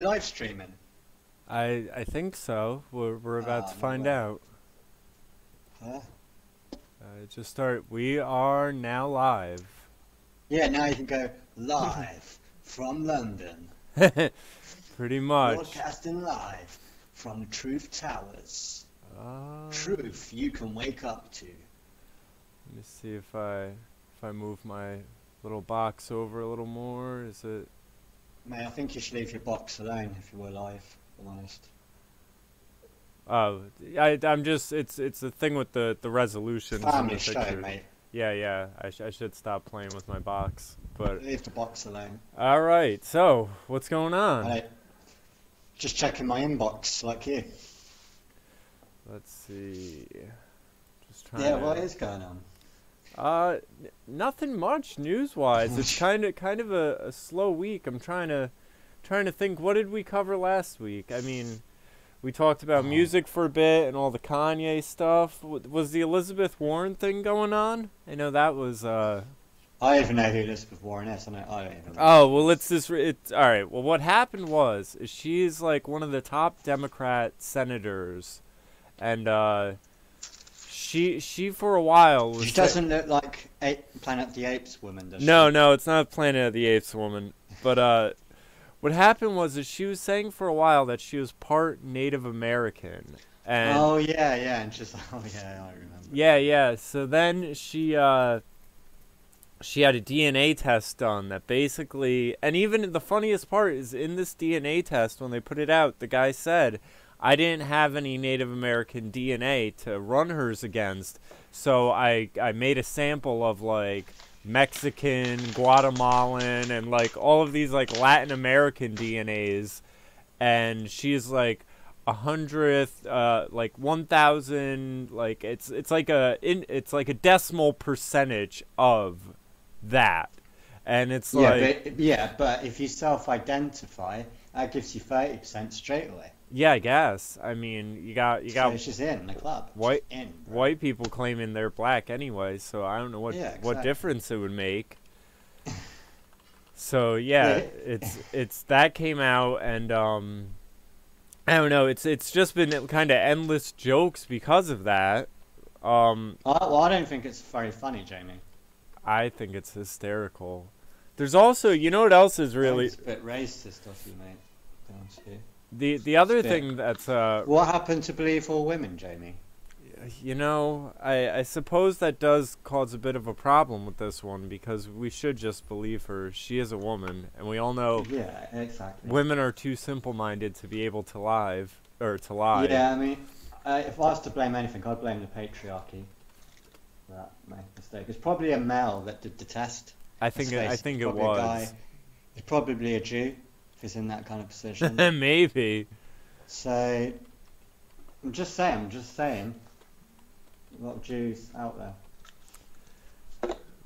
Live streaming. I think so. We're about to No find way. out. Huh? Just start. We are now live. Yeah, now you can go live from London. Pretty much. Broadcasting live from the Truth Towers. Let Truth you can wake up to. me see if I move my little box over a little more. Is it? Mate, I think you should leave your box alone if you were live, if I'm honest. Oh, I'm just. It's a thing with the resolutions and the Family show, pictures. mate. Yeah. I should stop playing with my box. But Leave the box alone. all right. So what's going on? Mate, just checking my inbox like you. Let's see. Just trying Yeah, to. what is going on? Nothing much news-wise. It's kind of a slow week. I'm trying to think. What did we cover last week? I mean, we talked about Oh, music for a bit and all the Kanye stuff. Was the Elizabeth Warren thing going on? I know that was. I don't even know who Elizabeth Warren is. I don't even know who Oh she well, is. it's this. It's all right. Well, what happened was is she's like one of the top Democrat senators, and she for a while She was. doesn't look like Planet of the Apes woman, does No, she? no, it's not Planet of the Apes woman. But what happened was that she was saying for a while that she was part Native American, and Oh yeah, and she's oh yeah, I remember. yeah. So then she had a DNA test done that basically, and even the funniest part is in this DNA test when they put it out, the guy said, "I didn't have any Native American DNA to run hers against, so I made a sample of like Mexican, Guatemalan, and like all of these like Latin American DNAs, and she's like." 100th, like 1,000, like it's like a decimal percentage of that, and it's like But if you self-identify, that gives you 30% straight away. yeah, I guess. I mean, you So got she's in the club. She's white in, bro. white people claiming they're black anyway, so I don't know Yeah, what exactly. difference it would make. So yeah, Yeah. it's that came out, and I don't know, it's just been kind of endless jokes because of that. um I don't think it's very funny, Jamie. I think it's hysterical. There's also, you know what else is I think really it's a bit racist of you, mate. Don't you? the It's a other bit. thing that's What happened to believe all women, Jamie? you know, I suppose that does cause a bit of a problem with this one because we should just believe her. She is a woman, and we all know Yeah, exactly. women are too simple-minded to be able to lie. Yeah, I mean, if I was to blame anything, I'd blame the patriarchy for that mistake. It's probably a male that did the test. Let's I face it, think it's it probably a was. guy. He's probably a Jew if he's in that kind of position. Maybe. So, I'm just saying, a lot of Jews out there.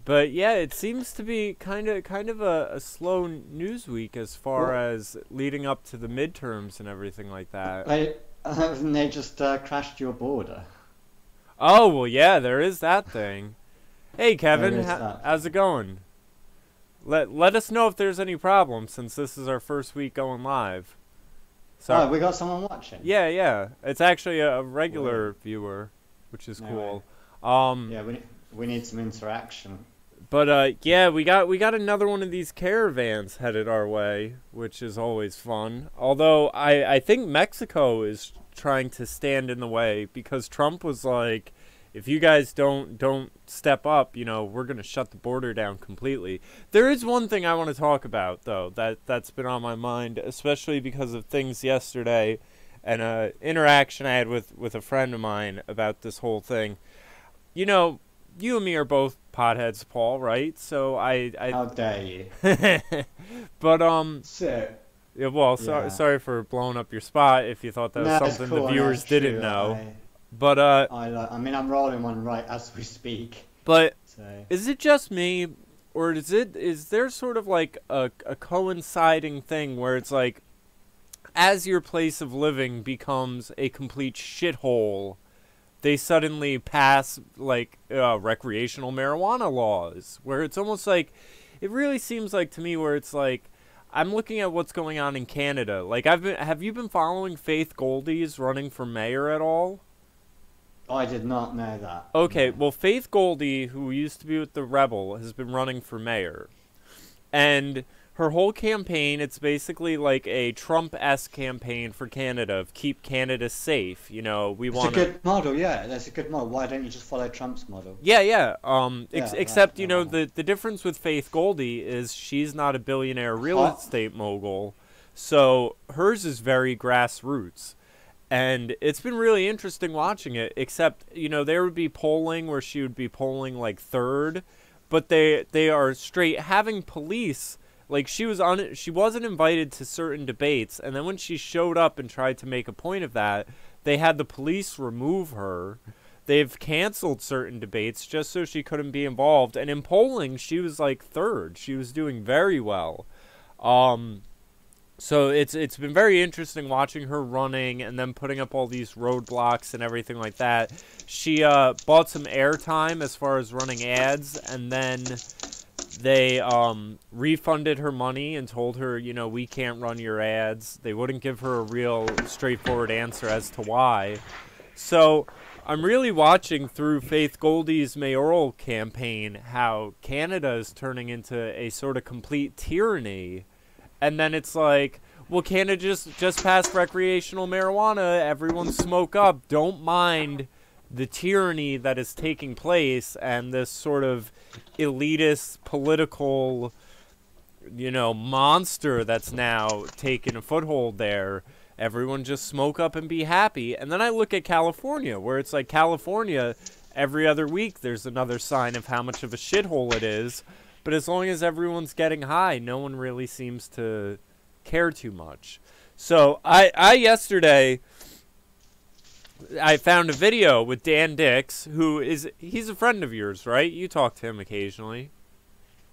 But yeah, it seems to be kind of a slow news week as far Well, as leading up to the midterms and everything like that. they just crashed your border. Oh, well, yeah, there is that thing. Hey, There Kevin, is that how's it thing. going? Let us know if there's any problems since this is our first week going live. So, Oh, we got someone watching. yeah. It's actually a Wait, regular viewer, which is no way. cool. Um, Yeah, we need some interaction. but yeah, we got another one of these caravans headed our way, which is always fun. Although I think Mexico is trying to stand in the way because Trump was like, if you guys don't step up, you know, we're gonna shut the border down completely. There is one thing I want to talk about though that's been on my mind, especially because of things yesterday and a interaction I had with a friend of mine about this whole thing. You know, you and me are both potheads, Paul, right? So How dare you? but So, yeah, well, yeah. sorry for blowing up your spot if you thought that was No, it's something the cool. No, viewers it's didn't true. know. But I mean, I'm rolling one right as we speak. but So, is it just me, or is there sort of like a coinciding thing where it's like as your place of living becomes a complete shithole, they suddenly pass like recreational marijuana laws, where it's almost like it really seems like to me where it's like I'm looking at what's going on in Canada. Like, have you been following Faith Goldie's running for mayor at all? I did not know that. Okay, No. well, Faith Goldie, who used to be with the Rebel, has been running for mayor. And her whole campaign, it's basically like a Trump-esque campaign for Canada of keep Canada safe. You know, we It's want a good model, yeah. That's a good model. Why don't you just follow Trump's model? Yeah, yeah. Yeah, Except, you right, know, right. the difference with Faith Goldie is she's not a billionaire real Huh? estate mogul. So hers is very grassroots. And it's been really interesting watching it, except, you know, there would be polling where she would be polling like third, but they are straight having police. Like, she wasn't invited to certain debates, and then when she showed up and tried to make a point of that, they had the police remove her. They've canceled certain debates just so she couldn't be involved, and in polling she was like third. She was doing very well. So it's been very interesting watching her running and then putting up all these roadblocks and everything like that. She bought some airtime as far as running ads, and then they refunded her money and told her, you know, we can't run your ads. They wouldn't give her a real straightforward answer as to why. So I'm really watching through Faith Goldie's mayoral campaign how Canada is turning into a sort of complete tyranny. And then it's like, well, Canada just passed recreational marijuana. Everyone smoke up. Don't mind the tyranny that is taking place and this sort of elitist political, you know, monster that's now taken a foothold there. Everyone just smoke up and be happy. And then I look at California, where it's like California, every other week there's another sign of how much of a shithole it is. But as long as everyone's getting high, no one really seems to care too much. So I yesterday, I found a video with Dan Dix, he's a friend of yours, right? You talk to him occasionally.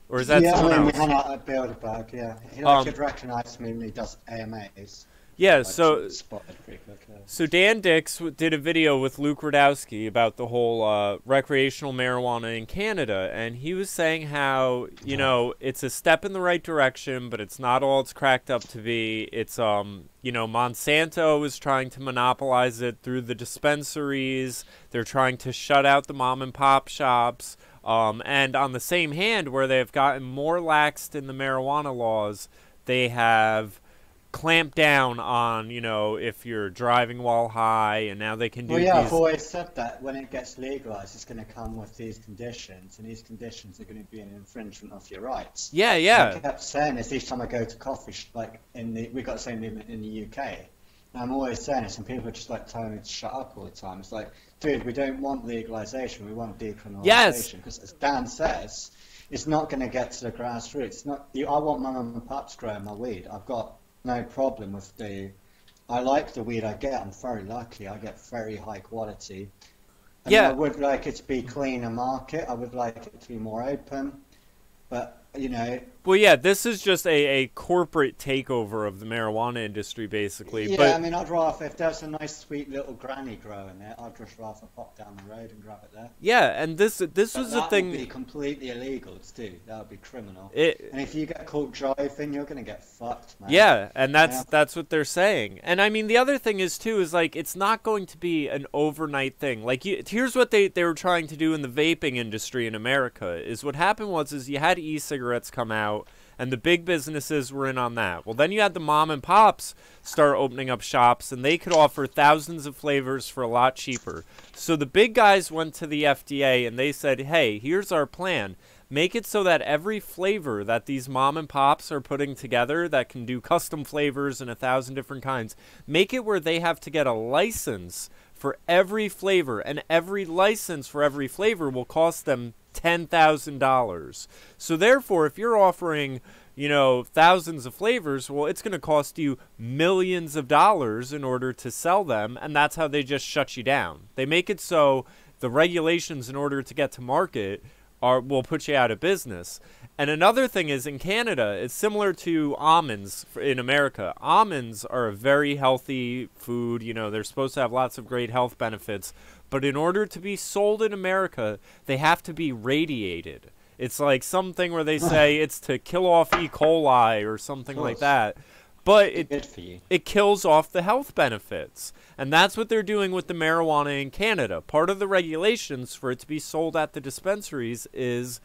Or is that someone Yeah, we else? hang out at Bilderberg, yeah. He could recognise me when he does AMAs. Yeah, I so spotted pretty quick, yeah. So Dan Dix did a video with Luke Radowski about the whole recreational marijuana in Canada, and he was saying how, you know, it's a step in the right direction, but it's not all it's cracked up to be. It's, you know, Monsanto is trying to monopolize it through the dispensaries. They're trying to shut out the mom and pop shops. And on the same hand, where they've gotten more laxed in the marijuana laws, they have clamp down on, you know, if you're driving while high, and now they can do Well, yeah, I've these. always said that when it gets legalised, it's going to come with these conditions, and these conditions are going to be an infringement of your rights. Yeah, I yeah. kept saying this each time I go to coffee, like we got the same movement in the UK. And I'm always saying this, and people are just like telling me to shut up all the time. It's like, dude, we don't want legalisation, we want decriminalisation. Yes. Because as Dan says, it's not going to get to the grassroots. It's not. I want my mum and pops growing my weed. I've got no problem with I like the weed I get. I'm very lucky. I get very high quality. And Yeah. I would like it to be cleaner market. I would like it to be more open. But, you know, Well, yeah, this is just a corporate takeover of the marijuana industry, basically. yeah, But I mean, I'd rather, if there's a nice, sweet little granny growing there, I'd just rather pop down the road and grab it there. yeah, and this But was the that would be thing. completely illegal to do. That would be criminal. It, And if you get caught driving, you're going to get fucked, man. Yeah, and Yeah. that's what they're saying. And I mean, the other thing is too is like it's not going to be an overnight thing. Like here's what they were trying to do in the vaping industry in America is what happened is you had e-cigarettes come out and the big businesses were in on that. Well, then you had the mom and pops start opening up shops and they could offer thousands of flavors for a lot cheaper. So the big guys went to the FDA and they said, "Hey, here's our plan. Make it so that every flavor that these mom and pops are putting together that can do custom flavors in 1,000 different kinds, make it where they have to get a license for every flavor, and every license for every flavor will cost them $10,000. So therefore, if you're offering, you know, thousands of flavors, well, it's going to cost you millions of dollars in order to sell them, and that's how they just shut you down. They make it so the regulations in order to get to market will put you out of business. And another thing is in Canada, it's similar to almonds in America. Almonds are a very healthy food. You know, they're supposed to have lots of great health benefits. But in order to be sold in America, they have to be radiated. It's like something where they say it's to kill off E. coli or something like that. But it kills off the health benefits. And that's what they're doing with the marijuana in Canada. Part of the regulations for it to be sold at the dispensaries is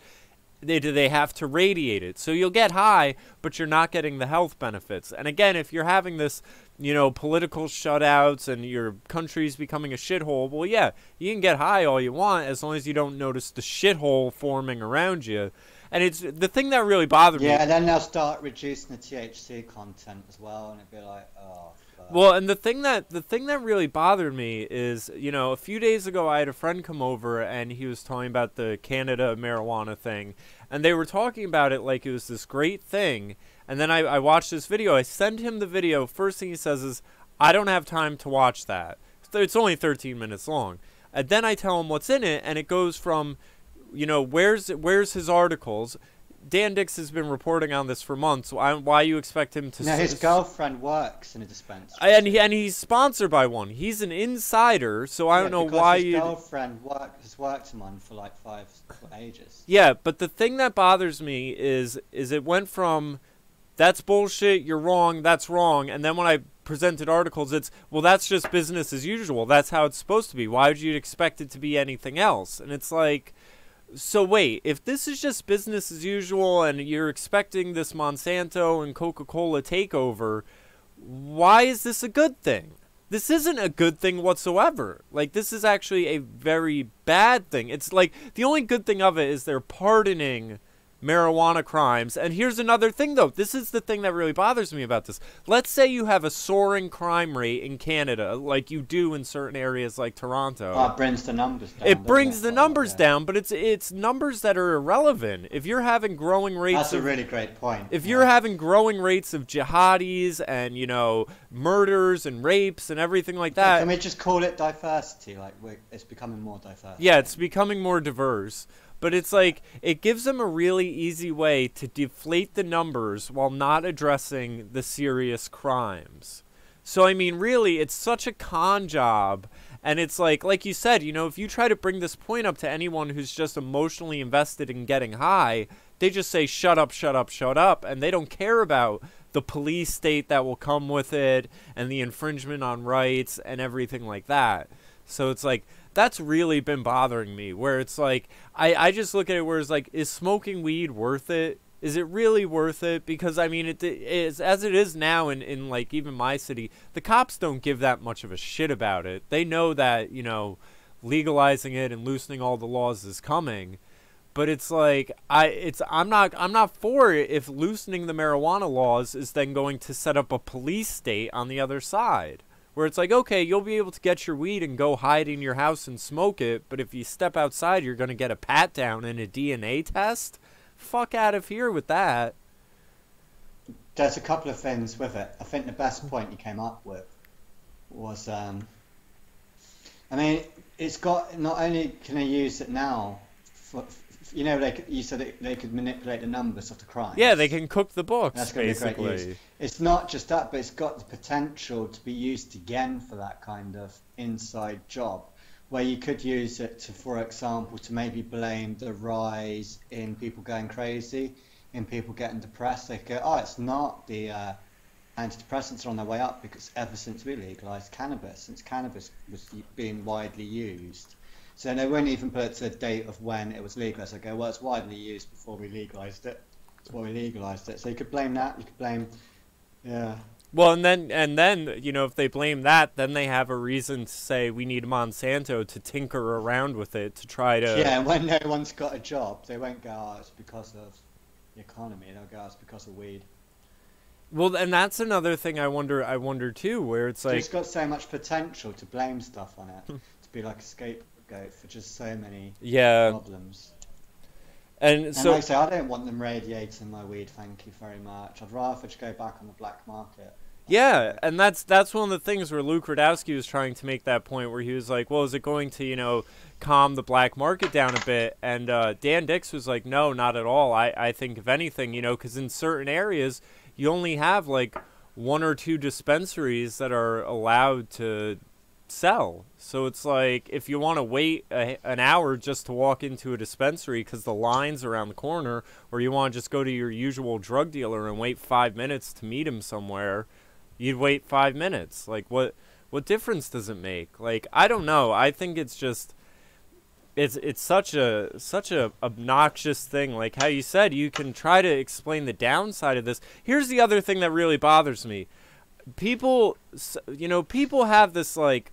they have to radiate it. So you'll get high, but you're not getting the health benefits. And again, if you're having this, political shutouts and your country's becoming a shithole, well, yeah, you can get high all you want as long as you don't notice the shithole forming around you. And it's the thing that really bothered me. Yeah, and then they'll start reducing the THC content as well, and it'll be like, oh. Fuck. Well, and the thing that really bothered me is, a few days ago I had a friend come over and he was talking about the Canada marijuana thing, and they were talking about it like it was this great thing. And then I watched this video. I send him the video. First thing he says is, "I don't have time to watch that. It's only 13 minutes long." And then I tell him what's in it, and it goes from, where's his articles? Dan Dix has been reporting on this for months. Why you expect him to? No, his girlfriend works in a dispensary, and he's sponsored by one. He's an insider, so I don't know why his girlfriend has worked him on for like for ages. Yeah, but the thing that bothers me is it went from, that's bullshit, you're wrong, that's wrong, and then when I presented articles, it's, well, that's just business as usual. That's how it's supposed to be. Why would you expect it to be anything else? And it's like, so wait, if this is just business as usual and you're expecting this Monsanto and Coca-Cola takeover, why is this a good thing? This isn't a good thing whatsoever. Like, this is actually a very bad thing. It's like, the only good thing of it is they're pardoning marijuana crimes. And here's another thing, though. This is the thing that really bothers me about this. Let's say you have a soaring crime rate in Canada, like you do in certain areas like Toronto. Oh, it brings the numbers down. It brings the numbers down, but it's numbers that are irrelevant. If you're having growing rates That's a really great point. If you're having growing rates of jihadis and, murders and rapes and everything like that. Can we just call it diversity? Like, it's becoming more diverse. Yeah, it's becoming more diverse. But it's like, it gives them a really easy way to deflate the numbers while not addressing the serious crimes. So, I mean, really, it's such a con job. And it's like you said, if you try to bring this point up to anyone who's just emotionally invested in getting high, they just say, shut up, shut up, shut up. And they don't care about the police state that will come with it and the infringement on rights and everything like that. So it's like, that's really been bothering me, where it's like, I just look at it where it's like, is smoking weed worth it? Is it really worth it? Because, I mean, it is, as it is now in like, even my city, the cops don't give that much of a shit about it. They know that, legalizing it and loosening all the laws is coming. But it's like, I'm not for it if loosening the marijuana laws is then going to set up a police state on the other side. Where it's like, okay, you'll be able to get your weed and go hide in your house and smoke it, but if you step outside, you're going to get a pat-down and a DNA test? Fuck out of here with that. There's a couple of things with it. I think the best point you came up with was, I mean, it's got, not only can they use it now, you said that they could manipulate the numbers of the crimes. Yeah, they can cook the books, that's going basically. To be great use. It's not just that, but it's got the potential to be used again for that kind of inside job, where you could use it to, for example, to maybe blame the rise in people going crazy, in people getting depressed. They go, oh, it's not the antidepressants are on their way up, because ever since we legalized cannabis, since cannabis was being widely used. So they won't even put it to a date of when it was legalized. They go, well, it's widely used before we legalized it. That's why we legalized it. So you could blame that. You could blame, yeah. Well, and then if they blame that, then they have a reason to say we need Monsanto to tinker around with it to try to. Yeah, and when no one's got a job, they won't go, oh, it's because of the economy. They'll go, oh, it's because of weed. Well, and that's another thing I wonder too, where it's like, it's got so much potential to blame stuff on it, to be like a scapegoat for just so many problems. And so, like I say, I don't want them radiating my weed, thank you very much. I'd rather just go back on the black market. Yeah, and that's one of the things where Luke Rudowski was trying to make that point, where he was like, well, is it going to, calm the black market down a bit? And Dan Dix was like, no, not at all. I think if anything, because in certain areas, you only have like 1 or 2 dispensaries that are allowed to sell. So it's like, if you want to wait an hour just to walk into a dispensary because the line's around the corner, or you want to just go to your usual drug dealer and wait 5 minutes to meet him somewhere, you'd wait 5 minutes. Like, what difference does it make? Like, I don't know. I think it's just, it's such a obnoxious thing. Like how you said, you can try to explain the downside of this. Here's the other thing that really bothers me. People, you know, people have this, like,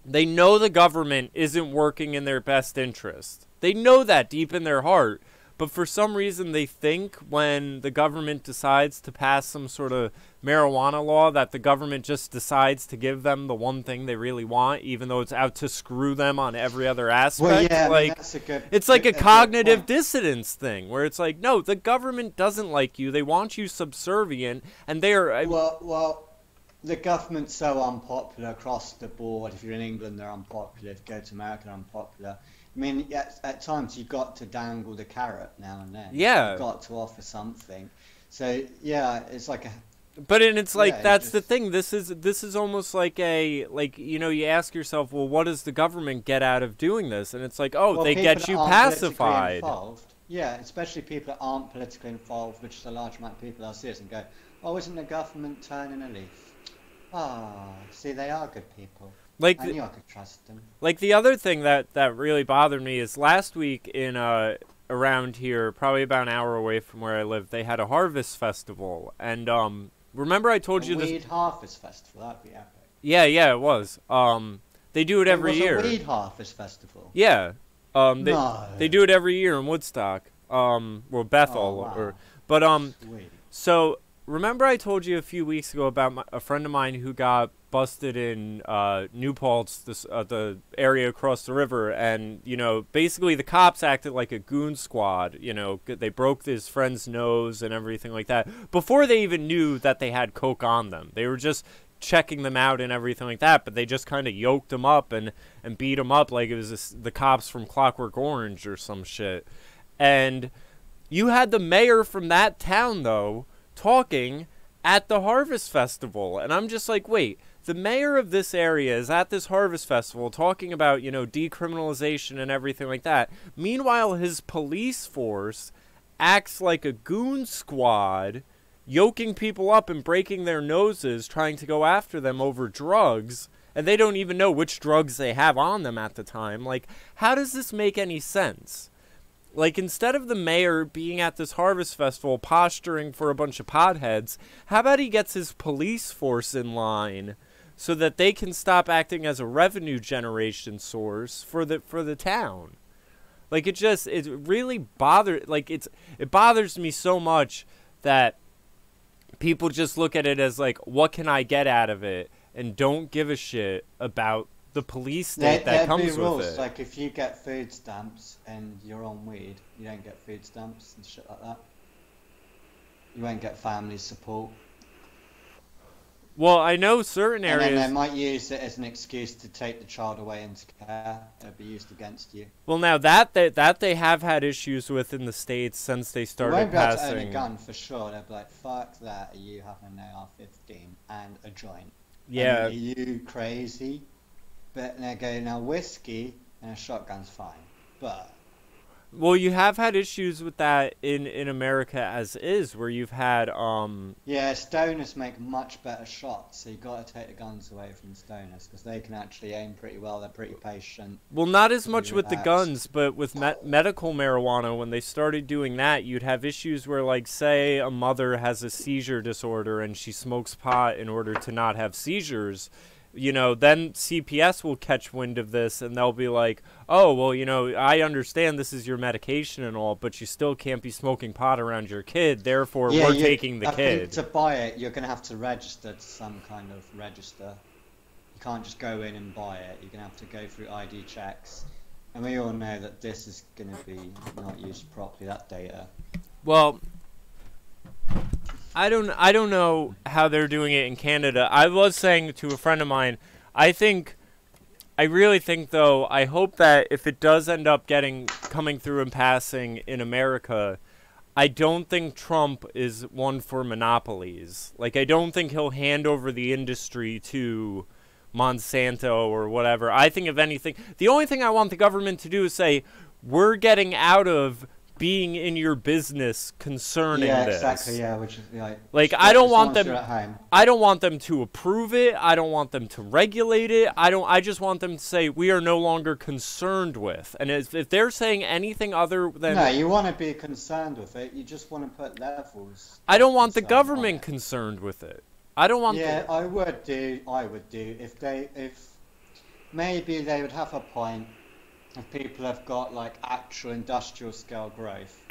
they know the government isn't working in their best interest. They know that deep in their heart. But for some reason, they think when the government decides to pass some sort of marijuana law that the government just decides to give them the one thing they really want, even though it's out to screw them on every other aspect. Well, yeah, like, I mean, that's a good, it's like a good cognitive point. dissonance thing, where it's like, no, the government doesn't like you. They want you subservient, and they are... Well, the government's so unpopular across the board. If you're in England, they're unpopular. If you go to America, they're unpopular. I mean, at times you've got to dangle the carrot now and then. Yeah. You've got to offer something. So, yeah, it's like a... But and it's like, Yeah, that's the thing. This is almost like a, like, you know, you ask yourself, well, what does the government get out of doing this? And it's like, oh, Well, they people get that you aren't politically pacified. involved, yeah, especially people that aren't politically involved, which is a large amount of people. They'll see us and go, oh, isn't the government turning a leaf? Ah, see, they are good people. Like I knew I could trust them. Like the other thing that really bothered me is last week in around here, probably about an hour away from where I live, they had a harvest festival, and remember I told you this Weed Harvest Festival, that'd be epic. Yeah, it was. They do it every year. It was a Weed Harvest Festival. Yeah. No. They do it every year in Woodstock. Well, Bethel, Oh, wow. but Sweet. so remember I told you a few weeks ago about a friend of mine who got busted in New Paltz, the area across the river, and, you know, basically the cops acted like a goon squad. You know, they broke his friend's nose and everything like that before they even knew that they had coke on them. They were just checking them out and everything like that, but they just kind of yoked them up and beat them up like it was the cops from Clockwork Orange or some shit. And you had the mayor from that town, though, talking at the Harvest Festival, and I'm just like, wait, the mayor of this area is at this Harvest Festival talking about, you know, decriminalization and everything like that. Meanwhile, his police force acts like a goon squad, yoking people up and breaking their noses, trying to go after them over drugs, and they don't even know which drugs they have on them at the time. Like, how does this make any sense? Like, instead of the mayor being at this Harvest Festival posturing for a bunch of potheads, how about he gets his police force in line so that they can stop acting as a revenue generation source for the town? Like, it really it bothers me so much that people just look at it as like, what can I get out of it, and don't give a shit about the police state that comes with it. Like, if you get food stamps and you're on weed, you don't get food stamps and shit like that. You won't get family support. Well, I know certain And areas... then they might use it as an excuse to take the child away into care. It'll be used against you. Well, now that they have had issues with in the States since they started You won't be able to own passing... a gun for sure. They'll be like, fuck that, you have an AR-15 and a joint. Yeah. Are you crazy? But they go, now whiskey and a shotgun's fine. But... Well, you have had issues with that in America as is, where you've had... Yeah, stoners make much better shots, so you've got to take the guns away from stoners, because they can actually aim pretty well, they're pretty patient. Well, not as much with the relaxed. guns, but with medical marijuana, when they started doing that, you'd have issues where, like, say a mother has a seizure disorder and she smokes pot in order to not have seizures. You know, then CPS will catch wind of this and they'll be like, oh, well, you know, I understand this is your medication and all, but you still can't be smoking pot around your kid, therefore we're taking the I kid. think to buy it, you're going to have to register to some kind of register. You can't just go in and buy it. You're going to have to go through ID checks. And we all know that this is going to be not used properly, that data. Well, I don't know how they're doing it in Canada. I was saying to a friend of mine, I really think though, I hope that if it does end up coming through and passing in America, I don't think Trump is one for monopolies. Like, I don't think he'll hand over the industry to Monsanto or whatever. I think, if anything, the only thing I want the government to do is say, we're getting out of being in your business concerning this. Yeah, exactly. Yeah, which is like I don't want them to approve it. I don't want them to regulate it. I just want them to say we are no longer concerned with. And if they're saying anything other than no, you want to be concerned with it. You just want to put levels. I don't want the government concerned with it. I don't want. Yeah, I would do if maybe they would have a point. If people have got like actual industrial scale growth,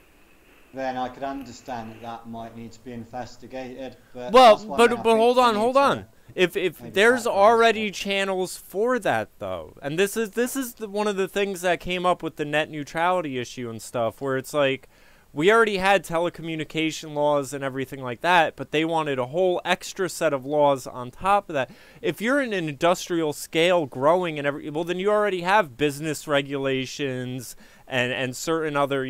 then I could understand that might need to be investigated. But hold on. If there's already channels for that though, and this is one of the things that came up with the net neutrality issue and stuff, where it's like we already had telecommunication laws and everything like that, but they wanted a whole extra set of laws on top of that. If you're in an industrial scale growing and well, then you already have business regulations and certain other,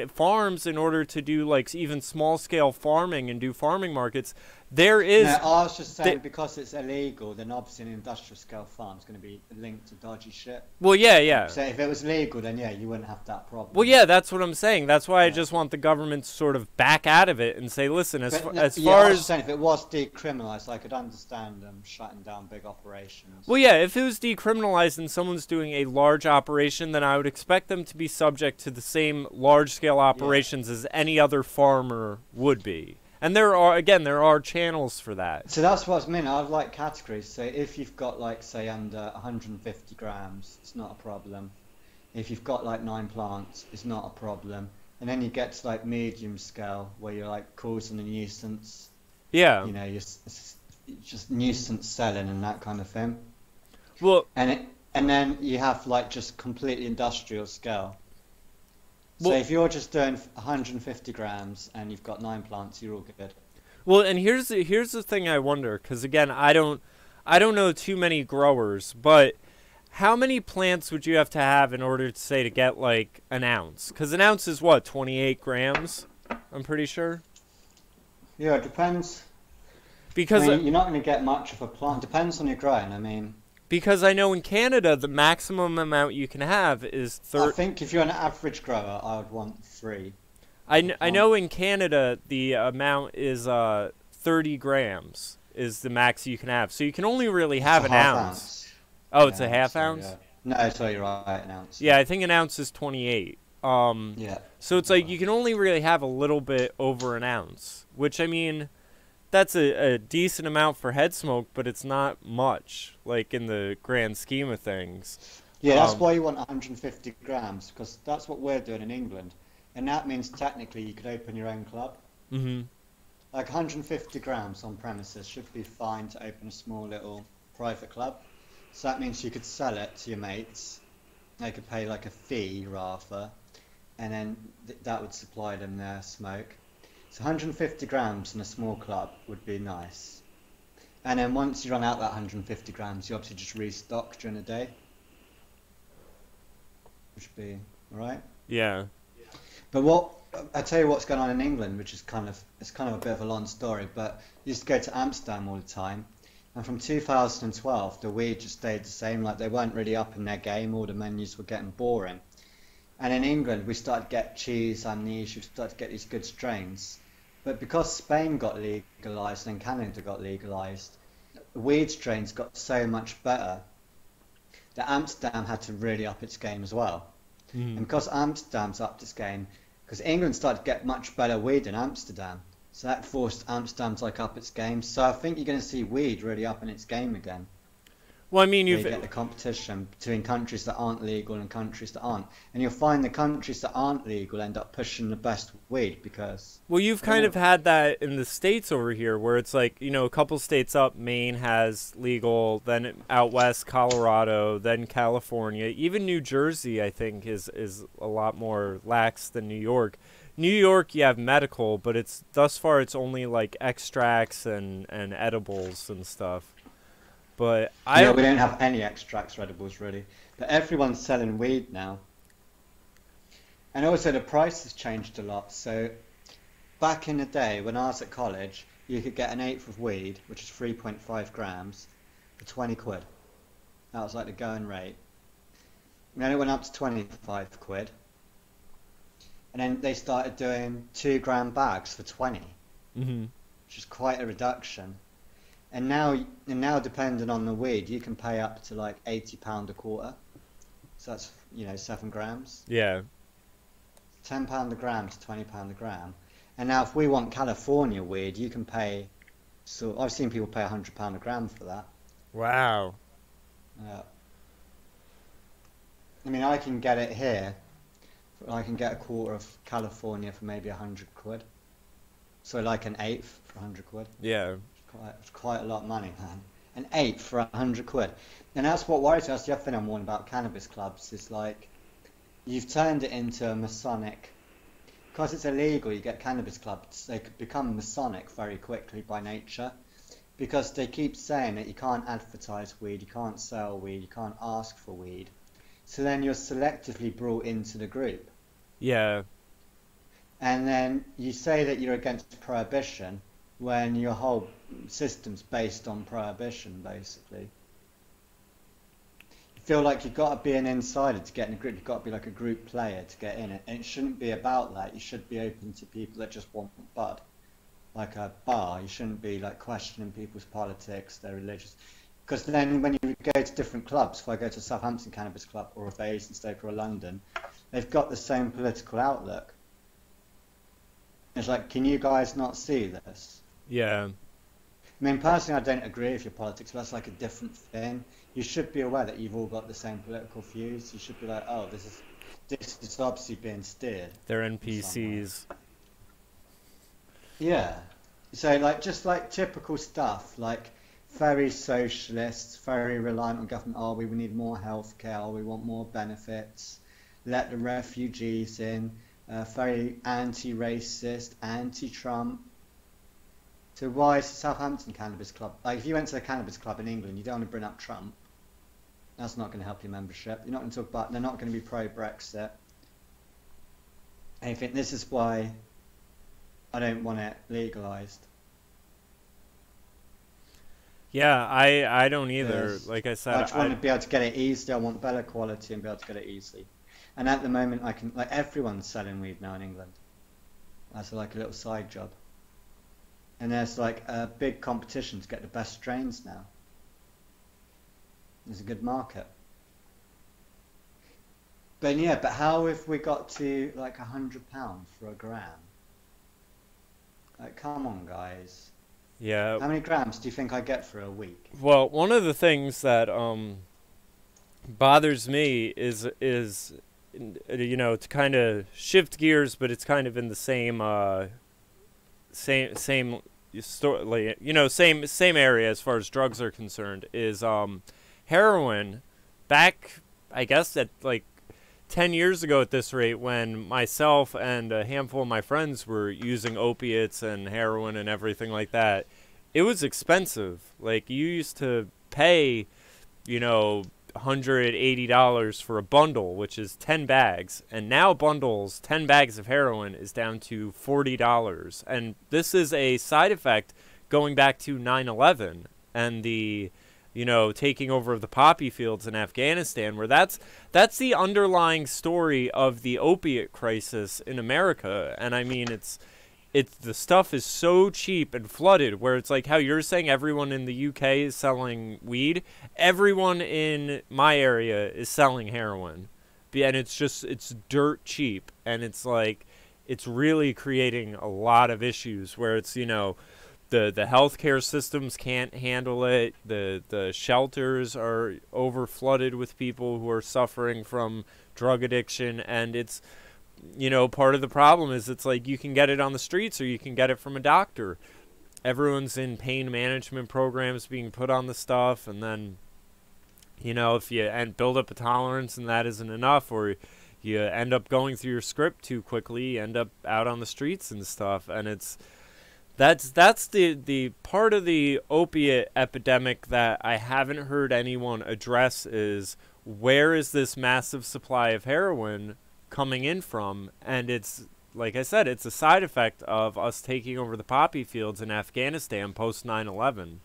farms, in order to do like even small scale farming and do farming markets. There is. No, I was just saying because it's illegal, then obviously an industrial scale farm is going to be linked to dodgy shit. Well, yeah. So if it was legal, then yeah, you wouldn't have that problem. Well, yeah, that's what I'm saying. That's why I just want the government to sort of back out of it and say, listen, as far as I was saying, if it was decriminalized, I could understand them shutting down big operations. Well, yeah, if it was decriminalized and someone's doing a large operation, then I would expect them to be subject to the same large scale operations as any other farmer would be. And there are channels for that. So that's what I mean. I like categories. So if you've got like, say, under 150 grams, it's not a problem. If you've got like 9 plants, it's not a problem. And then you get to like medium scale, where you're like causing a nuisance. Yeah. You're just nuisance selling and that kind of thing. Well. And then you have like just completely industrial scale. So if you're just doing 150 grams and you've got 9 plants, you're all good. Well, and here's the thing I wonder, because again, I don't know too many growers, but how many plants would you have to have in order to get like an ounce? Because an ounce is what, 28 grams? I'm pretty sure. Yeah, it depends. Because you're not going to get much of a plant. Depends on your growing. Because I know in Canada, the maximum amount you can have is 30. I think if you're an average grower, I would want 3. I know in Canada, the amount is 30 grams is the max you can have. So you can only really have an ounce. Oh, it's a half ounce? Yeah. No, so you're right, an ounce. Yeah, I think an ounce is 28. Yeah. So it's like you can only really have a little bit over an ounce, which, I mean, that's a decent amount for head smoke, but it's not much, like in the grand scheme of things. Yeah, that's why you want 150 grams, because that's what we're doing in England. And that means technically you could open your own club. Mm-hmm. Like 150 grams on premises should be fine to open a small little private club. So that means you could sell it to your mates. They could pay like a fee rather, and then that would supply them their smoke. So 150 grams in a small club would be nice. And then once you run out that 150 grams, you obviously just restock during the day. Which would be alright. Yeah. But I tell you what's going on in England, which is kind of a bit of a long story, but you used to go to Amsterdam all the time, and from 2012 the weed just stayed the same. Like, they weren't really up in their game, all the menus were getting boring. And in England, we started to get cheese amnesia, we started to get these good strains. But because Spain got legalised and Canada got legalised, the weed strains got so much better that Amsterdam had to really up its game as well. And because Amsterdam's upped its game, because England started to get much better weed in Amsterdam, so that forced Amsterdam to up its game. So I think you're going to see weed really up in its game again. Well, I mean, you get the competition between countries that aren't legal and countries that aren't, and you'll find the countries that aren't legal end up pushing the best weed because. Well, you've kind of had that in the States over here, where it's like, a couple states up, Maine has legal, then out west, Colorado, then California, even New Jersey, I think, is a lot more lax than New York. New York, you have medical, but thus far it's only like extracts and edibles and stuff. But we don't have any extracts or edibles really, but everyone's selling weed now. And also the price has changed a lot. So back in the day when I was at college, you could get an eighth of weed, which is 3.5 grams, for 20 quid. That was like the going rate. And then it went up to 25 quid. And then they started doing 2 gram bags for 20, which is quite a reduction. And now, depending on the weed, you can pay up to like £80 a quarter. So that's, you know, 7 grams. Yeah. £10 a gram to £20 a gram. And now if we want California weed, you can pay, so I've seen people pay £100 a gram for that. Wow. Yeah. I mean, I can get it here. I can get a quarter of California for maybe 100 quid. So like an eighth for 100 quid. Yeah. It's quite a lot of money, man. An eighth for 100 quid. And that's what worries me. That's the other thing I'm warning about cannabis clubs is like, you've turned it into a Masonic. Because it's illegal, you get cannabis clubs. They could become Masonic very quickly by nature. Because they keep saying that you can't advertise weed, you can't sell weed, you can't ask for weed. So then you're selectively brought into the group. Yeah. And then you say that you're against prohibition when your whole system's based on prohibition, basically. You feel like you've got to be an insider to get in a group. You've got to be like a group player to get in it. And it shouldn't be about that. You should be open to people that just want bud. Like a bar, you shouldn't be like questioning people's politics, their religious. Because then when you go to different clubs, if I go to a Southampton Cannabis Club or a Basingstoke or a London, they've got the same political outlook. It's like, can you guys not see this? Yeah. I mean, personally, I don't agree with your politics, but that's like a different thing. You should be aware that you've all got the same political views. You should be like, oh, this is obviously being steered. They're NPCs. Yeah. So, like, just like typical stuff, like very socialist, very reliant on government. Oh, we need more healthcare. Oh, we want more benefits. Let the refugees in. Very anti-racist, anti-Trump. So why is the Southampton Cannabis Club? Like, if you went to a cannabis club in England, you don't want to bring up Trump. That's not going to help your membership. You're not going to talk about. They're not going to be pro-Brexit. I think this is why I don't want it legalized. Yeah, I don't either. Yes. Like I said, I just want to be able to get it easily. I want better quality and be able to get it easily. And at the moment, I can, like, everyone's selling weed now in England. That's like a little side job. And there's like a big competition to get the best strains now. There's a good market. But yeah, but how have we got to like £100 for a gram? Like, come on, guys. yeah. How many grams do you think I get for a week? Well, one of the things that bothers me is you know, to kind of shift gears, but it's kind of in the same same story, you know, same area as far as drugs are concerned, is heroin. Back, I guess, at like 10 years ago at this rate, when myself and a handful of my friends were using opiates and heroin and everything like that, it was expensive. Like, you used to pay, you know, $180 for a bundle, which is 10 bags. And now 10 bags of heroin is down to $40. And this is a side effect going back to 9/11 and the, you know, taking over of the poppy fields in Afghanistan, where that's the underlying story of the opiate crisis in America. And I mean, it's the stuff is so cheap and flooded, where it's like how you're saying everyone in the UK is selling weed. Everyone in my area is selling heroin. And it's dirt cheap. And it's like, it's really creating a lot of issues where it's, you know, the healthcare systems can't handle it. The shelters are over flooded with people who are suffering from drug addiction. And it's, you know, part of the problem is it's like you can get it on the streets or you can get it from a doctor. Everyone's in pain management programs being put on the stuff, and then, you know, if you build up a tolerance and that isn't enough, or you end up going through your script too quickly, you end up out on the streets and stuff. And that's the part of the opiate epidemic that I haven't heard anyone address, is where is this massive supply of heroin coming in from? And it's, like I said, it's a side effect of us taking over the poppy fields in Afghanistan post 9/11.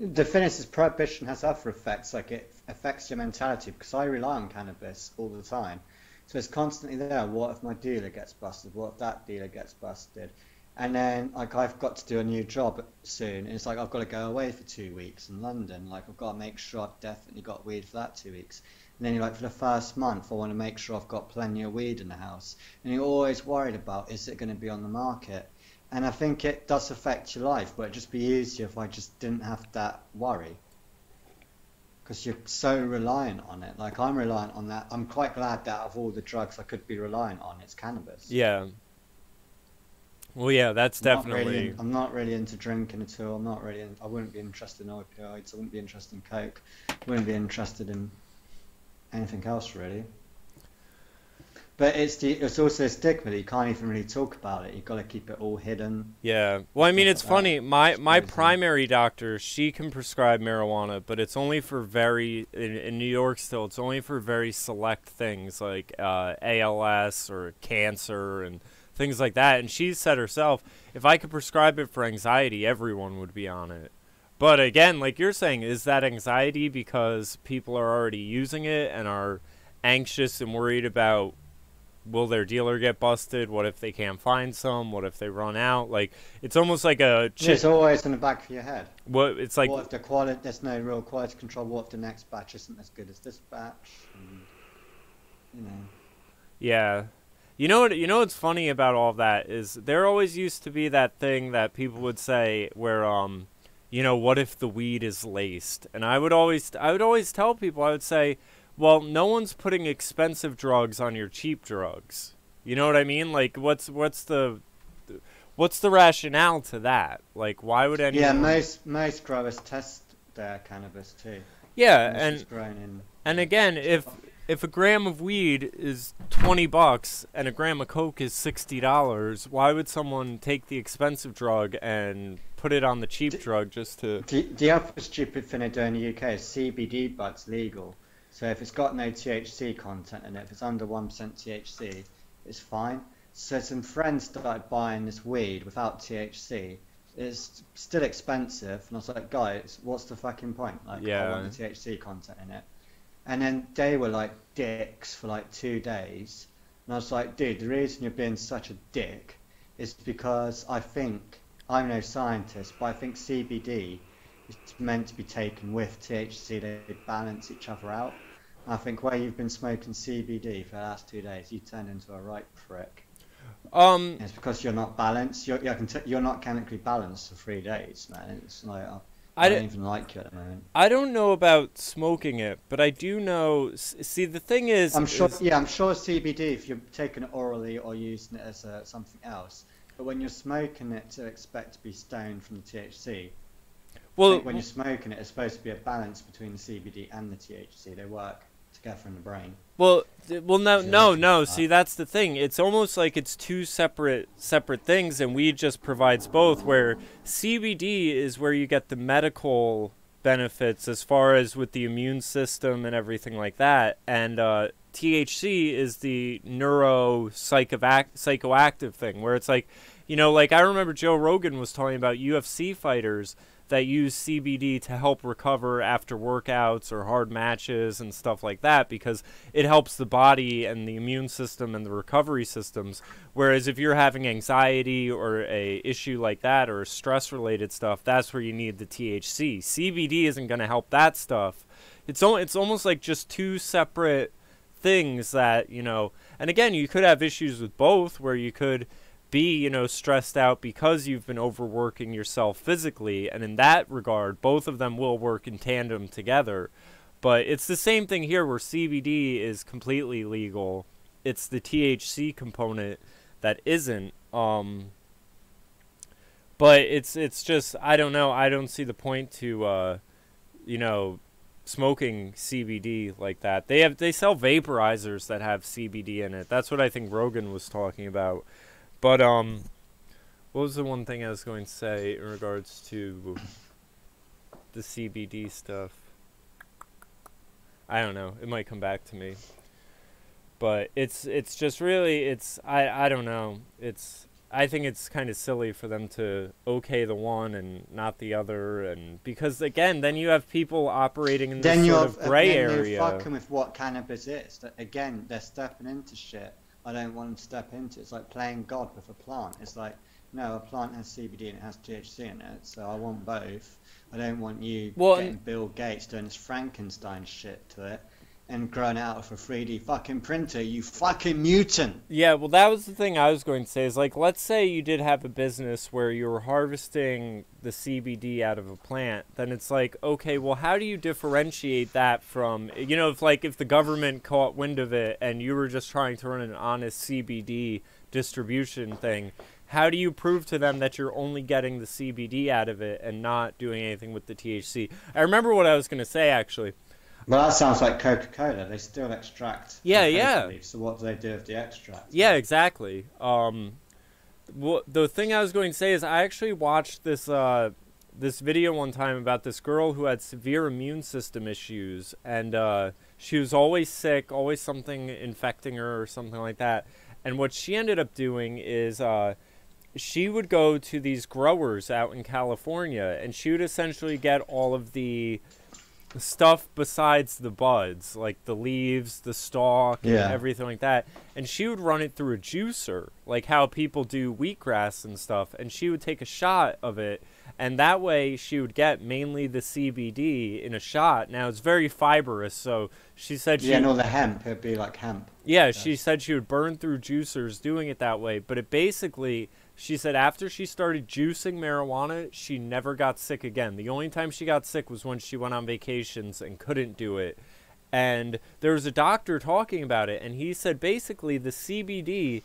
The thing is, prohibition has other effects, like it affects your mentality, because I rely on cannabis all the time. So it's constantly there. What if my dealer gets busted? What if that dealer gets busted? And then, like, I've got to do a new job soon, and it's like I've got to go away for 2 weeks in London. Like, I've got to make sure I've definitely got weed for that 2 weeks. And then you're like, for the first month, I want to make sure I've got plenty of weed in the house. And you're always worried about, is it going to be on the market? And I think it does affect your life, but it'd just be easier if I just didn't have that worry. Because you're so reliant on it. Like, I'm reliant on that. I'm quite glad that of all the drugs I could be reliant on, it's cannabis. Yeah. Well, yeah, that's definitely. I'm not really into drinking at all. I wouldn't be interested in opioids. I wouldn't be interested in coke. I wouldn't be interested in anything else, really. But it's also a stigma that you can't even really talk about it. You've got to keep it all hidden. Yeah. Well, I mean, it's funny. My primary doctor, she can prescribe marijuana, but it's only for in New York still, it's only for very select things like ALS or cancer and things like that. And she said herself, if I could prescribe it for anxiety, everyone would be on it. But again, like you're saying, is that anxiety because people are already using it and are anxious and worried about, will their dealer get busted? What if they can't find some? What if they run out? Like, it's almost like a it's always in the back of your head. What it's like? What if the quality? There's no real quality control. What if the next batch isn't as good as this batch? And, you know. Yeah. You know what's funny about all of that is there always used to be that thing that people would say where what if the weed is laced? And I would always tell people, I would say, well, no one's putting expensive drugs on your cheap drugs. You know what I mean? Like, what's the rationale to that? Like, why would anyone? Yeah, most growers test their cannabis too. Yeah, and again, if a gram of weed is $20 and a gram of coke is $60, why would someone take the expensive drug and put it on the cheap drug just to? The other stupid thing they do in the UK is CBD bud's legal. So if it's got no THC content in it, if it's under 1% THC, it's fine. So some friends started buying this weed without THC. It's still expensive, and I was like, guys, what's the fucking point? Like, I want the THC content in it. And then they were like dicks for like 2 days. And I was like, dude, the reason you're being such a dick is because I think, I'm no scientist, but I think CBD is meant to be taken with THC. They balance each other out. And I think where you've been smoking CBD for the last 2 days, you turned into a right prick. It's because you're not balanced. You're not chemically balanced for 3 days, man. It's like I don't even like you at the moment. I don't know about smoking it, but I do know. See, the thing is, I'm sure CBD, if you're taking it orally or using it as something else, but when you're smoking it to expect to be stoned from the THC, well, when you're smoking it, it's supposed to be a balance between the CBD and the THC. They work together in the brain. Well, no. See, that's the thing. It's almost like it's two separate things, and weed just provides both. Where CBD is where you get the medical benefits as far as with the immune system and everything like that, and THC is the psychoactive thing, where it's like, like I remember Joe Rogan was talking about UFC fighters that use CBD to help recover after workouts or hard matches and stuff like that, because it helps the body and the immune system and the recovery systems. Whereas if you're having anxiety or a issue like that or stress related stuff, that's where you need the THC. CBD isn't going to help that stuff. It's almost like just two separate things that, and again, you could have issues with both, where you could be, stressed out because you've been overworking yourself physically, and in that regard, both of them will work in tandem together. But it's the same thing here, where CBD is completely legal. It's the THC component that isn't. But it's just, I don't know. I don't see the point to, smoking CBD like that. They sell vaporizers that have CBD in it. That's what I think Rogan was talking about. But, what was the one thing I was going to say in regards to the CBD stuff? I don't know. It might come back to me. But it's just really, I don't know. I think it's kind of silly for them to okay the one and not the other, and because again, then you have people operating in this sort of gray area. You're fucking with what cannabis is. That again, they're stepping into shit I don't want them to step into. It's like playing God with a plant. It's like, no, a plant has CBD and it has THC in it, so I want both. I don't want you getting Bill Gates doing this Frankenstein shit to it and growing out of a 3D fucking printer, you fucking mutant. Yeah, well, that was the thing I was going to say is, like, let's say you did have a business where you were harvesting the CBD out of a plant, then it's like, okay, well, how do you differentiate that from, you know, if the government caught wind of it and you were just trying to run an honest CBD distribution thing, how do you prove to them that you're only getting the CBD out of it and not doing anything with the THC? I remember what I was going to say, actually. Well, that sounds like Coca-Cola. They still extract. Yeah. Leaf. So what do they do with the extract? Yeah, exactly. Well, the thing I was going to say is I actually watched this this video one time about this girl who had severe immune system issues, and she was always sick, always something infecting her or something like that. And what she ended up doing is she would go to these growers out in California, and she would essentially get all of the stuff besides the buds, like the leaves, the stalk, and everything like that, and she would run it through a juicer, like how people do wheatgrass and stuff, and she would take a shot of it, and that way she would get mainly the CBD in a shot. Now it's very fibrous, so she said and all the hemp, it'd be like hemp. Yeah, she said she would burn through juicers doing it that way, but it basically, she said after she started juicing marijuana, she never got sick again. The only time she got sick was when she went on vacations and couldn't do it. And there was a doctor talking about it, and he said basically the CBD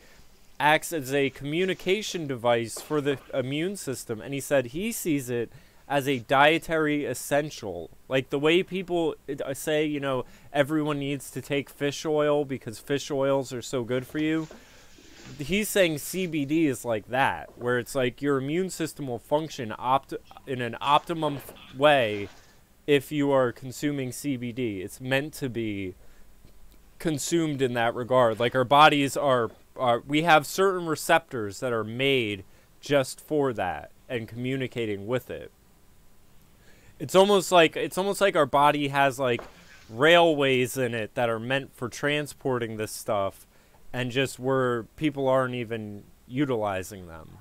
acts as a communication device for the immune system, and he said he sees it as a dietary essential. Like the way people say, you know, everyone needs to take fish oil because fish oils are so good for you. He's saying CBD is like that, where it's like your immune system will function in an optimum way if you are consuming CBD. It's meant to be consumed in that regard. Like our bodies we have certain receptors that are made just for that and communicating with it. It's almost like our body has like railways in it that are meant for transporting this stuff, and just where people aren't even utilizing them.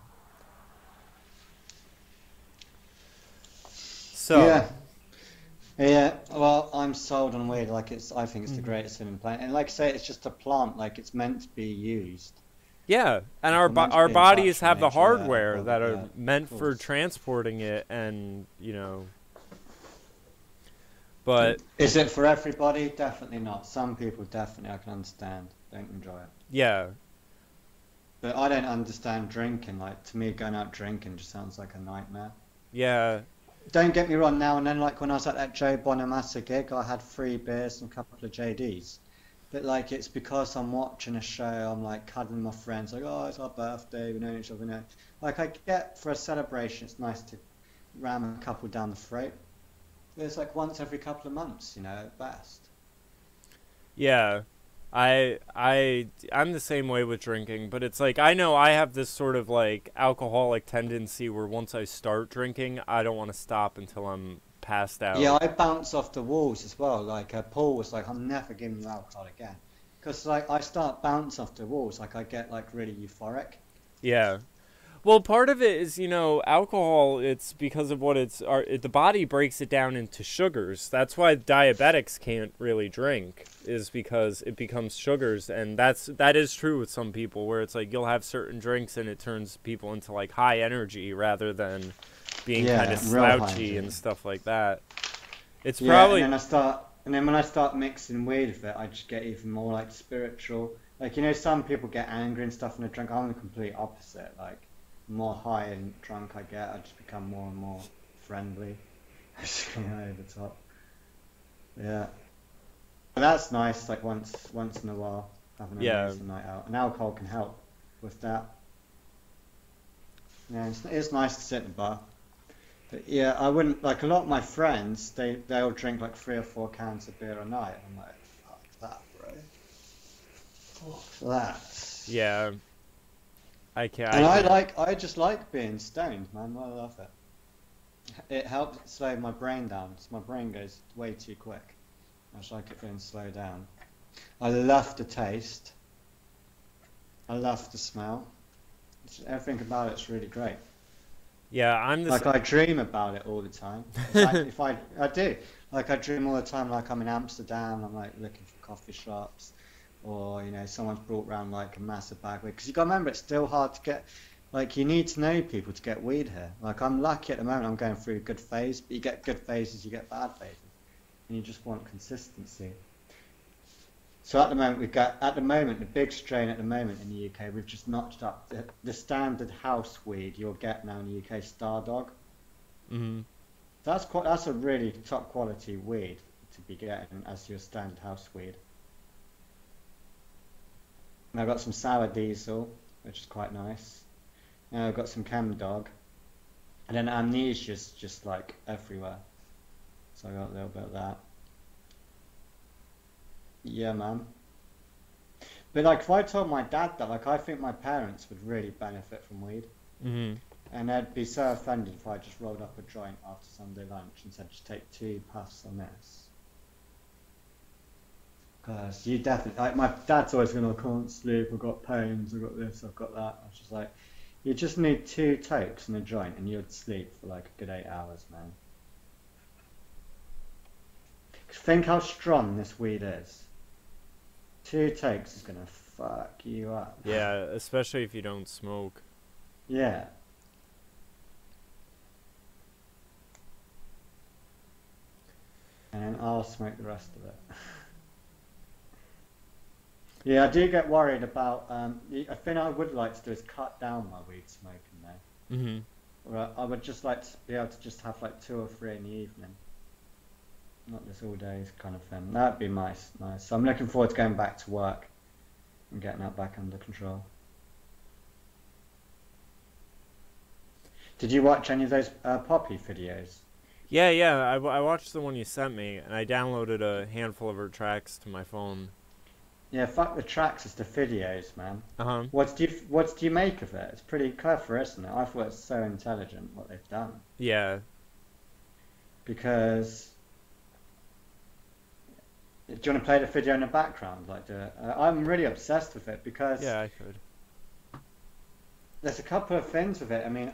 So yeah. Well, I'm sold on weed. Like I think it's the greatest living plant, and like I say, it's just a plant. Like it's meant to be used. Yeah, and our bodies have the hardware that are meant for transporting it, and you know. But is it for everybody? Definitely not. Some people definitely I can understand don't enjoy it. Yeah. But I don't understand drinking. Like to me, going out drinking just sounds like a nightmare. Yeah. Don't get me wrong. Now and then, like when I was at that Joe Bonamassa gig, I had 3 beers and a couple of JDs. But like it's because I'm watching a show, I'm like cuddling my friends, like, oh, it's our birthday, we know each other, know. Like I get for a celebration, it's nice to ram a couple down the throat. But it's like once every couple of months, you know, at best. Yeah, I'm the same way with drinking, but it's like I know I have this sort of like alcoholic tendency where once I start drinking, I don't want to stop until I'm passed out. Yeah, I bounce off the walls as well. Like Paul was like, I'm never giving you alcohol again, because like I start bouncing off the walls, like I get like really euphoric. Yeah. Well, part of it is, you know, alcohol, it's because of what the body breaks it down into sugars. That's why diabetics can't really drink, is because it becomes sugars. And that is true with some people, where it's like you'll have certain drinks and it turns people into like high energy rather than being kind of slouchy and stuff like that. It's probably... and then when I start mixing weed with it, I just get even more like spiritual. Like, you know, some people get angry and stuff when they drink. I'm the complete opposite. Like, the more high and drunk I get, I just become more and more friendly. Just going over the top. Yeah. But that's nice, like once in a while, having a nice night out. And alcohol can help with that. Yeah, it's nice to sit in the bar. But yeah, I wouldn't, like a lot of my friends, they'll drink like 3 or 4 cans of beer a night. I'm like, fuck that, bro. Fuck that. Yeah. I can't. And I just like being stoned, man. I love it. It helps slow my brain down. So my brain goes way too quick. I just like it being slowed down. I love the taste. I love the smell. Everything about it's really great. Yeah, I'm the Like I dream about it all the time. If I do. Like I dream all the time. Like I'm in Amsterdam. I'm like looking for coffee shops, or you know, someone's brought around like a massive bag of weed. Because you got to remember, it's still hard to get. Like you need to know people to get weed here. Like I'm lucky at the moment. I'm going through a good phase, but you get good phases, you get bad phases, and you just want consistency. So at the moment the big strain at the moment in the UK, we've just notched up the standard house weed you'll get now in the UK, Starr. Mhm. That's a really top quality weed to be getting as your standard house weed. And I've got some sour diesel, which is quite nice. And I've got some Chem Dog, and then Amnesia's just like everywhere. So I got a little bit of that. Yeah, man. But like, if I told my dad that, like, I think my parents would really benefit from weed, Mhm. and they'd be so offended if I just rolled up a joint after Sunday lunch and said, just take 2 puffs on this. Because you definitely, like, my dad's always going, I can't sleep, I've got pains, I've got this, I've got that. I was just like, you just need 2 tokes and a joint, and you'd sleep for like a good 8 hours, man. Think how strong this weed is. 2 takes is gonna fuck you up. Yeah, especially if you don't smoke. Yeah. And then I'll smoke the rest of it. Yeah, I do get worried about. A thing I would like to do is cut down my weed smoking though. Mhm. Or I would just like to be able to just have like 2 or 3 in the evening. Not this all day kind of thing. That'd be nice. So I'm looking forward to going back to work and getting that back under control. Did you watch any of those Poppy videos? Yeah, yeah. I watched the one you sent me, and I downloaded a handful of her tracks to my phone. Yeah, fuck the tracks, it's the videos, man. Uh-huh. What do you make of it? It's pretty clever, isn't it? I thought it's so intelligent what they've done. Yeah. Because do you want to play the video in the background? Like, I'm really obsessed with it because Yeah, I could. there's a couple of things with it. I mean,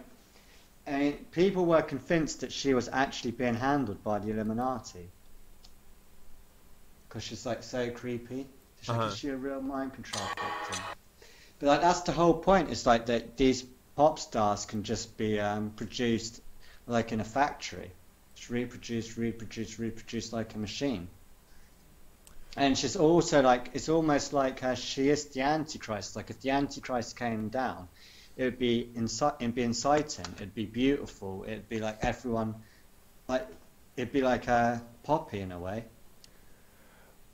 people were convinced that she was actually being handled by the Illuminati because she's like so creepy. She's like, is she a real mind control victim? But like, that's the whole point. It's like that these pop stars can just be produced like in a factory, just reproduce like a machine. And she's also like, it's almost like she is the Antichrist. Like if the Antichrist came down, it would be inciting. It'd be beautiful. It'd be like everyone, like it'd be like a Poppy in a way.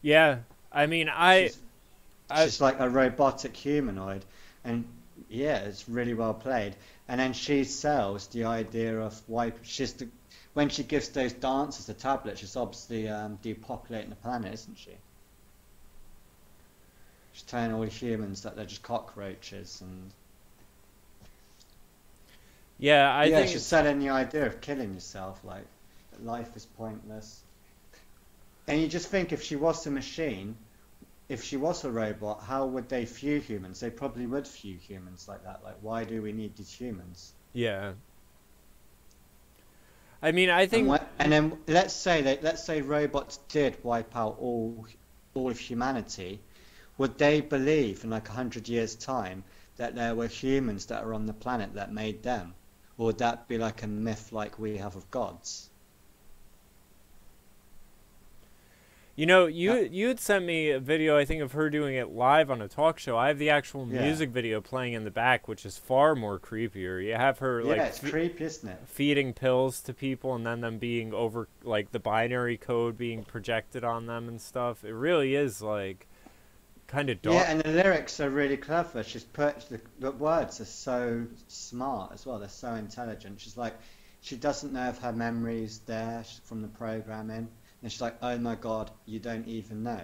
Yeah, I mean, she's like a robotic humanoid, and yeah, it's really well played. And then she sells the idea of why when she gives those dancers the tablet, she's obviously depopulating the planet, isn't she? She's telling all the humans that they're just cockroaches, and yeah, I think she's selling the idea of killing yourself, like that life is pointless. And you just think if she was a machine, if she was a robot, how would they view humans? They probably would view humans like that. Like, why do we need these humans? Yeah. I mean, I think. And then let's say robots did wipe out all of humanity. Would they believe in like 100 years' time that there were humans that are on the planet that made them? Or would that be like a myth like we have of gods? You know, you had sent me a video, I think, of her doing it live on a talk show. I have the actual music video playing in the back, which is far more creepier. You have her like it's creepy, isn't it? feeding pills to people, and then them being over, like the binary code being projected on them and stuff. It really is like kind of dark. Yeah, and the lyrics are really clever. She's put the words are so smart as well. They're so intelligent. She's like, she doesn't know if her memory's there from the programming. And she's like, oh my God, you don't even know.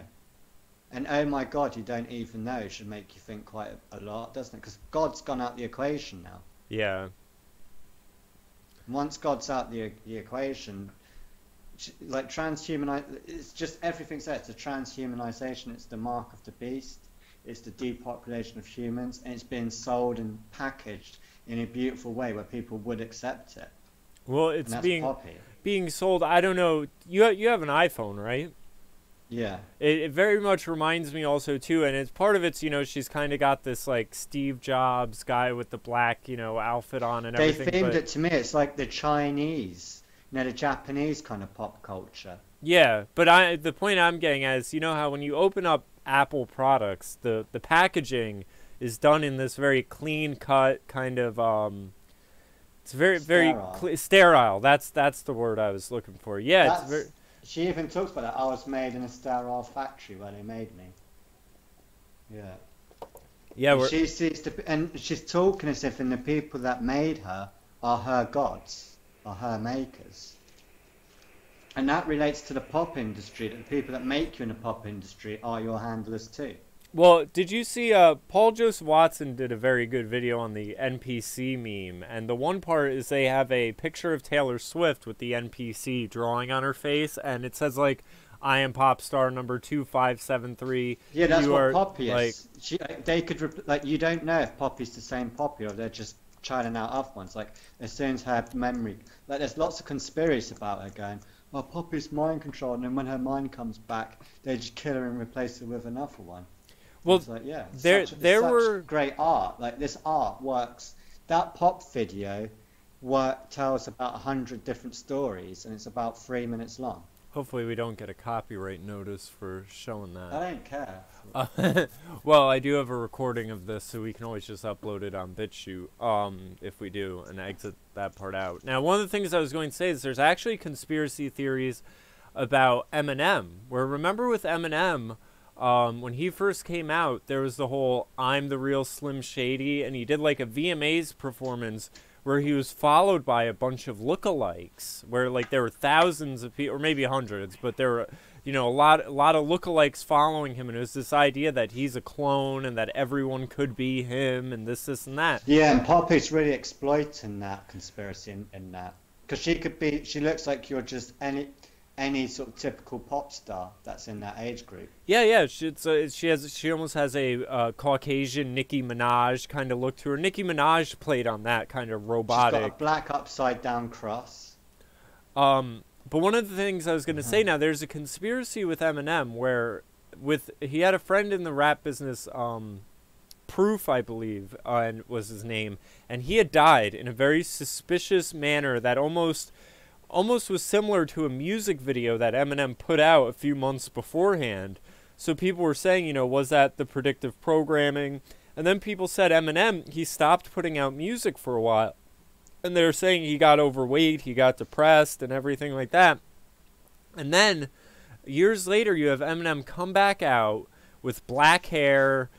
And oh my God, you don't even know should make you think quite a lot, doesn't it? Because God's gone out the equation now. Yeah. Once God's out the equation, like it's just everything's there. It's a transhumanization. It's the mark of the beast. It's the depopulation of humans, and it's being sold and packaged in a beautiful way where people would accept it. Well, it's being sold. I don't know. You have an iPhone, right? Yeah. It very much reminds me also too, and it's part of it's, you know, she's kind of got this like Steve Jobs guy with the black, you know, outfit on and everything. They themed it to me. It's like the Chinese, you know, the Japanese kind of pop culture. Yeah, but the point I'm getting at is, you know how when you open up Apple products, the packaging is done in this very clean cut kind of it's very sterile. That's the word I was looking for. Yeah, it's very. She even talks about that. I was made in a sterile factory where they made me. Yeah. Yeah. And she's talking as if the people that made her are her gods, are her makers. And that relates to the pop industry. That the people that make you in the pop industry are your handlers too. Well, did you see Paul Joseph Watson did a very good video on the NPC meme, and the one part is they have a picture of Taylor Swift with the NPC drawing on her face, and it says like, "I am pop star number 2573." Yeah, that's what Poppy is. They could you don't know if Poppy's the same Poppy or they're just churning out other ones. Like as soon as her memory, like there's lots of conspiracy about her going, "Well, Poppy's mind controlled," and then when her mind comes back, they just kill her and replace her with another one. Well, like, yeah, there were great art. Like this art works. That pop video tells about 100 different stories, and it's about 3 minutes long. Hopefully, we don't get a copyright notice for showing that. I don't care. Well, I do have a recording of this, so we can always just upload it on BitChute. If we do, and exit that part out. Now, one of the things I was going to say is there's actually conspiracy theories about Eminem. Where remember with Eminem. When he first came out, there was the whole "I'm the real Slim Shady," and he did like a VMAs performance where he was followed by a bunch of lookalikes, where like there were thousands of people, or maybe hundreds, but there were, you know, a lot of lookalikes following him, and it was this idea that he's a clone and that everyone could be him, and this and that. Yeah, and Poppy's really exploiting that conspiracy in that, because she looks like you're just any sort of typical pop star that's in that age group. Yeah. She almost has a Caucasian Nicki Minaj kind of look to her. Nicki Minaj played on that kind of robotic. She's got a black upside down cross. But one of the things I was going to say now, there's a conspiracy with Eminem where he had a friend in the rap business, Proof, I believe, and was his name, and he had died in a very suspicious manner that almost was similar to a music video that Eminem put out a few months beforehand. So people were saying, you know, was that the predictive programming? And then people said Eminem, he stopped putting out music for a while. And they were saying he got overweight, he got depressed, and everything like that. And then, years later, you have Eminem come back out with black hair,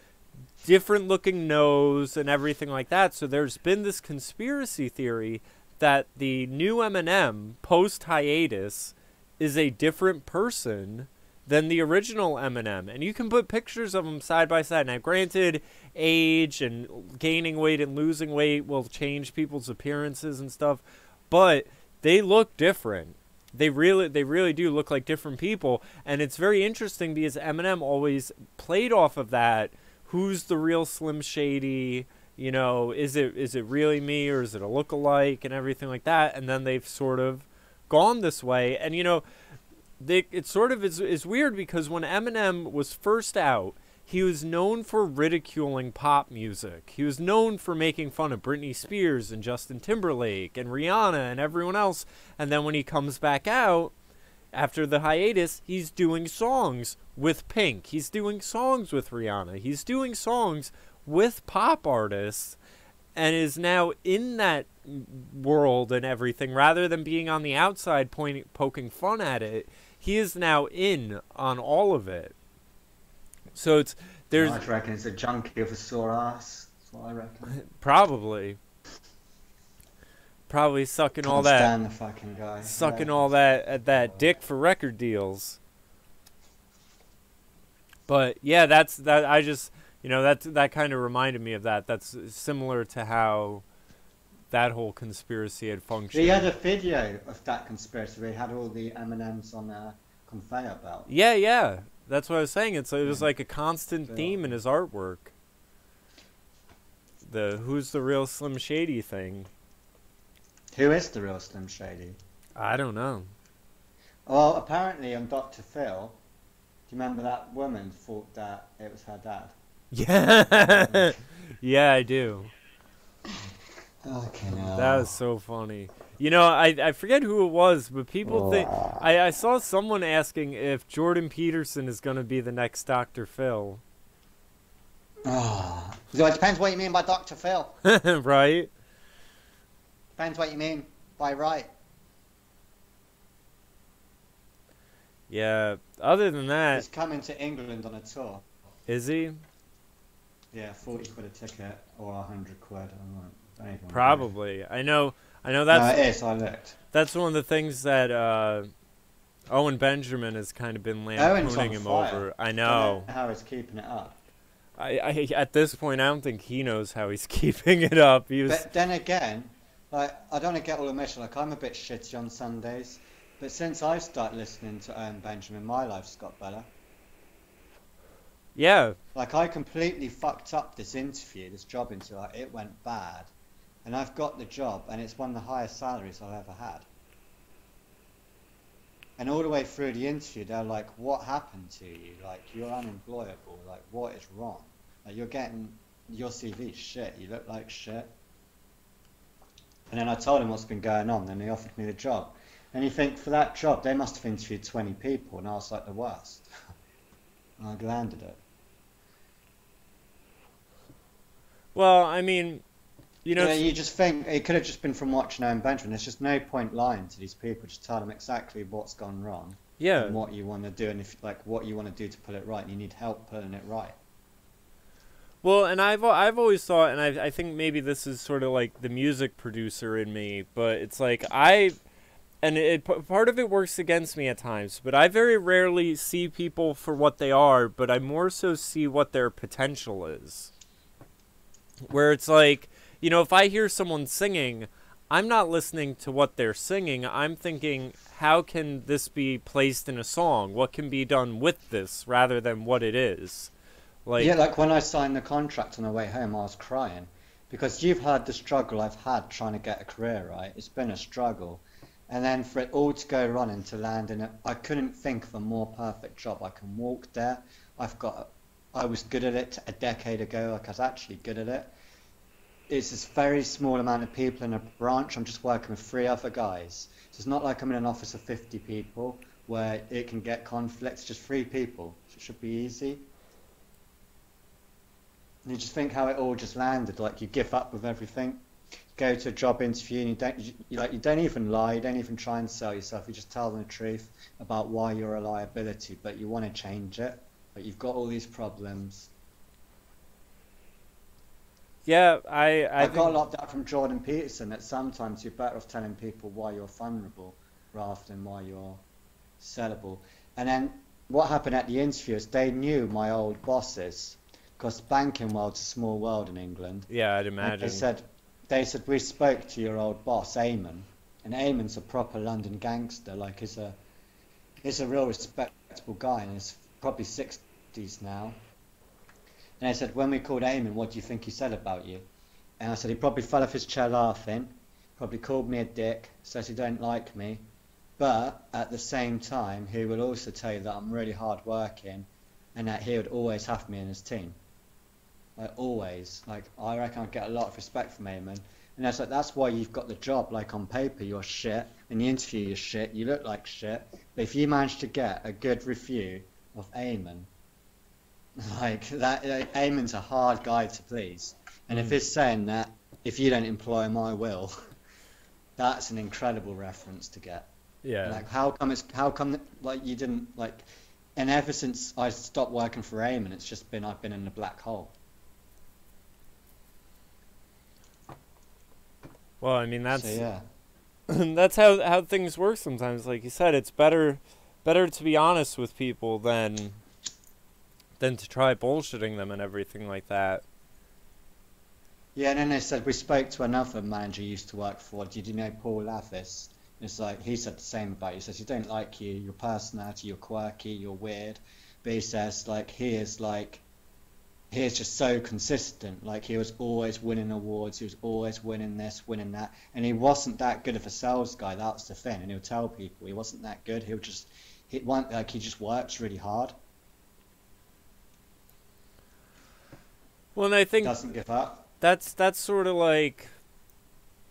different looking nose, and everything like that. So there's been this conspiracy theory that the new Eminem, post-hiatus, is a different person than the original Eminem. And you can put pictures of them side by side. Now, granted, age and gaining weight and losing weight will change people's appearances and stuff, but they look different. They really do look like different people. And it's very interesting because Eminem always played off of that. Who's the real Slim Shady? You know, is it really me, or is it a lookalike and everything like that? And then they've sort of gone this way. And, you know, it sort of is weird because when Eminem was first out, he was known for ridiculing pop music. He was known for making fun of Britney Spears and Justin Timberlake and Rihanna and everyone else. And then when he comes back out, after the hiatus, he's doing songs with Pink. He's doing songs with Rihanna. He's doing songs with pop artists, and is now in that world and everything, rather than being on the outside poking fun at it. He is now in on all of it. So I reckon it's a junkie of a sore ass. That's what I reckon. Probably sucking all that. Stand the fucking guy. Sucking all that dick for record deals. But yeah, that's that. I just, that kind of reminded me of that. That's similar to how that whole conspiracy had functioned. He had a video of that conspiracy where he had all the M&Ms on a conveyor belt. Yeah, yeah. That's what I was saying. It was like a constant theme in his artwork. The who's the real Slim Shady thing. Who is the real Slim Shady? I don't know. Well, apparently on Dr. Phil, do you remember that woman thought that it was her dad? Yeah. Yeah, I do. Okay, no. That was so funny. I forget who it was, but people think... I saw someone asking if Jordan Peterson is going to be the next Dr. Phil. Oh. So it depends what you mean by Dr. Phil. Right? Depends what you mean by right. Yeah, other than that... He's coming to England on a tour. Is he? Yeah, 40 quid a ticket or 100 quid. Don't even Probably. I know that's... No, it is, I looked. That's one of the things that Owen Benjamin has kind of been lampooning him over. I know. I don't know how he's keeping it up. I at this point, I don't think he knows how he's keeping it up. But then again, like, I don't want to get all emotional. Like, I'm a bit shitty on Sundays. But since I started listening to Owen Benjamin, my life's got better. Yeah. Like, I completely fucked up this interview, this job interview. Like, it went bad. And I've got the job, and it's one of the highest salaries I've ever had. And all the way through the interview, they're like, what happened to you? Like, you're unemployable. Like, what is wrong? Like, you're getting... Your CV's shit. You look like shit. And then I told him what's been going on, and he offered me the job. And you think, for that job, they must have interviewed 20 people, and I was like the worst. And I landed it. Well, I mean, you just think, it could have just been from watching Owen Benjamin. There's just no point lying to these people. Just tell them exactly what's gone wrong. Yeah. And what you want to do, and what you want to do to put it right, and you need help putting it right. Well, and I've always thought, and I think maybe this is sort of like the music producer in me, but it's like part of it works against me at times, but I very rarely see people for what they are, but I more so see what their potential is. Where it's like, if I hear someone singing, I'm not listening to what they're singing. I'm thinking, how can this be placed in a song? What can be done with this rather than what it is? Like when I signed the contract on the way home, I was crying. Because you've heard the struggle I've had trying to get a career, right? It's been a struggle. And then for it all to go wrong and to land in it, I couldn't think of a more perfect job. I can walk there. I was good at it a decade ago. Like, I was actually good at it. It's this very small amount of people in a branch. I'm just working with 3 other guys. So it's not like I'm in an office of 50 people where it can get conflicts. Just 3 people. So it should be easy. And you just think how it all just landed. Like, you give up with everything. Go to a job interview and you don't even lie, you don't even try and sell yourself, you just tell them the truth about why you're a liability, but you want to change it, but you've got all these problems. Yeah, I got a lot of that from Jordan Peterson, that sometimes you're better off telling people why you're vulnerable rather than why you're sellable. And then what happened at the interview is they knew my old bosses, because banking world's a small world in England. Yeah, I'd imagine. They said, we spoke to your old boss, Eamon, and Eamon's a proper London gangster. Like, he's a real respectable guy, and he's probably 60s now. And they said, when we called Eamon, what do you think he said about you? And I said, he probably fell off his chair laughing, probably called me a dick, says he don't like me, but at the same time, he will also tell you that I'm really hard working, and that he would always have me in his team. Like, always. Like, I reckon I'd get a lot of respect from Eamon. And that's like, that's why you've got the job. Like, on paper, you're shit. In the interview, you're shit. You look like shit. But if you manage to get a good review of Eamon, like, Eamon's a hard guy to please. And if he's saying that, if you don't employ him, I will, that's an incredible reference to get. Yeah. Like, how come, like, you didn't, like, and ever since I stopped working for Eamon, it's just been, I've been in a black hole. Well, I mean, that's so, yeah. that's how things work sometimes. Like you said, it's better to be honest with people than than to try bullshitting them and everything like that. Yeah, and then they said we spoke to another manager you used to work for. Did you know P.LEVI? It's like he said the same about you. He says he don't like you, your personality, you're quirky, you're weird. But he says he is just so consistent. Like he was always winning awards, he was always winning this, winning that, and he wasn't that good of a sales guy. That's the thing, and he'll tell people he wasn't that good. He just works really hard. Well, and I think Doesn't give up. That's sort of like,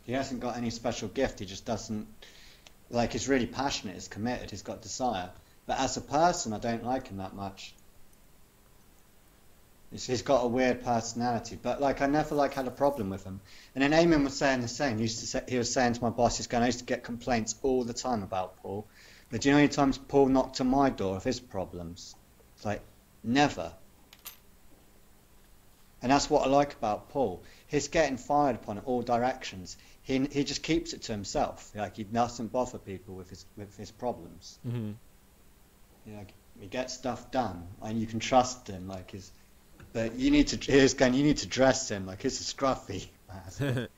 he hasn't got any special gift. He just doesn't, like, he's really passionate, he's committed, he's got desire. But as a person, I don't like him that much. He's got a weird personality, but like I never had a problem with him. And then Eamon was saying the same. He was saying to my boss, I used to get complaints all the time about Paul. But do you know how many times Paul knocked on my door with his problems? It's like, never. And that's what I like about Paul. He's getting fired upon in all directions. He just keeps it to himself. Like he doesn't bother people with his problems. mm-hmm. He gets stuff done, and you can trust him. But you need to dress him like he's a scruffy man.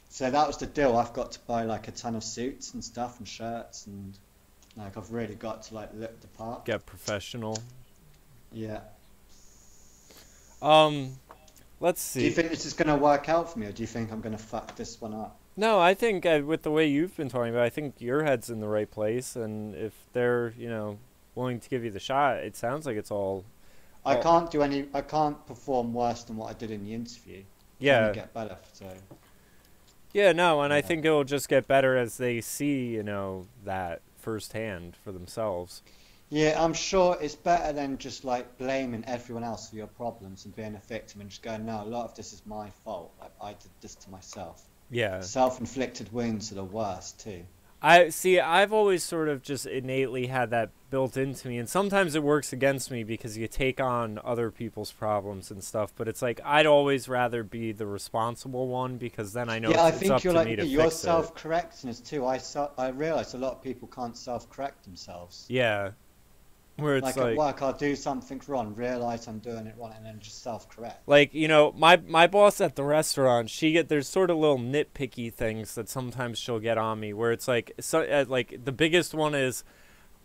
So that was the deal. I've got to buy like a ton of suits and stuff and shirts, and like I've really got to like look the part. Get professional. Yeah. Let's see. Do you think this is going to work out for me, or do you think I'm going to fuck this one up? No, I think with the way you've been talking about it, I think your head's in the right place, and if they're, willing to give you the shot, it sounds like it's all... I can't perform worse than what I did in the interview. Yeah. Only get better, so... Yeah, no, and Yeah. I think it'll just get better as they see, that firsthand for themselves. Yeah, I'm sure it's better than just like blaming everyone else for your problems and being a victim and just going, no, a lot of this is my fault. Like I did this to myself. Yeah. Self-inflicted wounds are the worst too. I've always sort of just innately had that built into me, and sometimes it works against me because you take on other people's problems and stuff, but it's like I'd always rather be the responsible one because then I know Yeah, I it's think up you're to me to you're fix it. self-correcting us too. I realise a lot of people can't self-correct themselves. Yeah. Where it's Like at work, I'll do something wrong, realise I'm doing it wrong, and then just self-correct. like, my boss at the restaurant, there's sort of little nitpicky things that sometimes she'll get on me where it's like, like the biggest one is,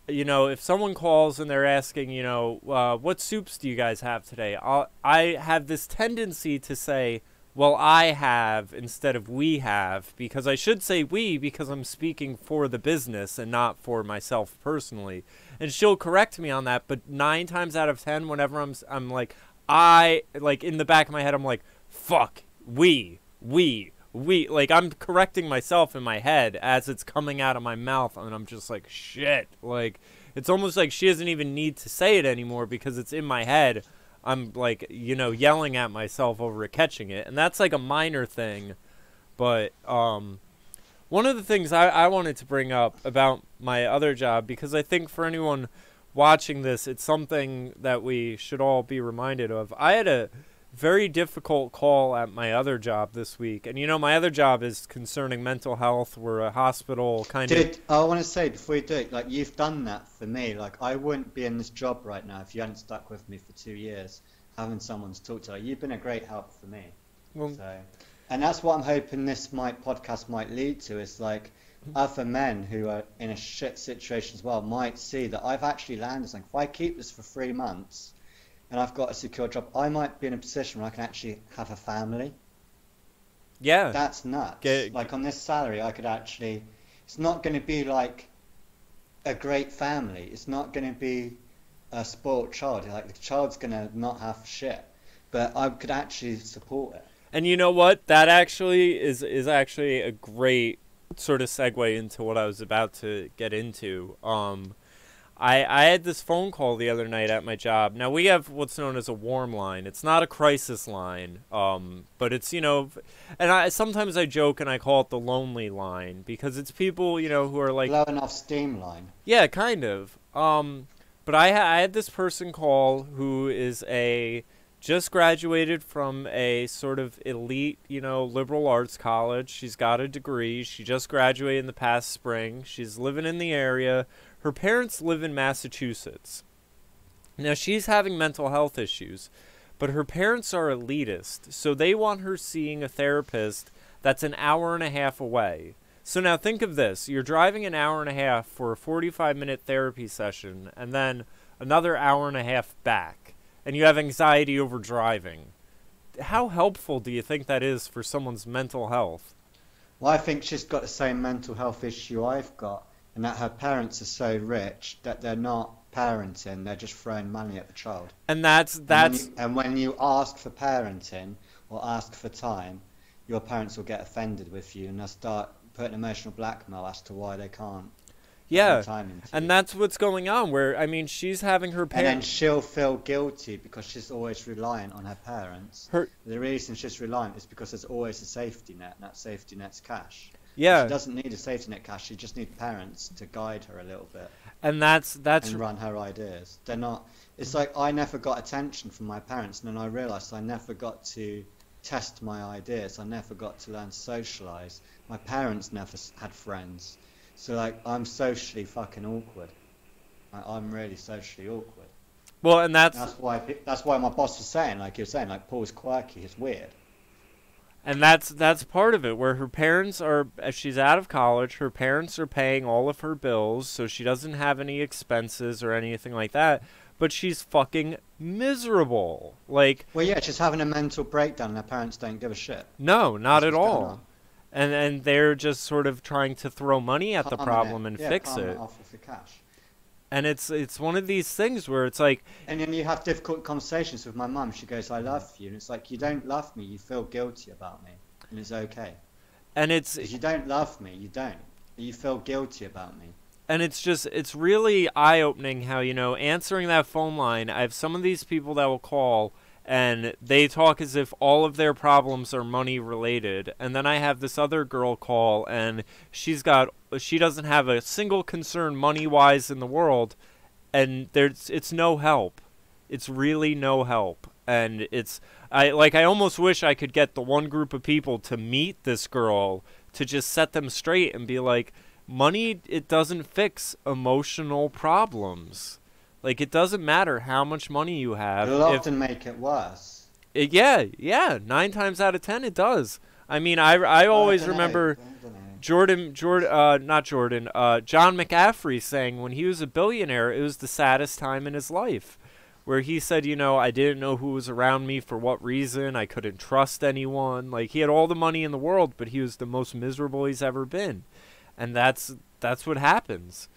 if someone calls and they're asking, what soups do you guys have today? I have this tendency to say, well, I have instead of we have, because I should say we because I'm speaking for the business and not for myself personally. And she'll correct me on that, but 9 times out of 10, whenever I'm like, in the back of my head, I'm like, fuck, we, like I'm correcting myself in my head as it's coming out of my mouth, and I'm just like, shit, like it's almost like she doesn't even need to say it anymore because it's in my head. I'm like, yelling at myself over catching it, and that's like a minor thing, but one of the things I wanted to bring up about my other job, because I think for anyone watching this, it's something that we should all be reminded of. I had a very difficult call at my other job this week. And, my other job is concerning mental health. We're a hospital kind of... Dude, I want to say before you do it, like, you've done that for me. Like, I wouldn't be in this job right now if you hadn't stuck with me for 2 years, having someone to talk to. Like, you've been a great help for me. Well, So... And that's what I'm hoping this podcast might lead to, is like other men who are in a shit situation as well might see that I've actually landed something. If I keep this for 3 months and I've got a secure job, I might be in a position where I can actually have a family. yeah. That's nuts. Like on this salary, I could actually... It's not going to be like a great family. It's not going to be a spoiled child. Like the child's going to not have shit. But I could actually support it. And you know what? That actually is actually a great sort of segue into what I was about to get into. I had this phone call the other night at my job. Now, we have what's known as a warm line. It's not a crisis line, but it's, and sometimes I joke and I call it the lonely line because it's people, who are like... Blowing off steam line. Yeah, kind of. But I had this person call who is just graduated from a sort of elite, liberal arts college. She's got a degree. She just graduated in the past spring. She's living in the area. Her parents live in Massachusetts. Now, she's having mental health issues, but her parents are elitist, so they want her seeing a therapist that's an hour and a half away. So now think of this. You're driving an hour and a half for a 45-minute therapy session, and then another hour and a half back, and you have anxiety over driving. How helpful do you think that is for someone's mental health? Well, I think she's got the same mental health issue I've got, and that her parents are so rich that they're not parenting, they're just throwing money at the child. And that's And when you ask for parenting or ask for time, your parents will get offended with you and they'll start putting emotional blackmail as to why they can't yeah. put time into And you. that's what's going on, where, I mean, she's having her And then parents... she'll feel guilty because she's always reliant on her parents. Her... The reason she's reliant is because there's always a safety net, and that safety net's cash. Yeah. She doesn't need a safety net cash, she just needs parents to guide her a little bit. And that's and run her ideas. They're not. It's like I never got attention from my parents, and then I realised I never got to test my ideas. I never got to learn to socialise. My parents never had friends, so like I'm socially fucking awkward. I'm really socially awkward. Well, and that's why my boss was saying, like he was saying, like Paul's quirky, he's weird. And that's part of it, where her parents are, as she's out of college, her parents are paying all of her bills, so she doesn't have any expenses or anything like that, but she's fucking miserable. Like, well, yeah, she's having a mental breakdown and her parents don't give a shit. No, not at all. And they're just sort of trying to throw money at the problem and fix it. Off with the cash. And it's one of these things where it's like... And then you have difficult conversations with my mum. She goes, I love you. And it's like, you don't love me. You feel guilty about me. And it's okay. And it's... If you don't love me, you don't. You feel guilty about me. And it's really eye-opening how, you know, answering that phone line, I have some of these people that will call and they talk as if all of their problems are money related. And then I have this other girl call and she doesn't have a single concern money-wise in the world, and it's no help. It's really no help. And I almost wish I could get the one group of people to meet this girl to just set them straight and be like, money, it doesn't fix emotional problems. Like, it doesn't matter how much money you have. It'll often make it worse. Yeah. 9 times out of 10 it does. I mean, I always remember John McCaffrey saying when he was a billionaire, it was the saddest time in his life. Where he said, you know, I didn't know who was around me for what reason. I couldn't trust anyone. Like, he had all the money in the world, but he was the most miserable he's ever been. And that's what happens.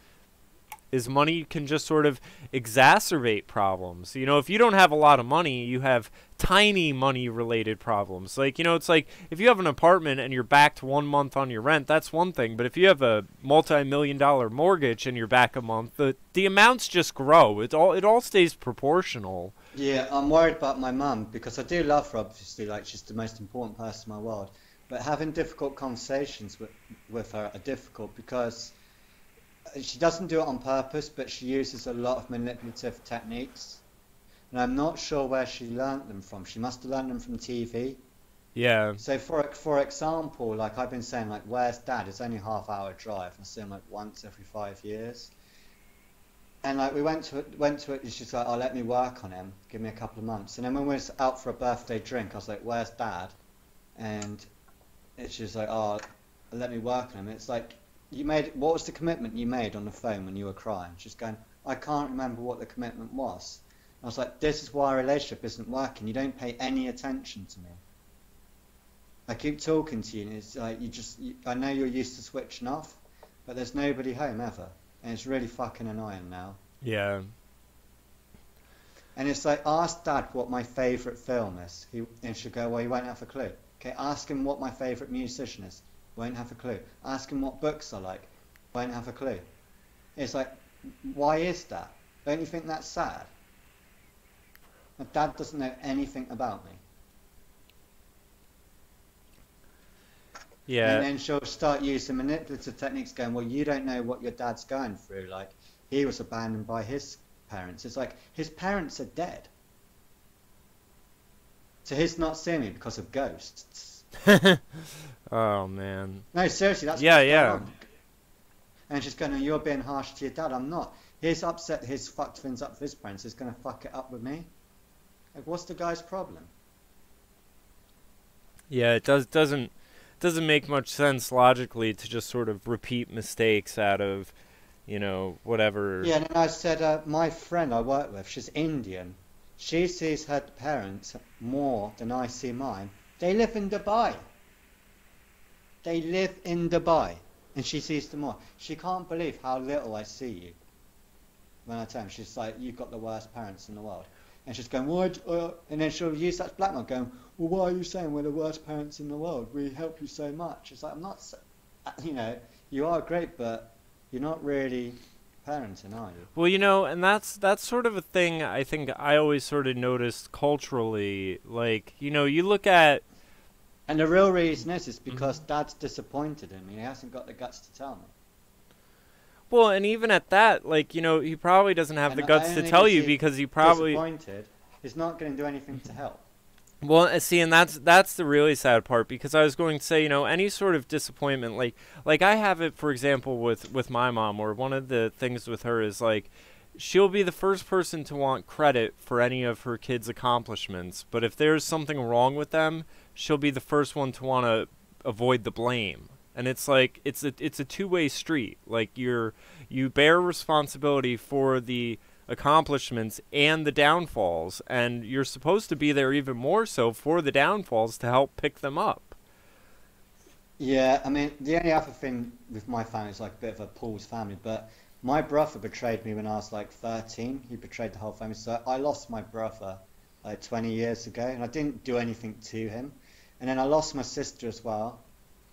Is money can just sort of exacerbate problems. You know, if you don't have a lot of money, you have tiny money-related problems. Like, you know, it's like if you have an apartment and you're backed 1 month on your rent, that's one thing. But if you have a multi-million-dollar mortgage and you're back a month, the amounts just grow. It all stays proportional. Yeah, I'm worried about my mum because I do love her, obviously. Like, she's the most important person in my world. But having difficult conversations with her are difficult because she doesn't do it on purpose, but she uses a lot of manipulative techniques. And I'm not sure where she learnt them from. She must have learned them from TV. Yeah. So for example, like I've been saying, like, where's Dad? It's only a half-hour drive. I see him like once every 5 years. And like we went to it, and she's like, oh, let me work on him. Give me a couple of months. And then when we were out for a birthday drink, I was like, where's Dad? And she's like, oh, let me work on him. And it's like, what was the commitment you made on the phone when you were crying? She's going, I can't remember what the commitment was. And I was like, this is why our relationship isn't working. You don't pay any attention to me. I keep talking to you, and it's like I know you're used to switching off, but there's nobody home ever, and it's really fucking annoying now. Yeah. And it's like, ask Dad what my favourite film is. And she'll go, well, you won't have a clue. Okay, ask him what my favourite musician is. Won't have a clue. Ask him what books I like. Won't have a clue. It's like, why is that? Don't you think that's sad? My dad doesn't know anything about me. Yeah. And then she'll start using manipulative techniques going, well, you don't know what your dad's going through. Like, he was abandoned by his parents. It's like, his parents are dead. So he's not seeing me because of ghosts. Oh, man. No, seriously, that's yeah. what's going on. And she's going, you're being harsh to your dad. I'm not. he's upset, he's fucked things up with his parents, he's going to fuck it up with me. Like, what's the guy's problem? Yeah, it doesn't make much sense logically to just sort of repeat mistakes out of, you know, whatever. Yeah, and then I said, my friend I work with, she's Indian. She sees her parents more than I see mine. They live in Dubai. They live in Dubai. And she sees them more. She can't believe how little I see you. When I tell her, she's like, you've got the worst parents in the world. And she's going, why? And then she'll use that blackmail, going, well, why are you saying we're the worst parents in the world? We help you so much. It's like, I'm not, you know, you are great, but you're not really parenting, are you? Well, you know, and that's sort of a thing I think I always sort of noticed culturally. Like, you know, you look at. And the real reason is because Dad's disappointed in me. He hasn't got the guts to tell me. Well, and even at that, like, you know, he probably doesn't have the guts to tell you because he probably disappointed. He's not going to do anything to help. Well, see, and that's the really sad part, because I was going to say, you know, any sort of disappointment, like I have it, for example, with my mom, or one of the things with her is, like, she'll be the first person to want credit for any of her kids' accomplishments, but if there's something wrong with them, she'll be the first one to want to avoid the blame. And it's like, it's a two-way street. Like, you bear responsibility for the accomplishments and the downfalls, and you're supposed to be there even more so for the downfalls to help pick them up. Yeah, I mean, the only other thing with my family is like a bit of a Paul's family, but my brother betrayed me when I was like 13. He betrayed the whole family, so I lost my brother like 20 years ago, and I didn't do anything to him. And then I lost my sister as well,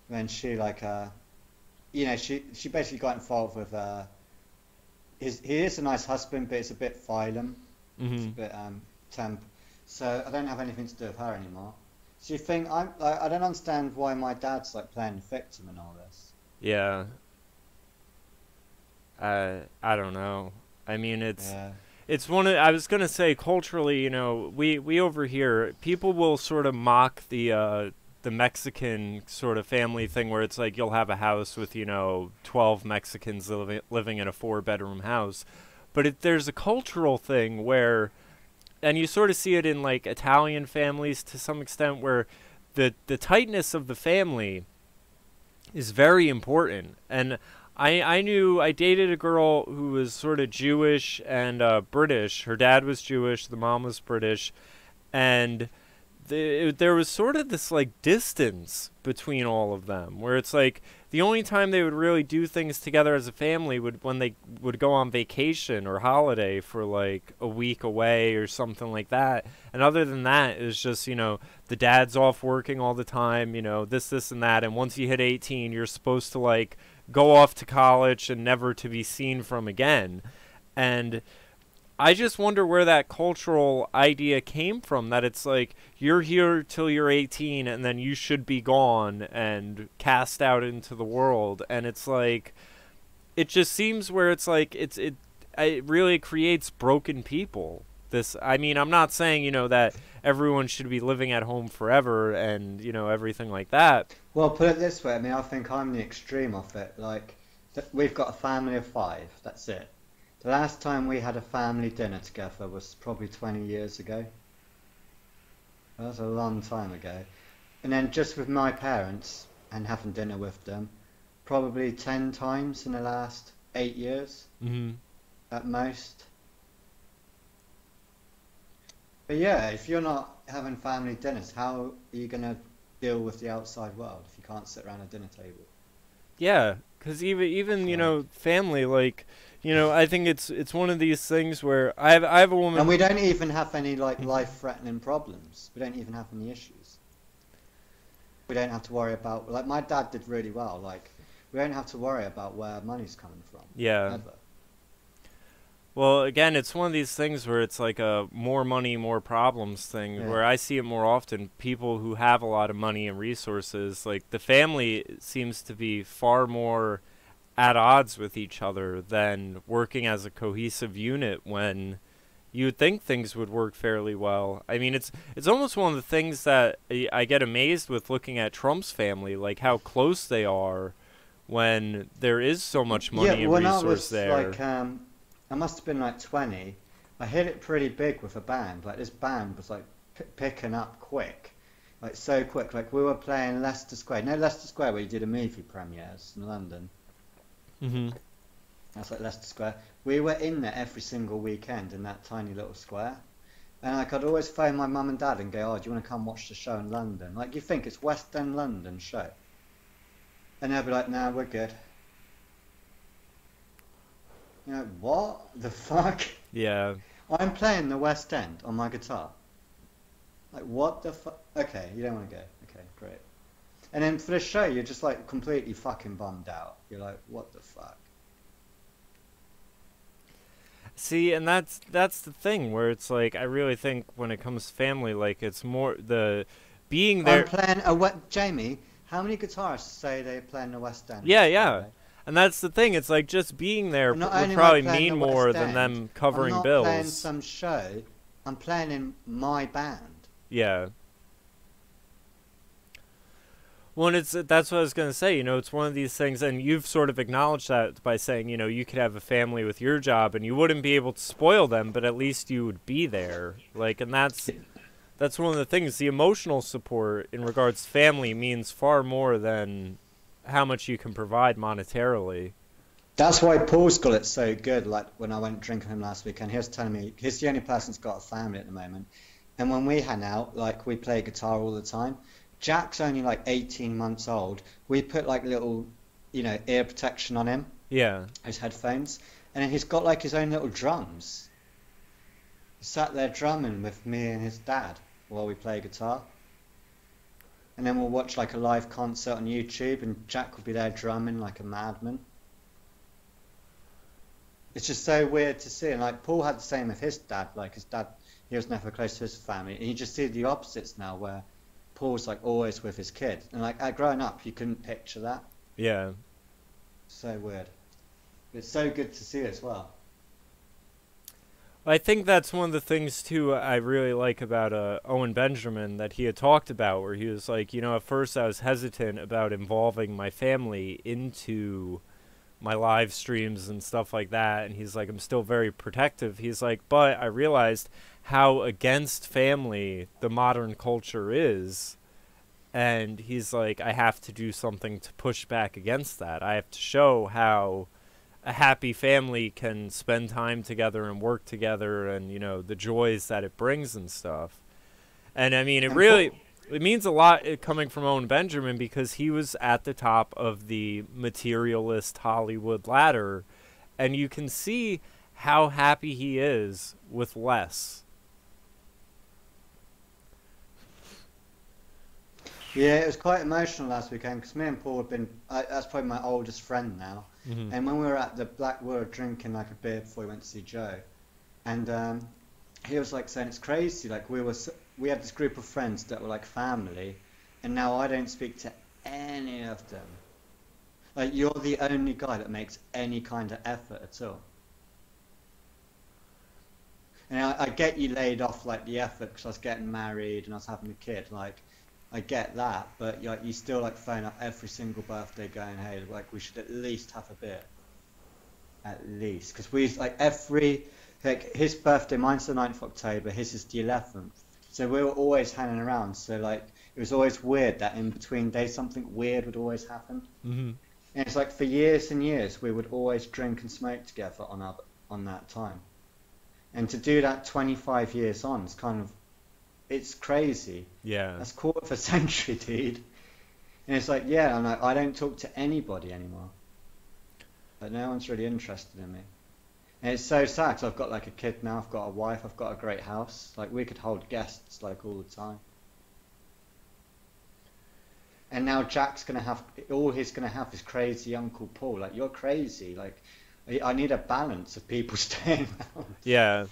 when she like you know, she basically got involved with he is a nice husband, but it's a bit violent. It's a bit temp. So I don't have anything to do with her anymore. So you think I don't understand why my dad's like playing the victim in all this. Yeah. I don't know. I mean, it's one of, I was gonna say, culturally, you know, we over here, people will sort of mock the Mexican sort of family thing, where it's like you'll have a house with, you know, 12 Mexicans living in a 4-bedroom house. But there's a cultural thing where, and you sort of see it in like Italian families to some extent, where the tightness of the family is very important. And I dated a girl who was sort of Jewish and British. Her dad was Jewish, the mom was British, and there was sort of this like distance between all of them, where it's like the only time they would really do things together as a family would when they would go on vacation or holiday for like a week away or something like that. And other than that, it was just, you know, the dad's off working all the time, you know, this and that. And once you hit 18, you're supposed to like go off to college and never to be seen from again. And I just wonder where that cultural idea came from, that it's like you're here till you're 18 and then you should be gone and cast out into the world. And it's like, it just seems where it's like it really creates broken people. I mean, I'm not saying, you know, that everyone should be living at home forever and, you know, everything like that. Well, put it this way, I mean, I think I'm the extreme of it. Like, we've got a family of 5, that's it. The last time we had a family dinner together was probably 20 years ago. That was a long time ago. And then just with my parents and having dinner with them, probably 10 times in the last 8 years, at most. But yeah, if you're not having family dinners, how are you going to deal with the outside world if you can't sit around a dinner table? Yeah, because even you know, family, like, you know, I think it's one of these things where I have a woman, and we don't even have any like life-threatening problems. We don't even have any issues. We don't have to worry about, like, my dad did really well. Like, we don't have to worry about where money's coming from. Yeah. Ever. Well, again, it's one of these things where it's like a more money, more problems thing, where I see it more often. People who have a lot of money and resources, like the family seems to be far more at odds with each other than working as a cohesive unit, when you would think things would work fairly well. I mean, it's almost one of the things that I get amazed with looking at Trump's family, like how close they are when there is so much money and resource there. Like, I must have been like 20. I hit it pretty big with a band. Like this band was like picking up quick, like so quick. Like we were playing Leicester Square. No, Leicester Square where you did a movie premieres in London. Mm-hmm. That's like Leicester Square. We were in there every single weekend in that tiny little square. And like I'd always phone my mum and dad and go, "Oh, do you want to come watch the show in London?" Like you think it's West End London show, and they'll be like, "No, we're good." You know what the fuck? Yeah. I'm playing the West End on my guitar. Like what the fuck? Okay, you don't want to go. Okay, great. And then for the show, you're just like completely fucking bummed out. You're like, what the fuck? See, and that's the thing where it's like I really think when it comes to family, like it's more the being there. I'm playing a what? Jamie, how many guitarists say they're playing the West End? Yeah, yeah. And that's the thing. It's like just being there And not would only am I probably playing mean the more West than End, them covering I'm not bills. playing some show. I'm playing in my band. Yeah. Well, and that's what I was going to say. You know, it's one of these things, and you've sort of acknowledged that by saying, you know, you could have a family with your job, and you wouldn't be able to spoil them, but at least you would be there. Like, and that's one of the things. The emotional support in regards to family means far more than how much you can provide monetarily. That's why Paul's got it so good. Like when I went drinking with him last weekend, he was telling me he's the only person who's got a family at the moment. And when we hang out, like we play guitar all the time. Jack's only like 18 months old. We put like little, you know, ear protection on him. Yeah. His headphones. And then he's got like his own little drums. He sat there drumming with me and his dad while we play guitar. And then we'll watch like a live concert on YouTube and Jack will be there drumming like a madman. It's just so weird to see. And like Paul had the same with his dad. Like his dad, he was never close to his family. And you just see the opposites now where Paul's like always with his kid. And like growing up, you couldn't picture that. Yeah. So weird. It's so good to see as well. I think that's one of the things, too, I really like about Owen Benjamin that he had talked about, where he was like, you know, at first I was hesitant about involving my family into my live streams and stuff like that. And he's like, I'm still very protective. He's like, but I realized how against family the modern culture is. And he's like, I have to do something to push back against that. I have to show how a happy family can spend time together and work together and, you know, the joys that it brings and stuff. And I mean, it means a lot coming from Owen Benjamin because he was at the top of the materialist Hollywood ladder. And you can see how happy he is with less. Yeah, it was quite emotional last weekend because me and Paul have been, that's probably my oldest friend now. Mm-hmm. And when we were at the Black, we were drinking like a beer before we went to see Joe. And he was like saying it's crazy. Like we had this group of friends that were like family. And now I don't speak to any of them. Like you're the only guy that makes any kind of effort at all. And I get you laid off like the effort because I was getting married and I was having a kid. Like I get that, but like you still like phone up every single birthday going, hey, like we should at least have a beer. At least, because we like like his birthday, mine's the 9th of October, his is the 11th. So we were always hanging around. So like it was always weird that in between days something weird would always happen. Mm-hmm. And it's like for years and years we would always drink and smoke together on that time. And to do that 25 years on is kind of, it's crazy. Yeah. That's quarter of a century, dude. And it's like, yeah, I'm like, I don't talk to anybody anymore. Like, no one's really interested in me. And it's so sad because I've got like a kid now, I've got a wife, I've got a great house. Like, we could hold guests like all the time. And now Jack's gonna have, all he's gonna have is crazy Uncle Paul. Like, you're crazy. Like, I need a balance of people staying around. Yeah.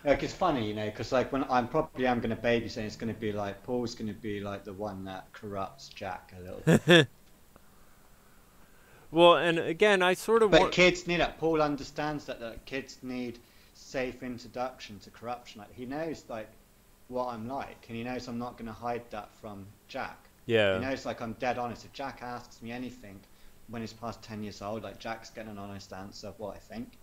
Like it's funny, you know, because like when I'm going to babysit, it's going to be like Paul's going to be like the one that corrupts Jack a little bit. Well, and again, I sort of. But kids need it. Paul understands that kids need safe introduction to corruption. Like he knows like what I'm like, and he knows I'm not going to hide that from Jack. Yeah. He knows like I'm dead honest. If Jack asks me anything, when he's past 10 years old, like Jack's getting an honest answer of what I think.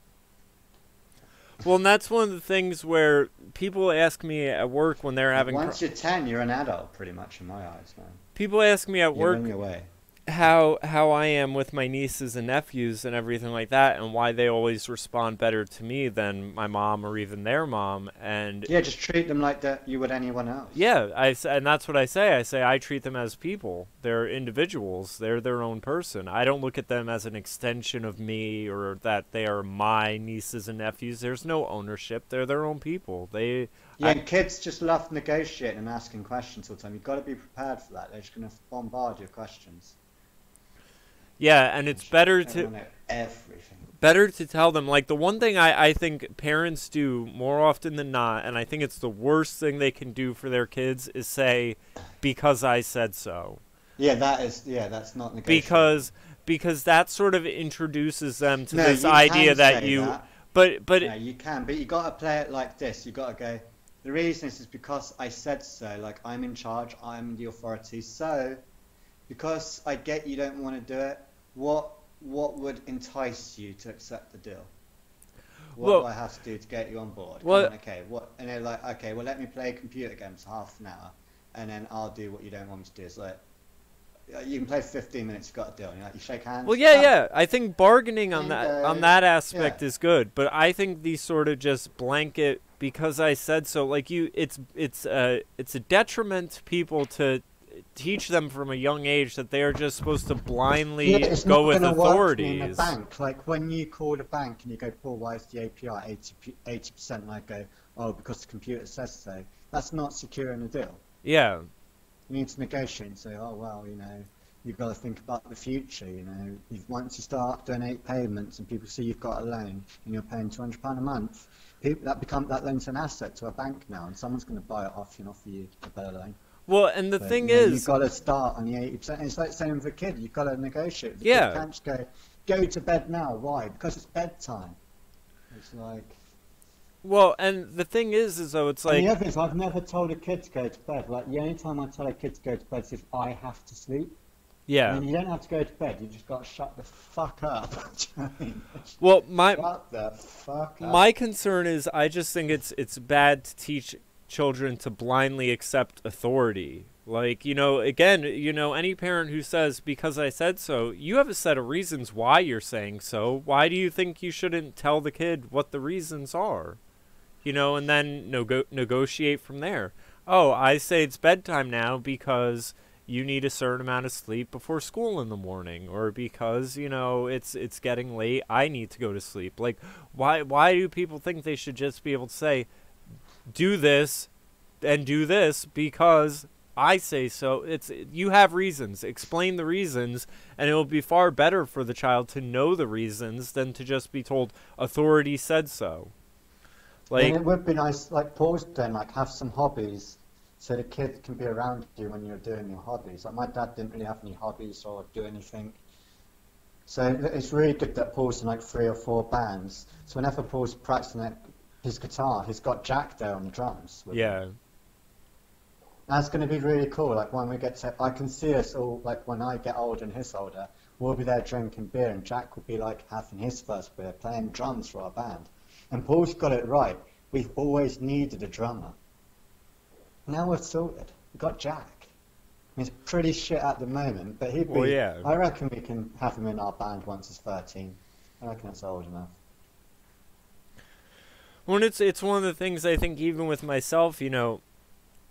Well, and that's one of the things where people ask me at work when they're having... Once you're 10, you're an adult, pretty much, in my eyes, man. People ask me at work You're on your way. how I am with my nieces and nephews and everything like that, and why they always respond better to me than my mom or even their mom. And yeah, just treat them like that you would anyone else. Yeah, and that's what I say. I say I treat them as people. They're individuals. They're their own person. I don't look at them as an extension of me or that they are my nieces and nephews. There's no ownership. They're their own people. And kids just love negotiating and asking questions all the time. You've got to be prepared for that. They're just going to bombard your questions. Yeah, and it's better to tell them. Like, the one thing I think parents do more often than not, and I think it's the worst thing they can do for their kids, is say, because I said so. Yeah, that's not negotiable. Because that sort of introduces them to this idea that you... But no, you can, but you got to play it like this. You got to go, the reason is because I said so. Like, I'm in charge, I'm the authority, so... Because I get you don't want to do it, what would entice you to accept the deal? What do I have to do to get you on board? Well, And they're like, okay, well, let me play computer games half an hour, and then I'll do what you don't want me to do. It's like, you can play 15 minutes, you've got a deal. And you shake hands. Well, yeah. I think bargaining on that aspect is good, but I think these sort of just blanket because I said so. Like it's a detriment to people to teach them from a young age that they are just supposed to blindly go with authorities. In a bank, like when you call a bank and you go, Paul, why is the API 80%? And I go, oh, because the computer says so. That's not securing the deal. Yeah. You need to negotiate and say, oh, well, you've got to think about the future, Once you start doing 8 payments and people see you've got a loan and you're paying £200 a month, that loan's an asset to a bank now, and someone's going to buy it off you and offer you a better loan. Well, and the thing is... You've got to start on the 80%. It's like saying with a kid, you've got to negotiate. The kid can't just go to bed now. Why? Because it's bedtime. It's like... Well, and the thing is though, it's like... And the other is, I've never told a kid to go to bed. Like, the only time I tell a kid to go to bed is if I have to sleep. Yeah. And you don't have to go to bed. You just got to shut the fuck up. Well, shut the fuck up. My concern is, I just think it's bad to teach children to blindly accept authority. Like, again, any parent who says, because I said so, you have a set of reasons why you're saying so. Why do you think you shouldn't tell the kid what the reasons are? And then negotiate from there. Oh, I say it's bedtime now because you need a certain amount of sleep before school in the morning, or because, it's getting late, I need to go to sleep. Like, why do people think they should just be able to say, do this and do this because I say so? You have reasons. Explain the reasons, and it will be far better for the child to know the reasons than to just be told authority said so. Like, and it would be nice, like Paul's doing, like have some hobbies so the kid can be around you when you're doing your hobbies. Like my dad didn't really have any hobbies or do anything. So it's really good that Paul's in like 3 or 4 bands. So whenever Paul's practicing his guitar, he's got Jack there on the drums. Yeah. That's going to be really cool. Like when we get to, I can see us all, like when I get older and he's older, we'll be there drinking beer and Jack will be like having his first beer, playing drums for our band. And Paul's got it right. We've always needed a drummer. Now we're sorted. We've got Jack. He's pretty shit at the moment, but he'd be... Well, yeah. I reckon we can have him in our band once he's 13. I reckon it's old enough. Well, it's one of the things I think even with myself,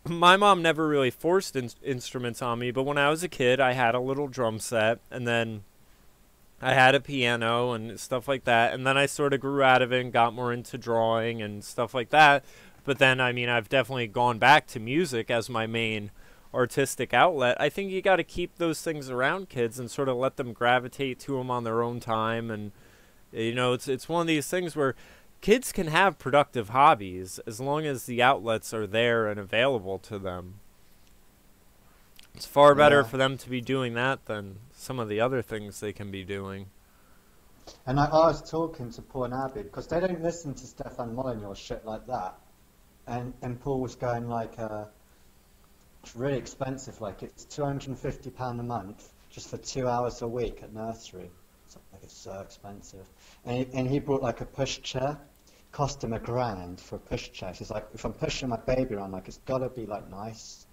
my mom never really forced instruments on me, but when I was a kid, I had a little drum set, and then I had a piano and stuff like that, and then I sort of grew out of it and got more into drawing and stuff like that. But then, I've definitely gone back to music as my main artistic outlet. I think you got to keep those things around kids and sort of let them gravitate to them on their own time. And, it's one of these things where kids can have productive hobbies as long as the outlets are there and available to them. It's far better for them to be doing that than some of the other things they can be doing. And I was talking to Paul and Abby, because they don't listen to Stefan Molyneux or shit like that. And Paul was going like, it's really expensive, like it's £250 a month. just for 2 hours a week at nursery. It's so expensive. And he brought like a push chair. Cost him $1,000 for a push chair. He's like, if I'm pushing my baby around, like it's gotta be like nice.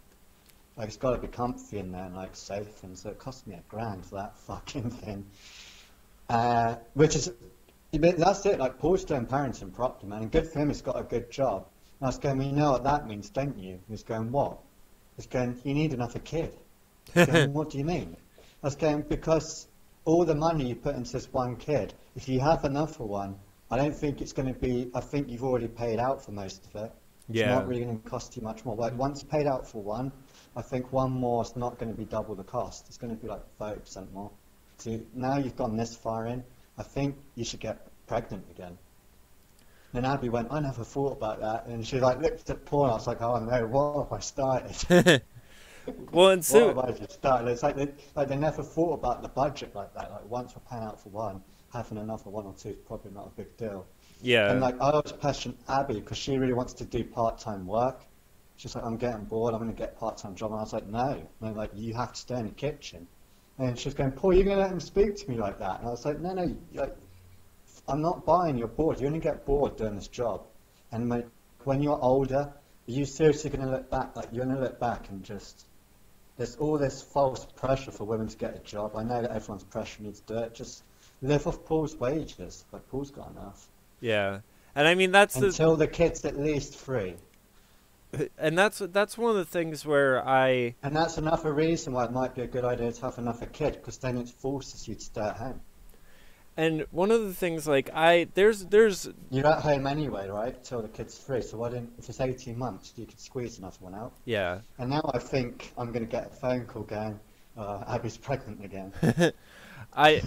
Like it's gotta be comfy in there and like safe. And so it cost me $1,000 for that fucking thing. Which is, that's it. Like Paul's doing parenting properly, man. And good for him. He's got a good job. And I was going, well, you know what that means, don't you? He was going, what? He's going, you need another kid. I was going, what do you mean? I was going, because all the money you put into this one kid, if you have another one, I don't think it's going to be, I think you've already paid out for most of it. It's not really going to cost you much more. Like once you paid out for one, I think one more is not going to be double the cost. It's going to be like 30% more. So now you've gone this far in, I think you should get pregnant again. And Abby went, I never thought about that. And she like looked at Paul and I was like, oh no, what have I started? Well, and so what have I just started? It's like they never thought about the budget like that. Like once we're paying out for one, having another one or two is probably not a big deal. Yeah. And like I always question Abby because she really wants to do part-time work. She's like, I'm getting bored, I'm going to get a part-time job. And I was like, no. And like, you have to stay in the kitchen. And she was going, Paul, you're going to let him speak to me like that? And I was like, no, like, I'm not buying you're bored. You only get bored doing this job. And like, when you're older, are you seriously going to look back? Like, you're going to look back and just, there's all this false pressure for women to get a job. I know that everyone's pressure needs to do it. Just live off Paul's wages. Like, Paul's got enough. Yeah. And I mean, that's until the kid's at least 3. And that's one of the things where I... And that's another reason why it might be a good idea to have another kid, because then it forces you to stay at home. And one of the things, like, there's... You're at home anyway, right, till the kid's 3, so why don't, if it's 18 months, you could squeeze another one out. Yeah. And now I think I'm going to get a phone call going, Abby's pregnant again. I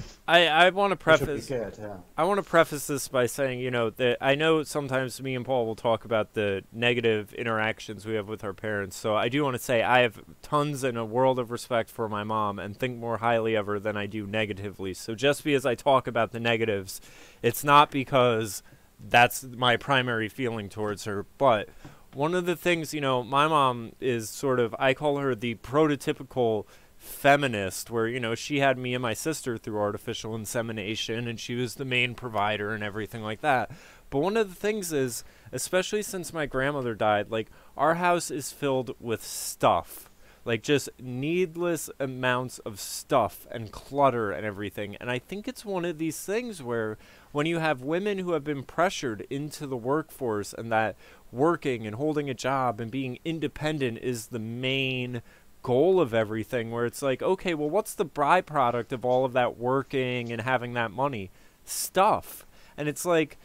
want to preface. Good, yeah. I want to preface this by saying, you know, that I know sometimes me and Paul will talk about the negative interactions we have with our parents. So I do want to say I have tons and a world of respect for my mom and think more highly of her than I do negatively. So just because I talk about the negatives, it's not because that's my primary feeling towards her. But one of the things, you know, my mom is sort of, I call her the prototypical feminist, where, you know, she had me and my sister through artificial insemination and she was the main provider and everything like that. But one of the things is, especially since my grandmother died, like, our house is filled with stuff, like just needless amounts of stuff and clutter and everything. And I think it's one of these things where when you have women who have been pressured into the workforce and that working and holding a job and being independent is the main goal of everything, where it's like, okay, well, what's the byproduct of all of that working and having that money? Stuff. And it's like,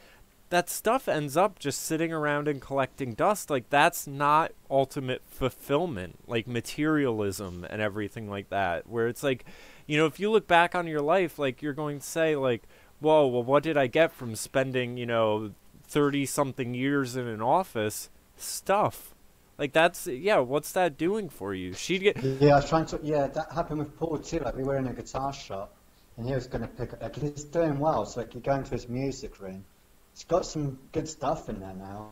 that stuff ends up just sitting around and collecting dust. Like, that's not ultimate fulfillment, like materialism and everything like that, where it's like, you know, if you look back on your life, like, you're going to say, like, whoa, well, what did I get from spending, you know, 30-something years in an office? Stuff. Like, that's, yeah, what's that doing for you? She'd get... Yeah, I was trying to, yeah, that happened with Paul too. Like, we were in a guitar shop, and he was going to pick up, like, he's doing well, so, like, you go into his music room. He's got some good stuff in there now.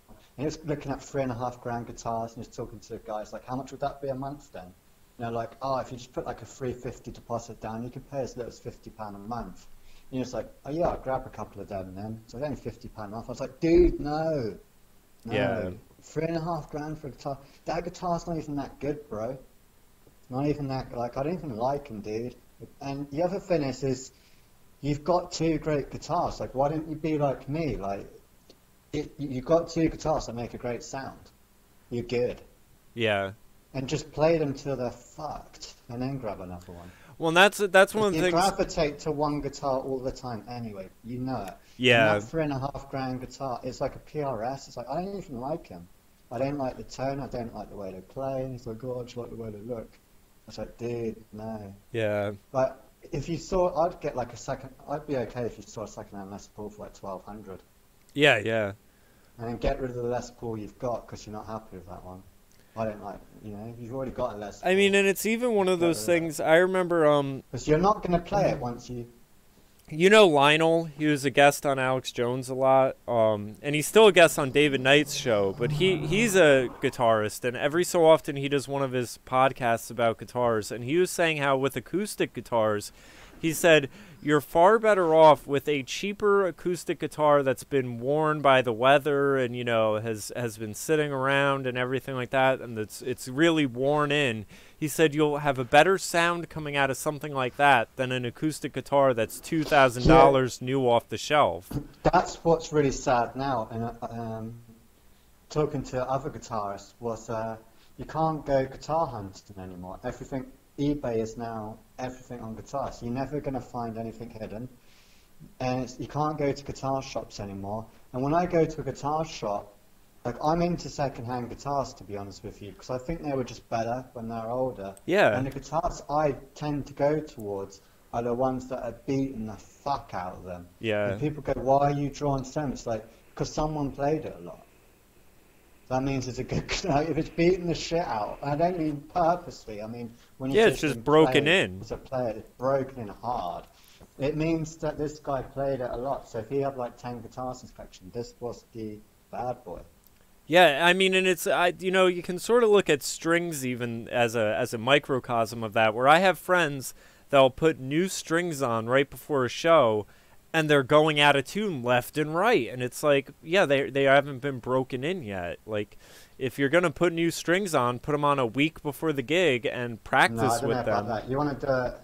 And he was looking at $3,500 guitars, and he was talking to guys, like, how much would that be a month then? You know, like, oh, if you just put, like, a $350 deposit down, you can pay as little as £50 a month. And he was like, oh, yeah, I'll grab a couple of them then. So it's only £50 a month. I was like, dude, no. Yeah. $3,500 for a guitar. That guitar's not even that good, bro. Not even that, like, I don't even like him, dude. And the other thing is you've got 2 great guitars. Like, why don't you be like me? Like, you've got 2 guitars that make a great sound. You're good. Yeah. And just play them till they're fucked, and then grab another one. Well, that's one of the things. You gravitate to one guitar all the time anyway. You know it. Yeah. And that $3,500 guitar, it's like a PRS. It's like, I don't even like him. I don't like the tone. I don't like the way they play. And he's like, oh, I just like the way they look. I was like, dude, no. Yeah. But if you saw, I'd get like a second. I'd be okay if you saw a second-hand Les Paul for like $1,200. Yeah, yeah. And then get rid of the Les Paul you've got because you're not happy with that one. I don't like, you know, you've already got a Les Paul. I mean, and it's even one of those things. I remember, because you're not going to play it once you. You know Lionel, he was a guest on Alex Jones a lot, and he's still a guest on David Knight's show, but he's a guitarist, and every so often he does one of his podcasts about guitars, and he was saying how with acoustic guitars, he said, you're far better off with a cheaper acoustic guitar that's been worn by the weather and, you know, has been sitting around and everything like that, and it's really worn in. He said you'll have a better sound coming out of something like that than an acoustic guitar that's $2,000 new off the shelf. That's what's really sad now. And talking to other guitarists was you can't go guitar hunting anymore. Everything eBay is now everything on guitar, so you're never going to find anything hidden. And you can't go to guitar shops anymore. And when I go to a guitar shop, like, I'm into second-hand guitars, to be honest with you, because I think they were just better when they're older. Yeah. And the guitars I tend to go towards are the ones that are beating the fuck out of them. Yeah. And people go, why are you drawing to them? It's like, because someone played it a lot. That means it's a good guitar. If it's beating the shit out, I don't mean purposely. I mean, when you it's just broken in. As a player, it's broken in hard. It means that this guy played it a lot. So if he had like 10 guitars in his collection, this was the bad boy. Yeah, I mean, and it's you know, you can sort of look at strings even as a microcosm of that, where I have friends that'll put new strings on right before a show, and they're going out of tune left and right, and it's like, yeah, they haven't been broken in yet. Like, if you're gonna put new strings on, put them on a week before the gig and practice with them. No, I don't know about that. You want to do it?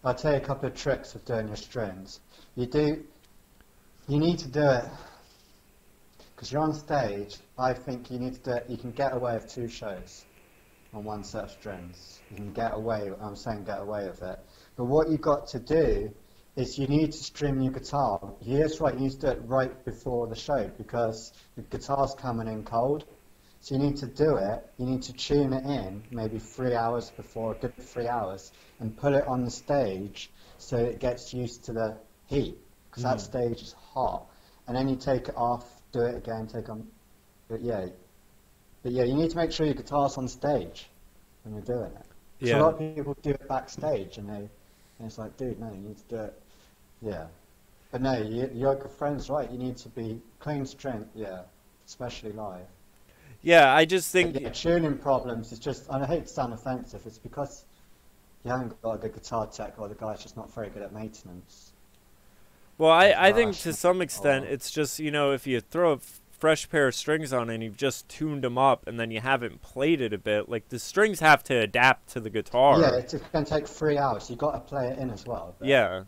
I'll tell you a couple of tricks of doing your strings. You need to do it. Because you're on stage, I think you need to do it. You can get away with 2 shows on one set of strings. You can get away, I'm saying get away with it. But what you've got to do is you need to string your guitar. Yes, right, you need to do it right before the show because the guitar's coming in cold. So you need to do it, you need to tune it in maybe 3 hours before, a good 3 hours, and put it on the stage so it gets used to the heat. Because that stage is hot. And then you take it off, do it again, take on, but yeah, you need to make sure your guitar's on stage when you're doing it. Yeah. A lot of people do it backstage, and it's like, dude, no, you need to do it, yeah. But no, your friend's right, you need to be clean string, yeah, especially live. Yeah, I just think... But yeah, tuning problems is just, and I hate to sound offensive, it's because you haven't got a good guitar tech, or the guy's just not very good at maintenance. Well, I think to some extent it's just, you know, if you throw a fresh pair of strings on and you've just tuned them up and then you haven't played it a bit, like the strings have to adapt to the guitar. Yeah, it's going to take 3 hours. You've got to play it in as well. Yeah.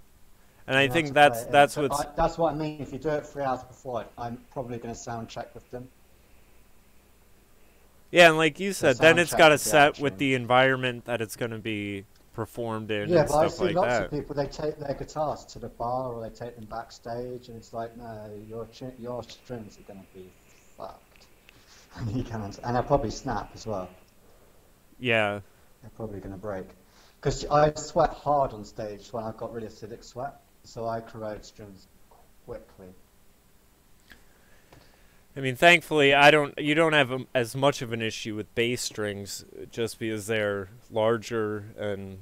And I think that's what's... That's what I mean. If you do it 3 hours before, I'm probably going to sound check with them. Yeah, and like you said, then it's got to set with the environment that it's going to be performed in and stuff like that. Yeah, but I see lots of people, they take their guitars to the bar or they take them backstage and it's like, no, your strings are going to be fucked. And they'll probably snap as well. Yeah. They're probably going to break. Because I sweat hard on stage when I've got really acidic sweat, so I corrode strings quickly. I mean, thankfully, you don't have as much of an issue with bass strings, just because they're larger and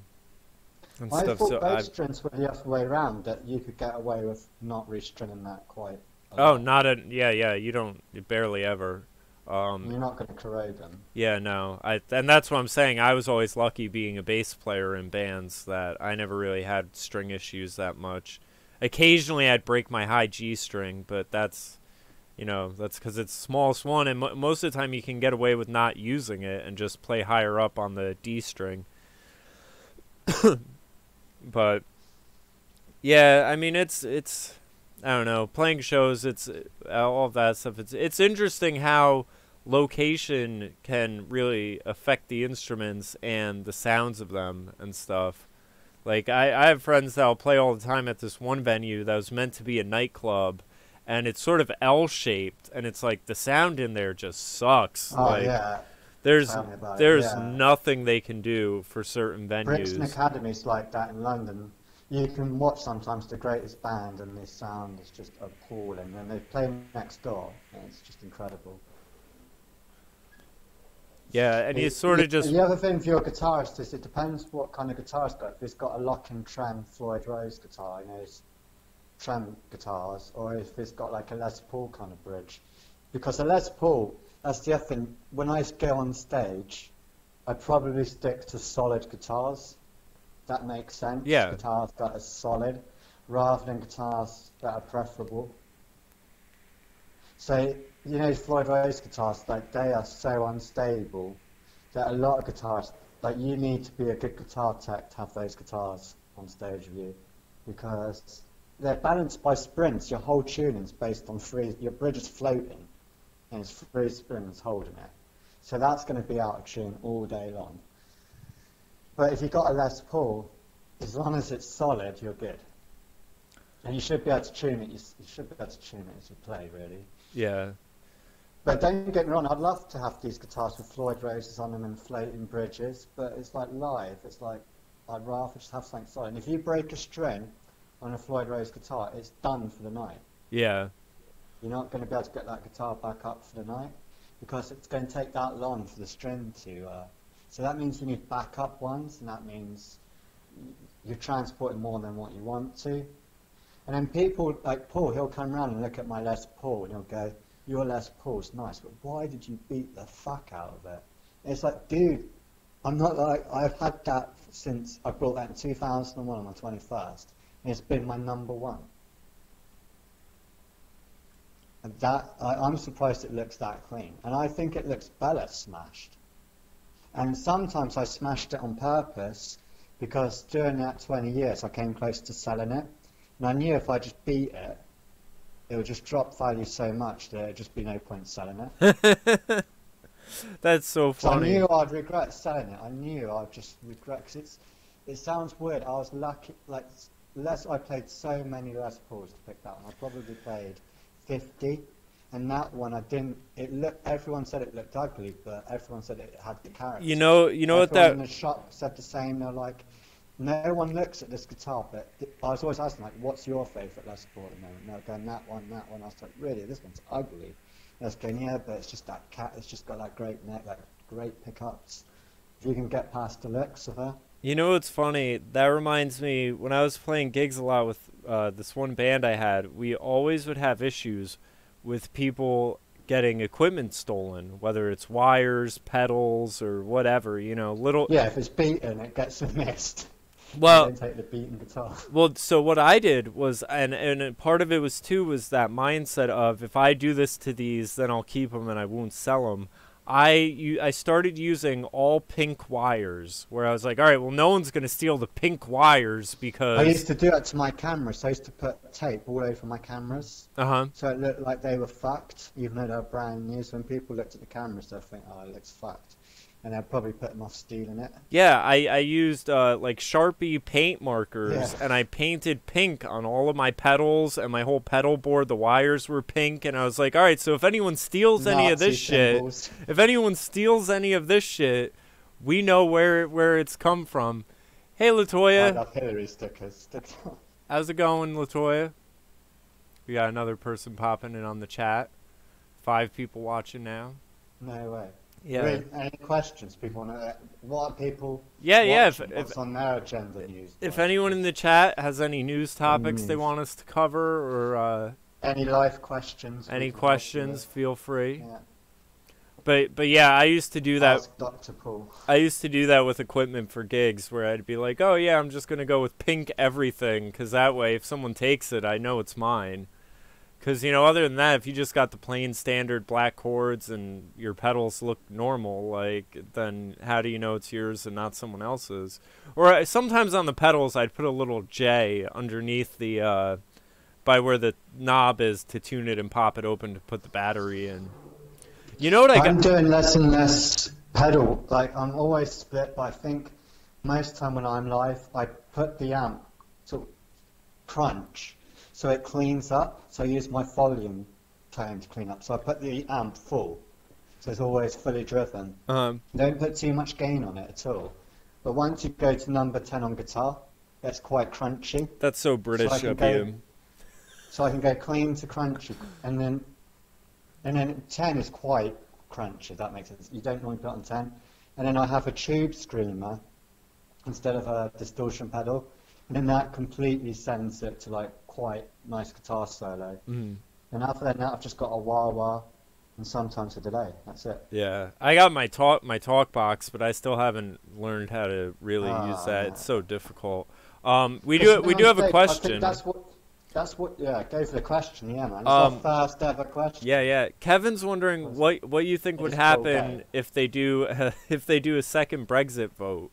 stuff. I thought bass strings were the other way around, that you could get away with not restringing that quite. You barely ever. You're not going to corrode them. Yeah, no, and that's what I'm saying. I was always lucky being a bass player in bands that I never really had string issues that much. Occasionally, I'd break my high G string, but that's because it's the smallest one, and most of the time you can get away with not using it and just play higher up on the D string. But yeah, I mean, it's I don't know, playing shows, it's all of that stuff. It's interesting how location can really affect the instruments and the sounds of them and stuff. Like I have friends that'll play all the time at this one venue that was meant to be a nightclub. And it's sort of L-shaped, and it's like the sound in there just sucks. Oh, like, yeah. There's nothing they can do for certain venues. Brixton Academy's like that in London. You can watch sometimes The Greatest Band, and the sound is just appalling. And they play next door, and it's just incredible. Yeah, and you sort of just... The other thing for your guitarist is it depends what kind of guitar's got. If it's got a lock-and trem Floyd Rose guitar, trem guitars, or if it's got like a Les Paul kind of bridge. Because a Les Paul, that's the other thing, when I go on stage, I probably stick to solid guitars. That makes sense. Yeah. Guitars that are solid, rather than guitars that are preferable. So, you know, Floyd Rose guitars, like, they are so unstable that a lot of guitars, like, you need to be a good guitar tech to have those guitars on stage with you, because they're balanced by springs. Your whole tuning's based on free, your bridge is floating, and it's free springs holding it. So that's going to be out of tune all day long. But if you've got a Les Paul, as long as it's solid, you're good. And you should be able to tune it, you should be able to tune it as you play, really. Yeah. But don't get me wrong, I'd love to have these guitars with Floyd Roses on them and floating bridges, but it's like live, it's like, I'd rather just have something solid. And if you break a string on a Floyd Rose guitar, it's done for the night. Yeah. You're not going to be able to get that guitar back up for the night, because it's going to take that long for the string to... so that means you need backup ones, and that means you're transporting more than what you want to. And then people like Paul, he'll come around and look at my Les Paul and he'll go, your Les Paul's nice, but why did you beat the fuck out of it? And it's like, dude, I'm not like, I've had that since I brought that in 2001 on my 21st, and it's been my #1. And that, I'm surprised it looks that clean. And I think it looks better smashed. And sometimes I smashed it on purpose, because during that 20 years I came close to selling it. And I knew if I just beat it, it would just drop value so much that there'd just be no point selling it. That's so funny. So I knew I'd regret selling it. I knew I'd just regret, because it sounds weird. I was lucky, like, I played so many Les Pauls to pick that one. I probably played 50, and that one I didn't. It looked. Everyone said it looked ugly, but everyone said it had the character. You know what that. Everyone in the shop said the same. They're like, no one looks at this guitar, but I was always asking, like, what's your favourite Les Paul at the moment? And they're going, that one. I was like, really? This one's ugly. And I was going, yeah, but it's just that cat. It's just got that great neck, like great pickups. If you can get past the looks of her. You know what's funny? That reminds me, when I was playing gigs a lot with this one band I had, we always would have issues with people getting equipment stolen, whether it's wires, pedals, or whatever, you know, little... Yeah, if it's beaten, it gets missed. Well, don't take the beaten guitar. Well, so what I did was, and part of it was too, was that mindset of, if I do this to these, then I'll keep them and I won't sell them. I started using all pink wires, where I was like, all right, well, no one's going to steal the pink wires, because... I used to do that to my cameras. So I used to put tape all over my cameras. Uh-huh. So it looked like they were fucked, even though they were brand new. So when people looked at the cameras, they'd think, oh, it looks fucked. And they'd probably put them off stealing it. Yeah, I used like Sharpie paint markers, Yeah. and I painted pink on all of my pedals and my whole pedal board. The wires were pink, and I was like, all right, so if anyone steals any of this symbols. shit, if anyone steals any of this shit, we know where it's come from. Hey, Latoya. I love Hillary stickers. How's it going, Latoya? We got another person popping in on the chat. 5 people watching now. No way. Yeah. Really, any questions? People want to. What are people? Yeah. What's on their agenda news? If anyone in the chat has any news topics they want us to cover, or any life questions? any questions, feel free. Yeah. But yeah, I used to do that. Ask Dr. Paul. I used to do that with equipment for gigs, where I'd be like, oh yeah, I'm just gonna go with pink everything, because that way, if someone takes it, I know it's mine. Because, you know, other than that, if you just got the plain standard black chords and your pedals look normal, like, then how do you know it's yours and not someone else's? Or sometimes on the pedals, I'd put a little J underneath the, by where the knob is to tune it and pop it open to put the battery in. You know what I'm doing less and less pedal. Like, I'm always split, but I think most time when I'm live, I put the amp to crunch. So it cleans up, so I use my volume tone to clean up. So I put the amp full, so it's always fully driven. Don't put too much gain on it at all. But once you go to number 10 on guitar, it's quite crunchy. That's so British of you. So I can go clean to crunchy, and then 10 is quite crunchy, if that makes sense. You don't normally put on 10. And then I have a tube screamer instead of a distortion pedal. then that completely sends it to like quite nice guitar solo. Mm. And after that, I've just got a wah-wah and sometimes a delay. That's it. Yeah, I got my talk box, but I still haven't learned how to really use that. Yeah. It's so difficult. We Listen, do make no have a mistake, I think question. yeah, go for the question, yeah, man. It's our first ever question. Yeah. Kevin's wondering what you think would It's still happen gay. if they do if they do a second Brexit vote.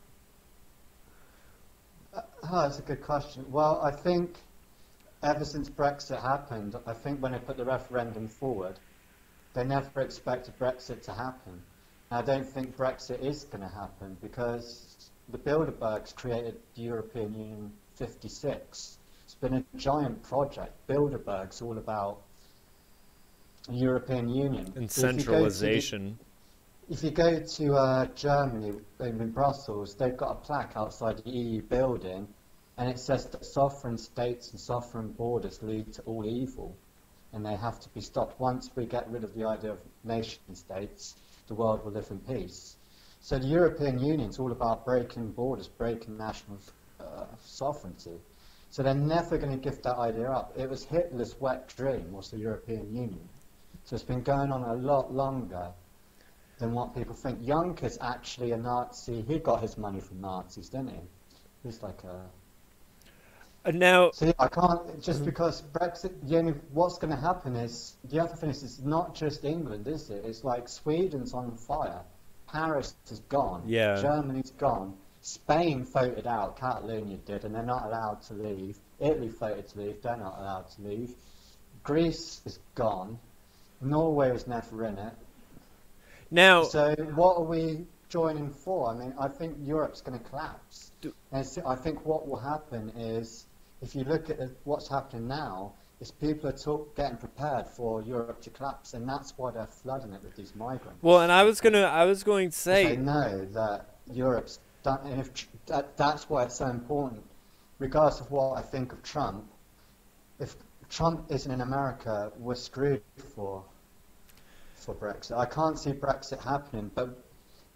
That's a good question. Well, I think ever since Brexit happened, I think when they put the referendum forward, they never expected Brexit to happen. And I don't think Brexit is going to happen because the Bilderbergs created the European Union 56. It's been a giant project. Bilderberg's all about the European Union. And So centralization. if you go to Germany, in Brussels, they've got a plaque outside the EU building, and it says that sovereign states and sovereign borders lead to all evil, and they have to be stopped. Once we get rid of the idea of nation states, the world will live in peace. So the European Union is all about breaking borders, breaking national sovereignty. So they're never going to give that idea up. It was Hitler's wet dream, was the European Union. So it's been going on a lot longer than what people think. Juncker's actually a Nazi. He got his money from Nazis, didn't he? He's like a... Now, So yeah, I can't, just because Brexit, what's going to happen is, the other thing is, it's not just England, is it? It's like Sweden's on fire. Paris is gone. Yeah. Germany's gone. Spain voted out, Catalonia did, and they're not allowed to leave. Italy voted to leave, they're not allowed to leave. Greece is gone. Norway was never in it. now, So what are we joining for? I mean, I think Europe's going to collapse. And I think what will happen is, if you look at what's happening now, is people are getting prepared for Europe to collapse, and that's why they're flooding it with these migrants. well, and I was going to say, They know that Europe's done, and that's why it's so important, regardless of what I think of Trump. If Trump isn't in America, we're screwed for Brexit. I can't see Brexit happening, but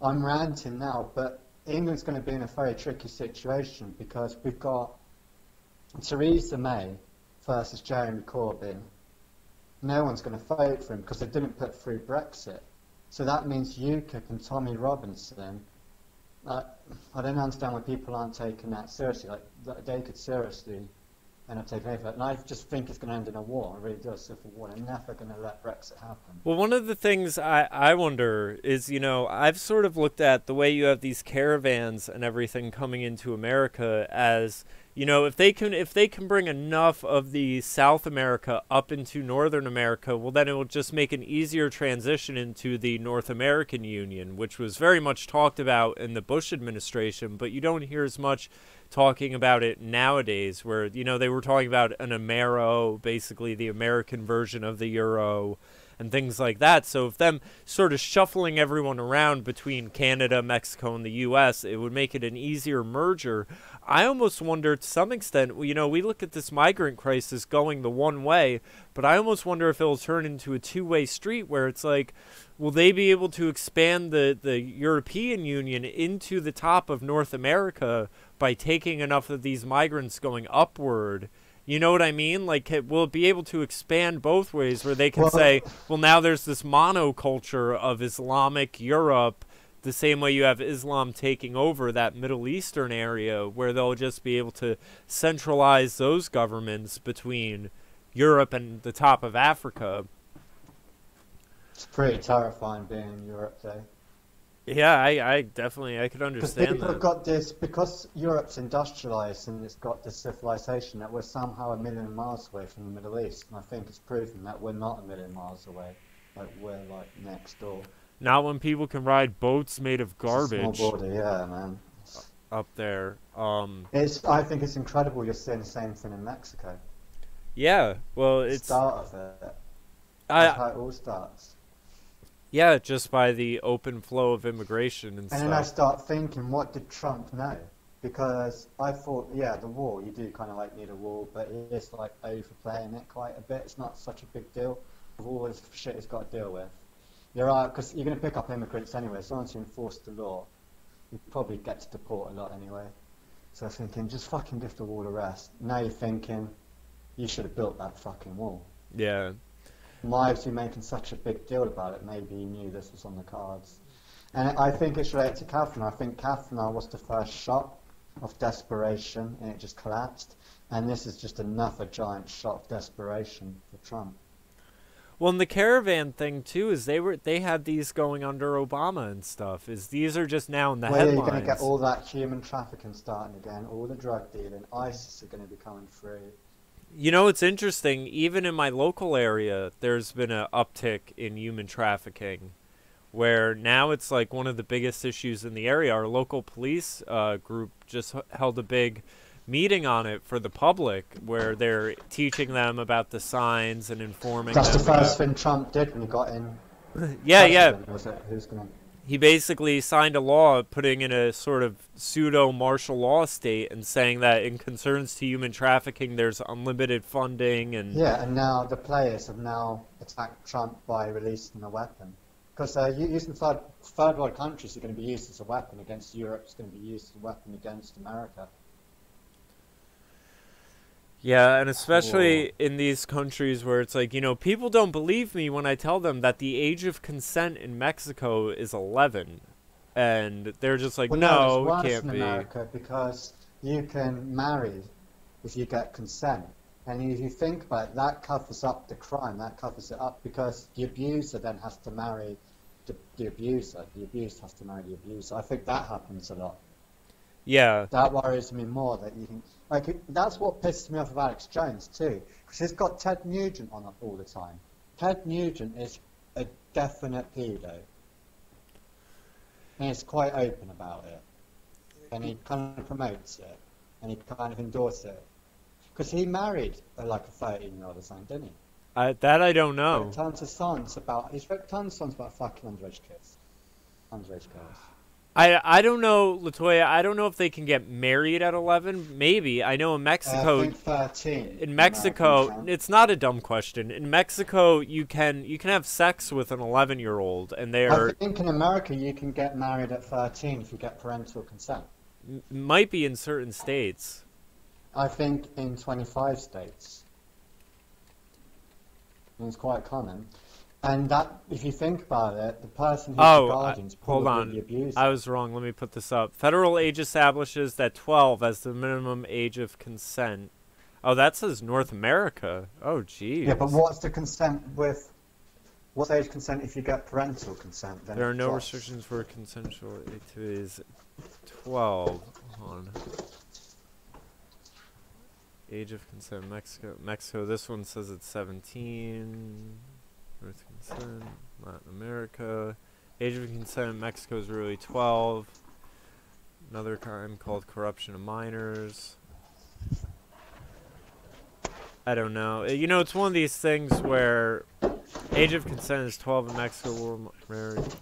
I'm ranting now. But England's going to be in a very tricky situation because we've got Theresa May versus Jeremy Corbyn. No one's going to vote for him because they didn't put through Brexit. So that means UKIP and Tommy Robinson. I don't understand why people aren't taking that seriously. Like, they could seriously end up taking over. And I just think it's going to end in a war. It really does, civil war. They're never going to let Brexit happen. well, one of the things I wonder is, I've sort of looked at the way you have these caravans and everything coming into America as, if they can bring enough of the South America up into Northern America, well, then it will just make an easier transition into the North American Union, which was very much talked about in the Bush administration, but you don't hear as much talking about it nowadays, where, they were talking about an Amero, basically the American version of the Euro, and things like that. So if them sort of shuffling everyone around between Canada, Mexico, and the U.S., it would make it an easier merger. I almost wonder, to some extent, we look at this migrant crisis going the one way, but I almost wonder if it'll turn into a two-way street where it's like, will they be able to expand the European Union into the top of North America by taking enough of these migrants going upward? You know what I mean? Like, will it be able to expand both ways where they can say, well, now there's this monoculture of Islamic Europe, the same way you have Islam taking over that Middle Eastern area, where they'll just be able to centralize those governments between Europe and the top of Africa. It's pretty terrifying being in Europe, though. Yeah, I definitely, I could Because understand people that. have got this, because Europe's industrialized and it's got this civilization, that we're somehow a million miles away from the Middle East. And I think it's proven that we're not a million miles away. Like, we're like next door. Not when people can ride boats made of garbage It's a small border, yeah, man. up there. I think it's incredible you're seeing the same thing in Mexico. Yeah, well, it's Start of it. That's how it all starts. yeah, just by the open flow of immigration and And then I stuff. start thinking, what did Trump know? Because I thought, yeah, the war, you do kind of like need a war, but it's like overplaying it quite a bit. It's not such a big deal with all this shit he's got to deal with. You're right, because you're going to pick up immigrants anyway. As long as you enforce the law, you probably get to deport a lot anyway. So I'm thinking, just fucking give the wall a rest. Now you're thinking, you should have built that fucking wall. Yeah. Why was he making such a big deal about it? Maybe he knew this was on the cards. And I think it's related to Kavanaugh. I think Kavanaugh was the first shot of desperation, and it just collapsed. And this is just another giant shot of desperation for Trump. Well, and the caravan thing too is they had these going under Obama and stuff. Is these are just now in the headlines. You're going to get all that human trafficking starting again, all the drug dealing, ISIS are going to be coming free. You know, it's interesting. Even in my local area, there's been an uptick in human trafficking, where now it's like one of the biggest issues in the area. Our local police group just held a big meeting on it for the public, where they're teaching them about the signs and informing them. That's the first thing Trump did when he got in. Yeah. Was it? Who's gonna... He basically signed a law putting in a sort of pseudo martial law state and saying that in concerns to human trafficking, there's unlimited funding and... Yeah, and now the players have now attacked Trump by releasing a weapon. Because using third world countries are going to be used as a weapon against Europe, it's going to be used as a weapon against America. Yeah, and especially in these countries where it's like, you know, people don't believe me when I tell them that the age of consent in Mexico is 11. And they're just like, no, it can't be. In America because you can marry if you get consent. And if you think about it, that covers up the crime, that covers it up because the abuser then has to marry the abuser. The abused has to marry the abuser. I think that happens a lot. Yeah. That worries me more that you can... that's what pisses me off of Alex Jones too, because he's got Ted Nugent on it all the time. Ted Nugent is a definite pedo. And he's quite open about it. And he kind of promotes it. And he kind of endorses it. Because he married like a 13-year-old or something, didn't he? That I don't know. He's wrote tons of songs about fucking underage kids. Underage girls. I don't know, Latoya. I don't know if they can get married at 11. Maybe. I know in Mexico. I think 13. In Mexico, it's not a dumb question. In Mexico, you can have sex with an 11-year-old, and they are. I think in America you can get married at 13 if you get parental consent. Might be in certain states. I think in 25 states. And it's quite common. And that, if you think about it, the person who's the guardian's probably the abuser. I was wrong. Let me put this up. Federal age establishes that 12 as the minimum age of consent. Oh, that says North America. Oh, geez. Yeah, but what's the consent with... What's age consent if you get parental consent? Then there are no restrictions for consensual activities. 12. Hold on. Age of consent, Mexico. This one says it's 17. North consent, Latin America. Age of consent in Mexico is really 12. Another crime called corruption of minors. I don't know. You know, it's one of these things where age of consent is 12 in Mexico. We're married.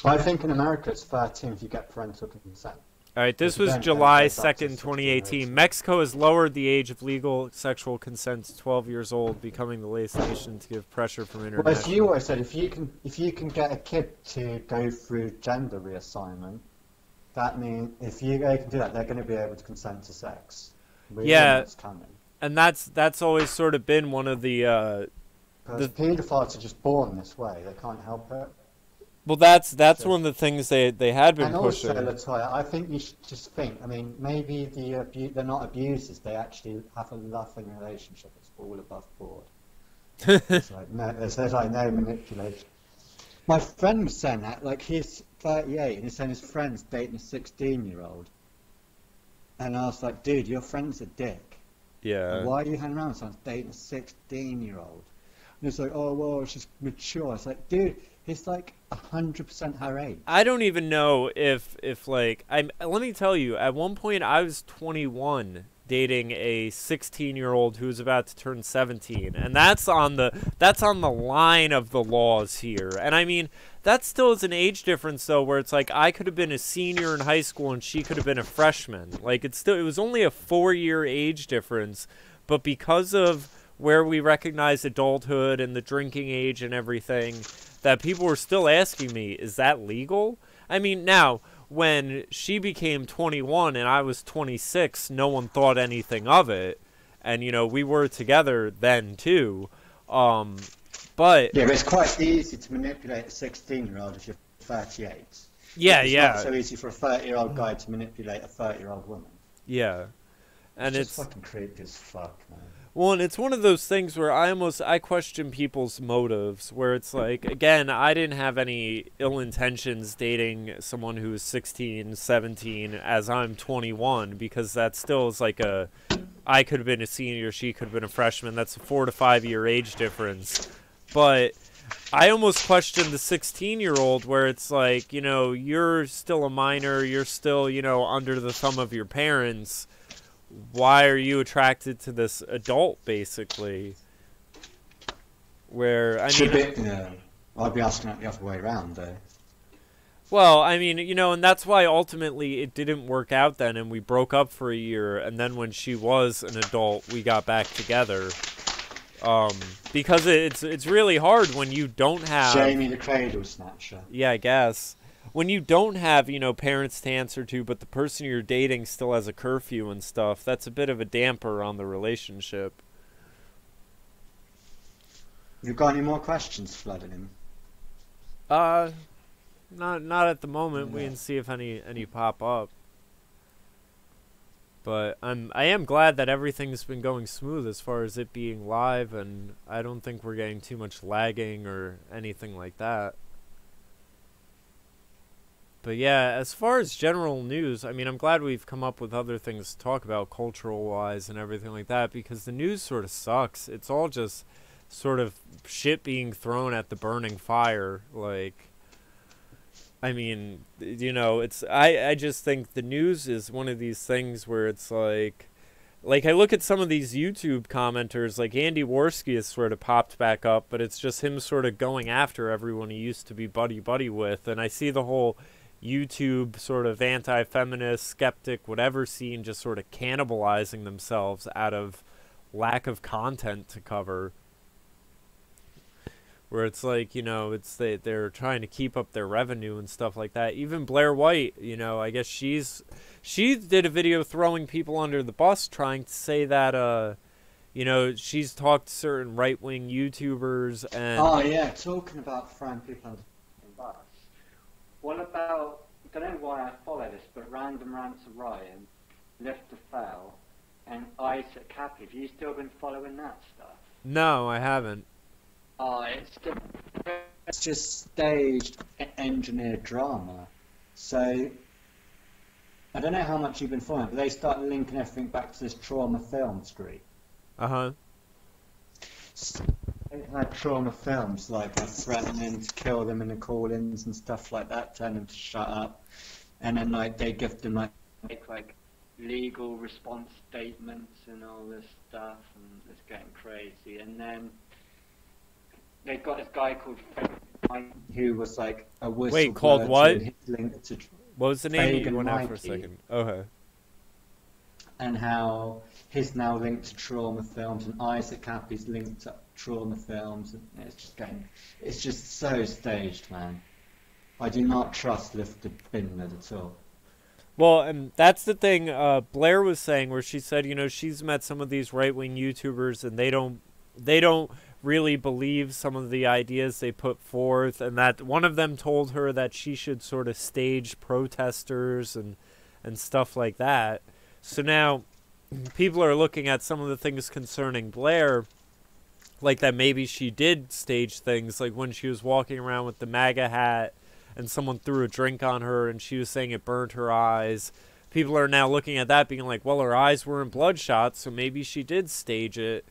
I think in America it's 13 if you get parental consent. All right, this was July 2nd, 2018. Mexico has lowered the age of legal sexual consent to 12 years old, becoming the latest nation to give pressure from international... Well, as you always said, if you can get a kid to go through gender reassignment, that means if they can do that, they're going to be able to consent to sex. Yeah, and that's always sort of been one of the... Because paedophiles are just born this way. They can't help it. Well, that's one of the things they had been pushing. And also, Latoya, I think you should just think. I mean, maybe they're not abusers. They actually have a loving relationship. It's all above board. There's like no manipulation. My friend was saying that. Like, he's 38 and he's saying his friend's dating a 16-year-old. And I was like, dude, your friend's a dick. Yeah. And why are you hanging around with someone dating a 16-year-old? And he's like, oh well, she's mature. It's like, dude. It's like 100% her age. I don't even know if like let me tell you, at one point I was 21 dating a 16-year-old who was about to turn 17, and that's on the line of the laws here. And I mean, that still is an age difference though, where it's like I could have been a senior in high school and she could have been a freshman. Like it was only a 4-year age difference, but because of where we recognize adulthood and the drinking age and everything, that people were still asking me, is that legal? I mean, now, when she became 21 and I was 26, no one thought anything of it. And, you know, we were together then, too. But... Yeah, but it's quite easy to manipulate a 16-year-old if you're 38. Yeah, it's yeah. It's not so easy for a 30-year-old guy to manipulate a 30-year-old woman. Yeah. And it's just fucking creepy as fuck, man. Well, and it's one of those things where I question people's motives, where it's like, again, I didn't have any ill intentions dating someone who was 16, 17 as I'm 21, because that still is like I could have been a senior, she could have been a freshman. That's a 4 to 5 year age difference. But I almost question the 16-year-old where it's like, you know, you're still a minor, you're still, you know, under the thumb of your parents. Why are you attracted to this adult, basically? Where, I mean... Yeah, I'd be asking it the other way around, though. Well, I mean, you know, and that's why ultimately it didn't work out then, and we broke up for a year, and then when she was an adult, we got back together. Because it's really hard when you don't have... Jamie the Cradle Snatcher. Yeah, I guess. When you don't have, you know, parents to answer to, but the person you're dating still has a curfew and stuff, that's a bit of a damper on the relationship. You got any more questions flooding in? Not at the moment. We can see if any pop up. But I am glad that everything's been going smooth as far as it being live, and I don't think we're getting too much lagging or anything like that. But yeah, as far as general news, I mean, I'm glad we've come up with other things to talk about cultural-wise and everything like that, because the news sort of sucks. It's all just sort of shit being thrown at the burning fire. Like, I mean, you know, I just think the news is one of these things where it's like I look at some of these YouTube commenters, like Andy Worski has sort of popped back up, but it's just him sort of going after everyone he used to be buddy-buddy with, and I see the whole YouTube sort of anti-feminist, skeptic, whatever scene just sort of cannibalizing themselves out of lack of content to cover. Where it's like, you know, they're trying to keep up their revenue and stuff like that. Even Blair White, you know, I guess she did a video throwing people under the bus, trying to say that, you know, she's talked to certain right-wing YouTubers and... Oh, yeah, talking about throwing people under the bus. What about, I don't know why I follow this, but Random Rants of Ryan, Lift to Fail, and Isaac Cappy. Have you still been following that stuff? No, I haven't. Oh, it's just staged, engineered drama. So, I don't know how much you've been following, but they start linking everything back to this trauma film streak. Uh-huh. They've had trauma films, like threatening to kill them in the call-ins and stuff like that, telling them to shut up. And then, like, they give them, like legal response statements and all this stuff, and it's getting crazy. And then they've got this guy called Fagan, who was like a whistleblower. Wait, called what? To What was the name? Fagan You went out for a Mikey. second. Okay. And how he's now linked to trauma films, and Isaac Cappy's linked to trauma films. And it's just so staged, man. I do not trust Lifted Binlid at all. Well, and that's the thing Blair was saying, where she said, you know, she's met some of these right-wing YouTubers, and they don't really believe some of the ideas they put forth, and that one of them told her that she should sort of stage protesters and stuff like that. So now people are looking at some of the things concerning Blair, like that maybe she did stage things, like when she was walking around with the MAGA hat and someone threw a drink on her and she was saying it burned her eyes. People are now looking at that being like, well, her eyes were in bloodshot, so maybe she did stage it.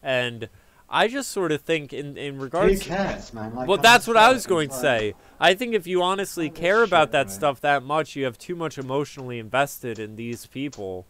And I just sort of think in regards... Who cares, man? Like, well, that's what I was going to say. I think if you honestly care about that stuff that much, you have too much emotionally invested in these people.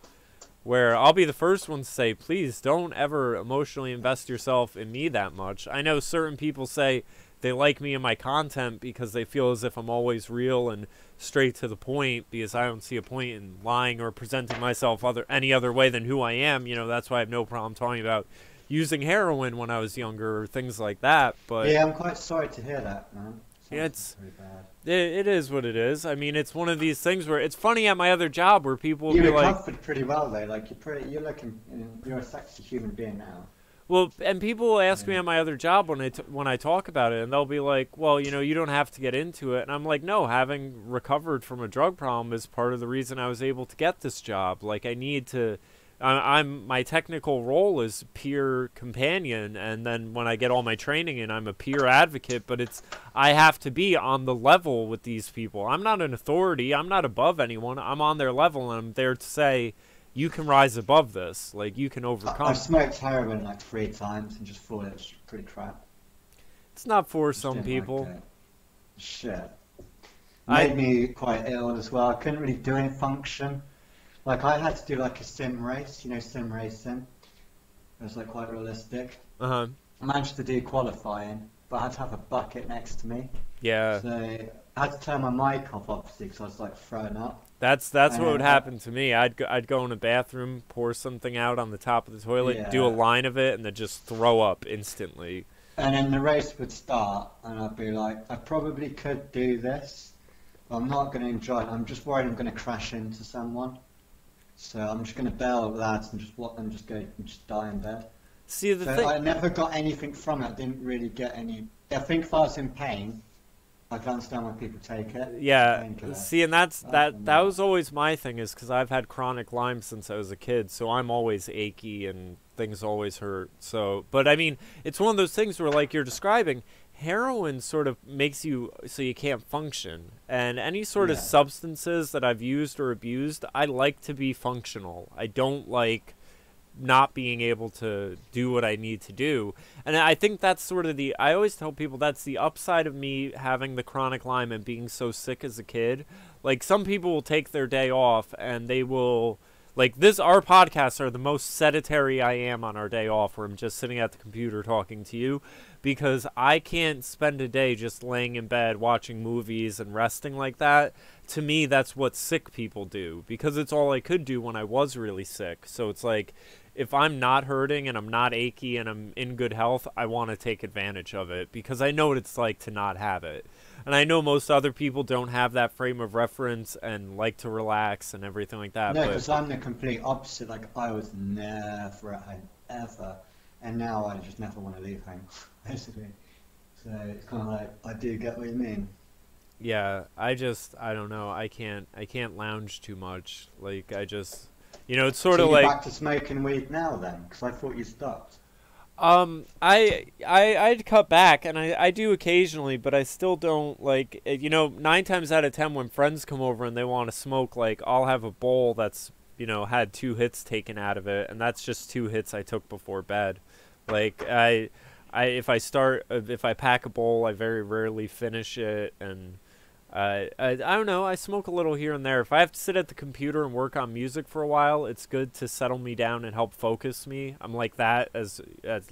Where I'll be the first one to say, please don't ever emotionally invest yourself in me that much. I know certain people say they like me and my content because they feel as if I'm always real and straight to the point, because I don't see a point in lying or presenting myself any other way than who I am. You know, that's why I have no problem talking about using heroin when I was younger or things like that. But yeah, I'm quite sorry to hear that, man. Yeah, Sounds pretty bad. it is what it is. I mean, it's one of these things where it's funny at my other job where people will You be like, recovered pretty well though. Like you're looking, you're a sexy human being now. well, and people will ask Yeah. me at my other job when I talk about it, and they'll be like, well, you don't have to get into it. And I'm like, no, having recovered from a drug problem is part of the reason I was able to get this job. Like, I need to. My technical role is peer companion, and then when I get all my training in, I'm a peer advocate. But I have to be on the level with these people. I'm not an authority. I'm not above anyone. I'm on their level, and I'm there to say, you can rise above this. Like, you can overcome. I've smoked heroin like 3 times and just thought it's pretty crap. It's not for Just some didn't people. like it. Shit. I Made me quite ill as well. I couldn't really do any function. Like I had to do like a sim race, sim racing. It was like quite realistic. uh-huh. I managed to do qualifying, but I had to have a bucket next to me. Yeah. So I had to turn my mic off obviously because I was like throwing up. That's what would Uh, happen to me. I'd go in a bathroom, pour something out on the top of the toilet, do a Yeah. line of it, and then just throw up instantly. And then the race would start, and I'd be like, I probably could do this, but I'm not going to enjoy it. I'm just worried I'm going to crash into someone. So I'm just going to bail at that and just let them just go and just die in bed. See, the So thing, I never got anything from it. I didn't really get any. I think if I was in pain, I can understand why people take it. yeah. Painkiller. See, and that's Other than that that, was always my thing, is because I've had chronic Lyme since I was a kid, so I'm always achy and things always hurt. So, but I mean, it's one of those things where, like you're describing, heroin sort of makes you so you can't function. And any sort of yeah. substances that I've used or abused, I like to be functional. I don't like not being able to do what I need to do. And I think that's sort of I always tell people that's the upside of me having the chronic Lyme and being so sick as a kid. Like, some people will take their day off and they will, like, our podcasts are the most sedentary I am on our day off, where I'm just sitting at the computer talking to you, because I can't spend a day just laying in bed watching movies and resting like that. To me, that's what sick people do, because it's all I could do when I was really sick. So it's like, if I'm not hurting and I'm not achy and I'm in good health, I want to take advantage of it, because I know what it's like to not have it. And I know most other people don't have that frame of reference and like to relax and everything like that. No, But because I'm the complete opposite. Like I was never at home ever, and now I just never want to leave home, basically. So it's kind of like I do get what you mean. yeah, I don't know. I can't lounge too much. Like, it's sort So of you're like, back to smoking weed now then? Because I thought you stopped. I'd cut back, and I do occasionally, but I still don't, like, 9 times out of 10 when friends come over and they want to smoke, like, I'll have a bowl that's, had 2 hits taken out of it, and that's just 2 hits I took before bed. Like, if I pack a bowl, I very rarely finish it, and I don't know. I smoke a little here and there. If I have to sit at the computer and work on music for a while, it's good to settle me down and help focus me. I'm like that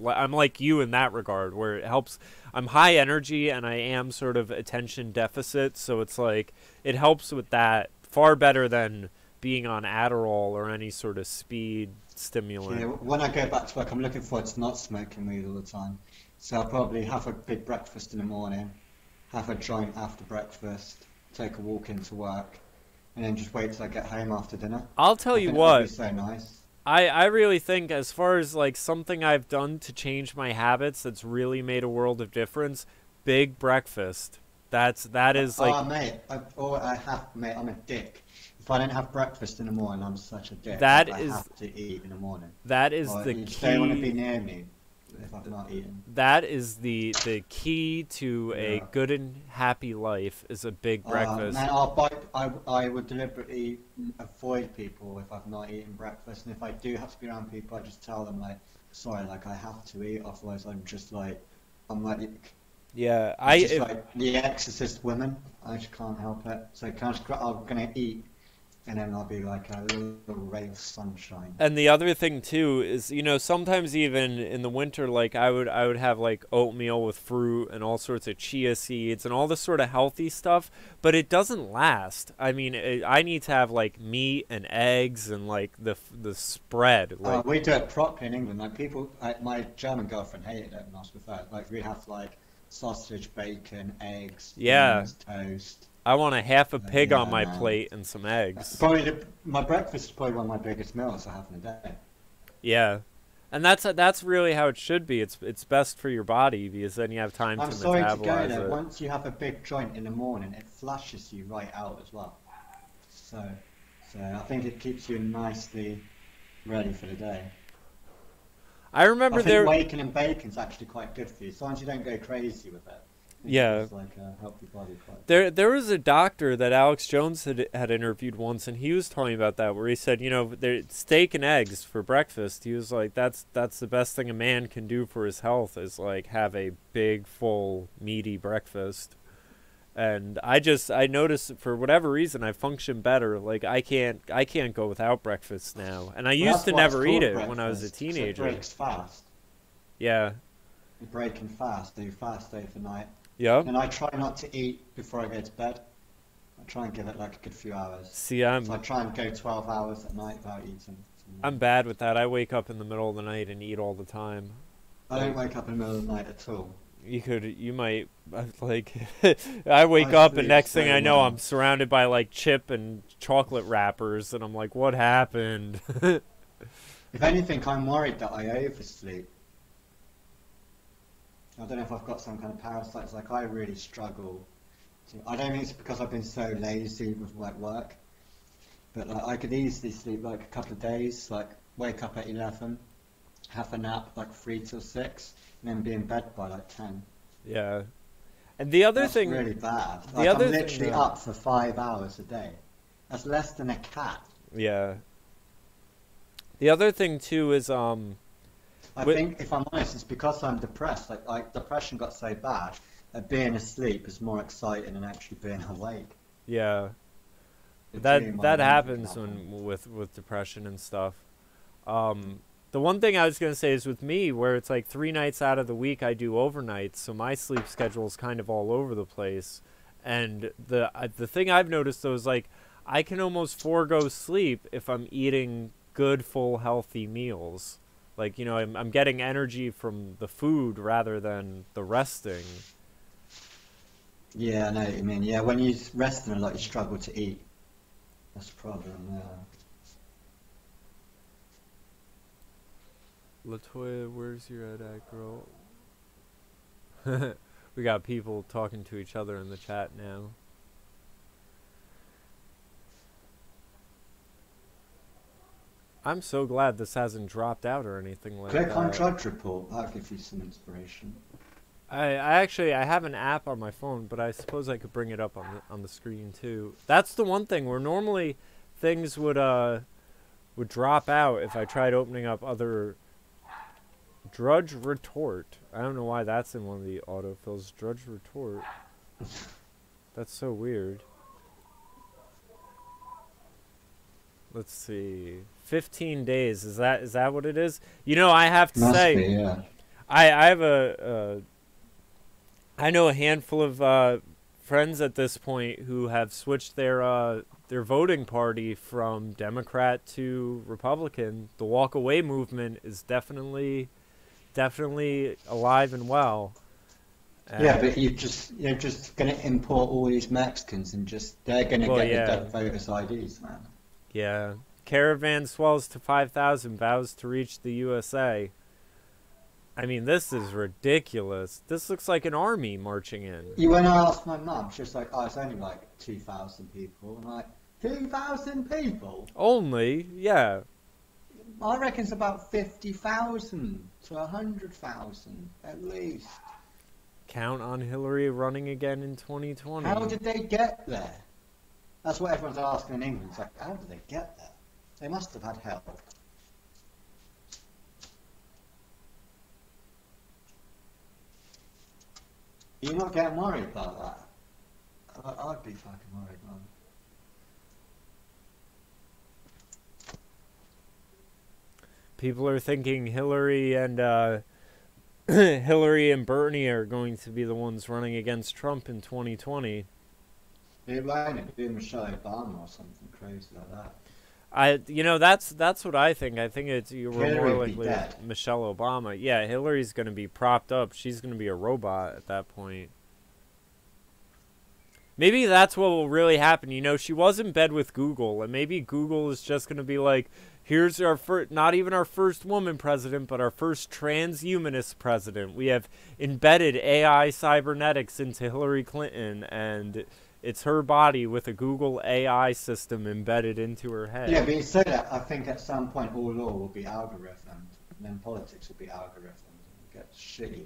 I'm like you in that regard, where it helps. I'm high energy and I am sort of attention deficit, so it's like it helps with that far better than being on Adderall or any sort of speed stimulant. Yeah, when I go back to work, I'm looking forward to not smoking weed all the time. So I'll probably have a big breakfast in the morning, have a joint after breakfast, take a walk into work, and then just wait till I get home after dinner. I'll tell I you think that'd be what. so nice. I really think, as far as like something I've done to change my habits that's really made a world of difference, big breakfast. That is like Oh, mate, mate, I'm a dick. If I don't have breakfast in the morning, I'm such a dick. That Like, is- I have to eat in the morning. that is Or the you just don't want to be key. near me if I've not eaten. That is the key to a Yeah. good and happy life, is a big breakfast. Man, I would deliberately avoid people if I've not eaten breakfast, and if I do have to be around people, I just tell them like, sorry, like I have to eat, otherwise I'm like, Yeah, I'm just like the Exorcist women. I just can't help it. So I'm gonna eat, and then I'll be like a little ray of sunshine. and the other thing too is, sometimes even in the winter, like I would have like oatmeal with fruit and all sorts of chia seeds and all this sort of healthy stuff, but it doesn't last. I mean, I need to have like meat and eggs and like the spread. Like, We do it properly in England. Like my German girlfriend hated it when I was with her. Like we have like sausage, bacon, eggs, Yeah. beans, toast. I want a half a pig Yeah, on my man. plate and some eggs. Probably my breakfast is probably one of my biggest meals I have in a day. Yeah. And that's really how it should be. It's best for your body because then you have time I'm to sorry to go metabolize there. it. Once you have a big joint in the morning, it flushes you right out as well. So, so I think it keeps you nicely ready for the day. I remember I think there. waking and bacon's actually quite good for you, as long as you don't go crazy with it. Yeah. It's like help your body quite. There was a doctor that Alex Jones had interviewed once, and he was talking about that, where he said, you know, steak and eggs for breakfast. He was like, that's the best thing a man can do for his health is like have a big, full, meaty breakfast. And I noticed for whatever reason I function better. Like I can't go without breakfast now, and I used to never eat it when I was a teenager. It breaks fast. Yeah. You're breaking fast. Do fast overnight. Yep. And I try not to eat before I go to bed. I try and give it like a good few hours. See, So I try and go 12 hours at night without eating. I'm bad with that. I wake up in the middle of the night and eat all the time. I don't wake up in the middle of the night at all. You might, like, I wake I up and sleep next so thing I know well. I'm surrounded by like chip and chocolate wrappers and I'm like, what happened? If anything, I'm worried that I oversleep. I don't know if I've got some kind of parasites. Like I really struggle. I don't think it's because I've been so lazy with like work, but like I could easily sleep like a couple of days. Like wake up at 11, have a nap like 3 till 6, and then be in bed by like 10. Yeah. And the other That's thing, really bad. the Like other I'm thing, literally up for 5 hours a day. That's less than a cat. yeah. The other thing too is I think, if I'm honest, it's because I'm depressed. Like depression got so bad that being asleep is more exciting than actually being awake. yeah. It's really my That mental happens problem. when with depression and stuff. The one thing I was gonna say is with me, where it's like 3 nights out of the week I do overnights, so my sleep schedule is kind of all over the place. And the thing I've noticed though is like I can almost forego sleep if I'm eating good, full, healthy meals. Like, you know, I'm getting energy from the food rather than the resting. Yeah, I know what you mean. Yeah, when you're resting a lot, you struggle to eat. That's the problem, yeah. Latoya, where's your head at, girl? We got people talking to each other in the chat now. I'm so glad this hasn't dropped out or anything like that. Click on Drudge Report. That'll give you some inspiration. I actually I have an app on my phone, but I suppose I could bring it up on the screen too. That's the one thing where normally things would drop out if I tried opening up other. Drudge Retort. I don't know why that's in one of the autofills. Drudge Retort. That's so weird. Let's see. 15 days. Is that what it is? You know, I have to Must say, be, yeah. I have I know a handful of friends at this point who have switched their voting party from Democrat to Republican. The walk away movement is definitely alive and well. Yeah, but you're just going to import all these Mexicans and they're going to get the voters' IDs, man. Yeah. Caravan swells to 5,000, vows to reach the USA. I mean, this is ridiculous. This looks like an army marching in. When I asked my mum, she was like, oh, it's only like 2,000 people. I'm like, 2,000 people? Only? Yeah. I reckon it's about 50,000 to 100,000 at least. Count on Hillary running again in 2020. How did they get there? That's what everyone's asking in England. It's like, how did they get there? They must have had help. You're not getting worried about that? I'd be fucking worried, man. People are thinking Hillary and Hillary and Bernie are going to be the ones running against Trump in 2020. It might be Michelle Obama or something crazy like that. That's what I think. I think you were Hillary more would be likely dead. Michelle Obama. Yeah, Hillary's going to be propped up. She's going to be a robot at that point. Maybe that's what will really happen. She was in bed with Google, and maybe Google is just going to be like, here's our not even our first woman president, but our first transhumanist president. We have embedded AI cybernetics into Hillary Clinton, and it's her body with a Google AI system embedded into her head. Yeah, but you say that, I think at some point all law will be algorithmed, and then politics will be algorithmed. It gets shitty.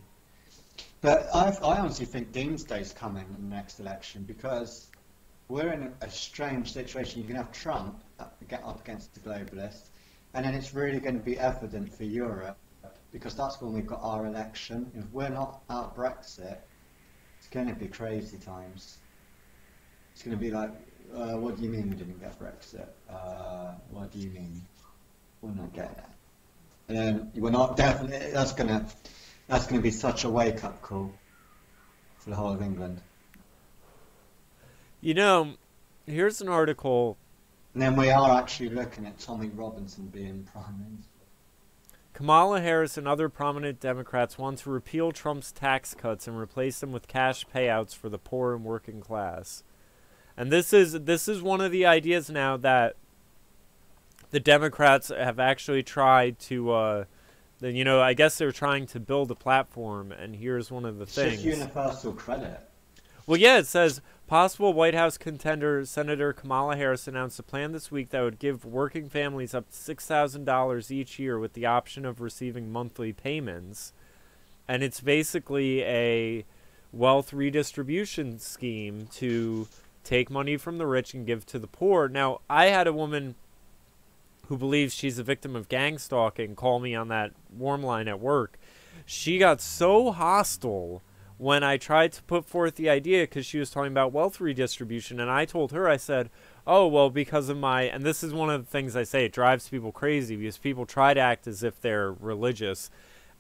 But I honestly think doomsday's coming in the next election because we're in a strange situation. You can have Trump get up against the globalists, and then it's really going to be evident for Europe because that's when we've got our election. If we're not out Brexit, it's going to be crazy times. It's going to be like, what do you mean we didn't get Brexit? What do you mean we're not getting it? And then we're not definitely. That's going to be such a wake-up call for the whole of England. Here's an article. And then we are actually looking at Tommy Robinson being Prime Minister. Kamala Harris and other prominent Democrats want to repeal Trump's tax cuts and replace them with cash payouts for the poor and working class. And this is one of the ideas now that the Democrats have actually tried to... I guess they're trying to build a platform, and here's one of the things. It's just universal credit. Well, yeah, it says, possible White House contender Senator Kamala Harris announced a plan this week that would give working families up to $6,000 each year with the option of receiving monthly payments. And it's basically a wealth redistribution scheme to take money from the rich and give to the poor. Now, I had a woman who believes she's a victim of gang stalking call me on that warm line at work. She got so hostile when I tried to put forth the idea because she was talking about wealth redistribution, and I told her, I said, oh, well, because of my, and this is one of the things I say, it drives people crazy because people try to act as if they're religious.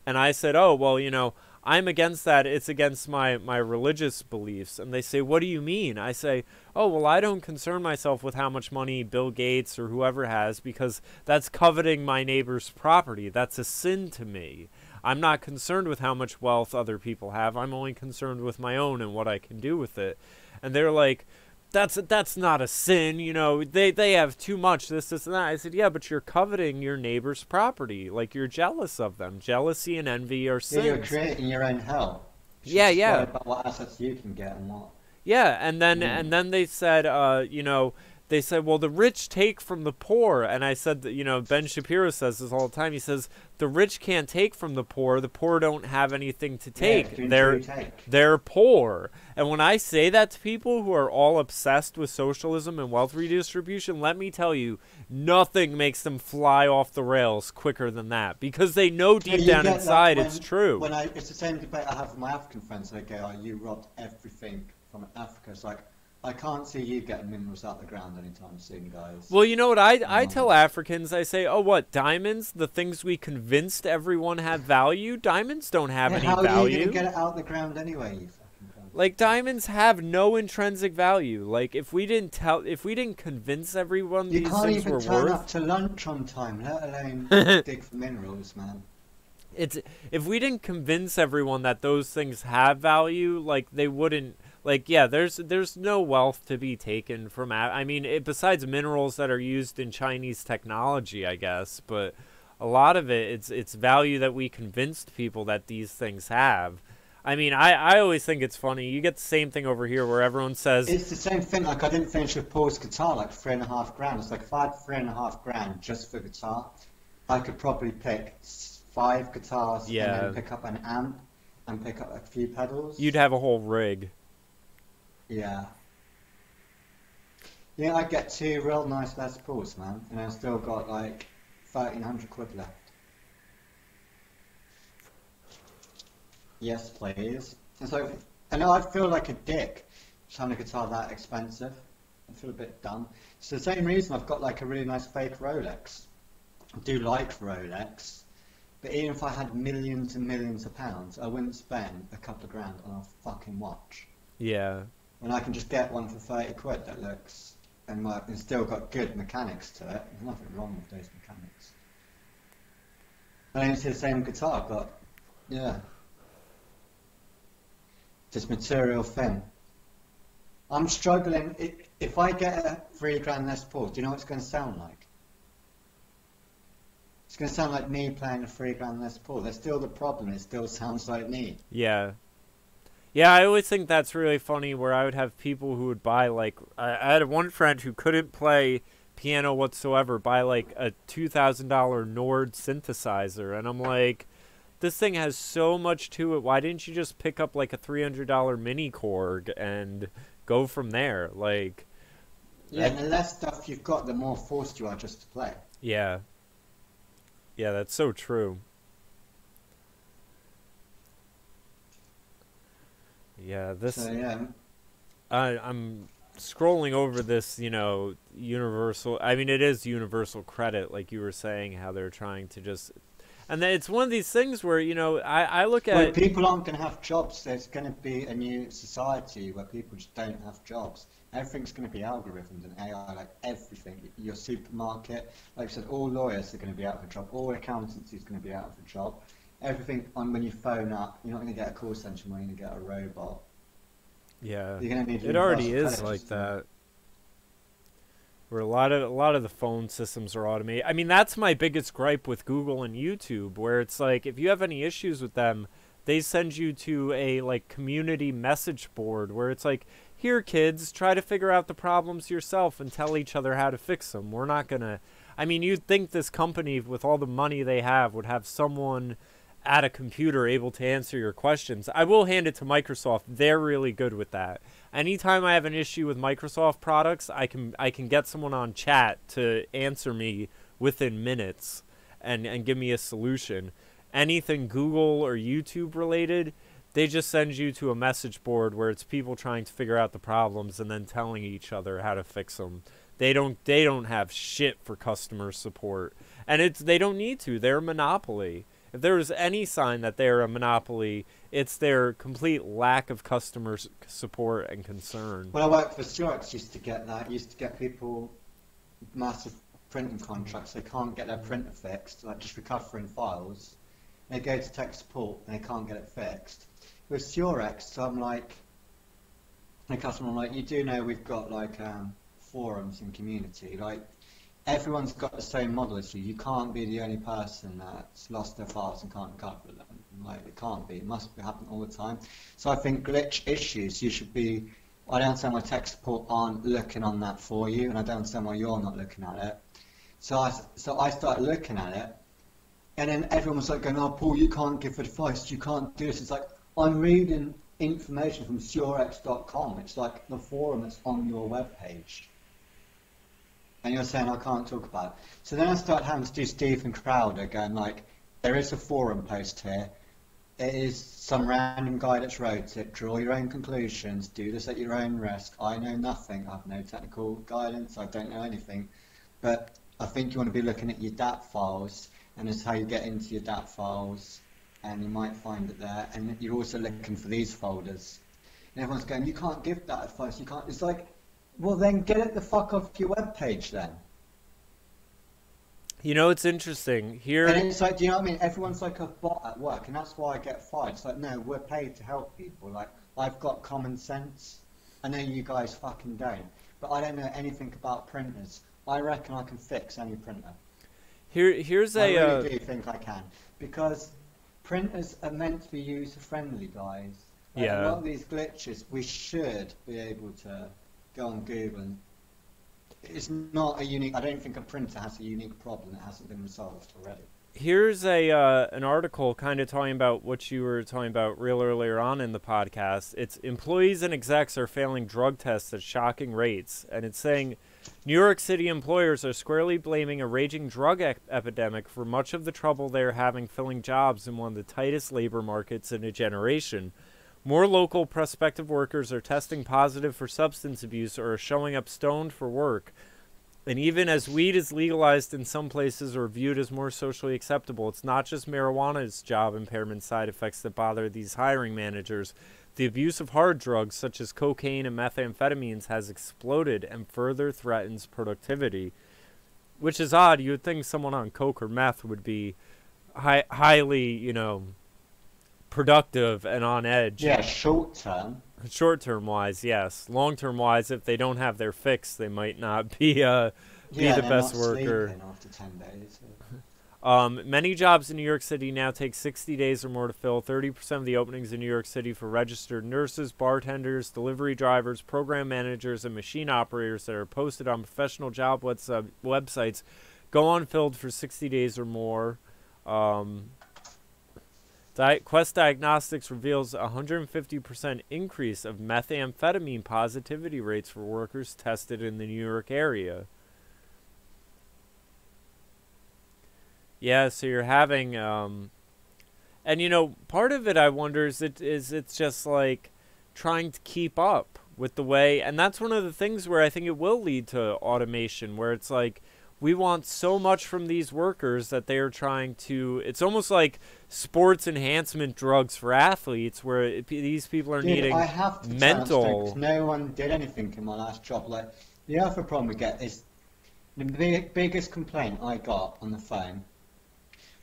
And I said, oh, well, I'm against that. It's against my religious beliefs. And they say, what do you mean? I say, oh, well, I don't concern myself with how much money Bill Gates or whoever has because that's coveting my neighbor's property. That's a sin to me. I'm not concerned with how much wealth other people have. I'm only concerned with my own and what I can do with it. And they're like, that's not a sin, they have too much, this, and that. I said, yeah, but you're coveting your neighbor's property. Like, you're jealous of them. Jealousy and envy are sins. Yeah, you're creating your own hell. Yeah. About what assets you can get and what. Yeah, and then they said, they said, well, the rich take from the poor. And I said that, Ben Shapiro says this all the time. He says, the rich can't take from the poor don't have anything to take. Yeah, they're poor. And when I say that to people who are all obsessed with socialism and wealth redistribution, let me tell you, nothing makes them fly off the rails quicker than that. Because they know deep down inside it's true. It's the same debate I have with my African friends. They go, oh, you robbed everything from Africa. It's like, I can't see you getting minerals out the ground anytime soon, guys. Well, you know what I tell Africans? I say, oh, what, diamonds? The things we convinced everyone have value? Diamonds don't have any value. How are you going to get it out the ground anyway, you fucking cunt? Like, diamonds have no intrinsic value. Like, if we didn't convince everyone these things were worth... You can't even turn up to lunch on time, let alone dig for minerals, man. If we didn't convince everyone that those things have value, like, they wouldn't... Like, yeah, there's no wealth to be taken from... I mean, besides minerals that are used in Chinese technology, I guess. But a lot of it's value that we convinced people that these things have. I mean, I always think it's funny. You get the same thing over here where everyone says... It's the same thing. Like, I didn't finish with Paul's guitar, like $3.5 grand. It's like if I had $3.5 grand just for guitar, I could probably pick 5 guitars and then pick up an amp and pick up a few pedals. You'd have a whole rig. Yeah. Yeah, I get 2 real nice Les Pauls, man, and I've still got like 1,300 quid left. Yes, please. And so, I know I feel like a dick trying a guitar that expensive. I feel a bit dumb. It's the same reason I've got like a really nice fake Rolex. I do like Rolex, but even if I had millions and millions of pounds, I wouldn't spend a couple of grand on a fucking watch. Yeah. When I can just get one for 30 quid that looks and it's still got good mechanics to it. There's nothing wrong with those mechanics. And it's the same guitar, but yeah, just material thing. I'm struggling. If I get a 3 grand Les Paul, do you know what it's going to sound like? It's going to sound like me playing a 3 grand Les Paul. That's still the problem. It still sounds like me. Yeah. Yeah, I always think that's really funny where I would have people who would buy, like, I had one friend who couldn't play piano whatsoever, buy, like, a $2,000 Nord synthesizer. And I'm like, this thing has so much to it. Why didn't you just pick up, like, a $300 mini Korg and go from there? Like, yeah, and the less stuff you've got, the more forced you are just to play. Yeah. Yeah, that's so true. Yeah, this. So, yeah. I'm scrolling over this, you know, universal. I mean, it is universal credit, like you were saying, how they're trying to just. And then it's one of these things where, you know, I look at. Well, people aren't going to have jobs. There's going to be a new society where people just don't have jobs. Everything's going to be algorithms and AI, like everything. Your supermarket, like I said, all lawyers are going to be out of a job. All accountancy is going to be out of a job. Everything on when you phone up, you're not going to get a call center, you're going to get a robot. Yeah, you're going to need it already is like that. Where a lot of the phone systems are automated. I mean, that's my biggest gripe with Google and YouTube, where it's like if you have any issues with them, they send you to a like community message board where it's like, here kids, try to figure out the problems yourself and tell each other how to fix them. We're not gonna. I mean, you'd think this company with all the money they have would have someone at a computer able to answer your questions. I will hand it to Microsoft. They're really good with that. Anytime I have an issue with Microsoft products, I can get someone on chat to answer me within minutes and give me a solution. Anything Google or YouTube related, they just send you to a message board where it's people trying to figure out the problems and then telling each other how to fix them. They don't have shit for customer support. And they don't need to. They're a monopoly. If there was any sign that they're a monopoly, it's their complete lack of customer support and concern. Well, I worked for Starr, used to get that. Used to get people massive printing contracts. They can't get their printer fixed, like just recovering files. They go to tech support and they can't get it fixed. With Surex, so I'm like, the customer, I'm like, you do know we've got like forums and community, like. Everyone's got the same model as you. You can't be the only person that's lost their files and can't recover them. Like, it can't be. It must happen all the time. So I think glitch issues, you should be. I don't understand why tech support aren't looking on that for you, and I don't understand why you're not looking at it. So I started looking at it, and then everyone was like going, "Oh, Paul, you can't give advice. You can't do this." It's like I'm reading information from surex.com. It's like the forum that's on your webpage. And you're saying I can't talk about it. So then I started having to do Stephen Crowder going like, there is a forum post here. It is some random guy that's wrote it. Draw your own conclusions. Do this at your own risk. I know nothing. I have no technical guidance. I don't know anything. But I think you want to be looking at your DAT files, and it's how you get into your DAT files, and you might find it there. And you're also looking for these folders. And everyone's going, you can't give that advice. You can't. It's like, well, then get it the fuck off your webpage then. You know, it's interesting. Here, and it's like, do you know what I mean? Everyone's like a bot at work, and that's why I get fired. It's like, no, we're paid to help people. Like, I've got common sense. I know you guys fucking don't. But I don't know anything about printers. I reckon I can fix any printer. Here's I really do think I can. Because printers are meant to be user-friendly, guys. Like, yeah. A lot of these glitches, we should be able to go on Google and it's not a unique. I don't think a printer has a unique problem that hasn't been resolved already. Here's an article kind of talking about what you were talking about real earlier on in the podcast. It's employees and execs are failing drug tests at shocking rates, and it's saying New York City employers are squarely blaming a raging drug epidemic for much of the trouble they're having filling jobs in one of the tightest labor markets in a generation. More local prospective workers are testing positive for substance abuse or are showing up stoned for work. And even as weed is legalized in some places or viewed as more socially acceptable, it's not just marijuana's job impairment side effects that bother these hiring managers. The abuse of hard drugs such as cocaine and methamphetamines has exploded and further threatens productivity. Which is odd. You would think someone on coke or meth would be highly, you know, productive and on edge. Yeah, short term. Short term wise, yes. Long term wise, if they don't have their fix, they might not be the best worker. After 10 days. Many jobs in New York City now take 60 days or more to fill. 30% of the openings in New York City for registered nurses, bartenders, delivery drivers, program managers, and machine operators that are posted on professional job websites go unfilled for 60 days or more. Quest Diagnostics reveals a 150% increase of methamphetamine positivity rates for workers tested in the New York area. Yeah, so you're having, and you know, part of it I wonder is it's just like trying to keep up with the way, and that's one of the things where I think it will lead to automation, where it's like we want so much from these workers that they are trying to, it's almost like sports enhancement drugs for athletes, where these people are needing I have to mental. No one did anything in my last job. Like, the other problem we get is the biggest complaint I got on the phone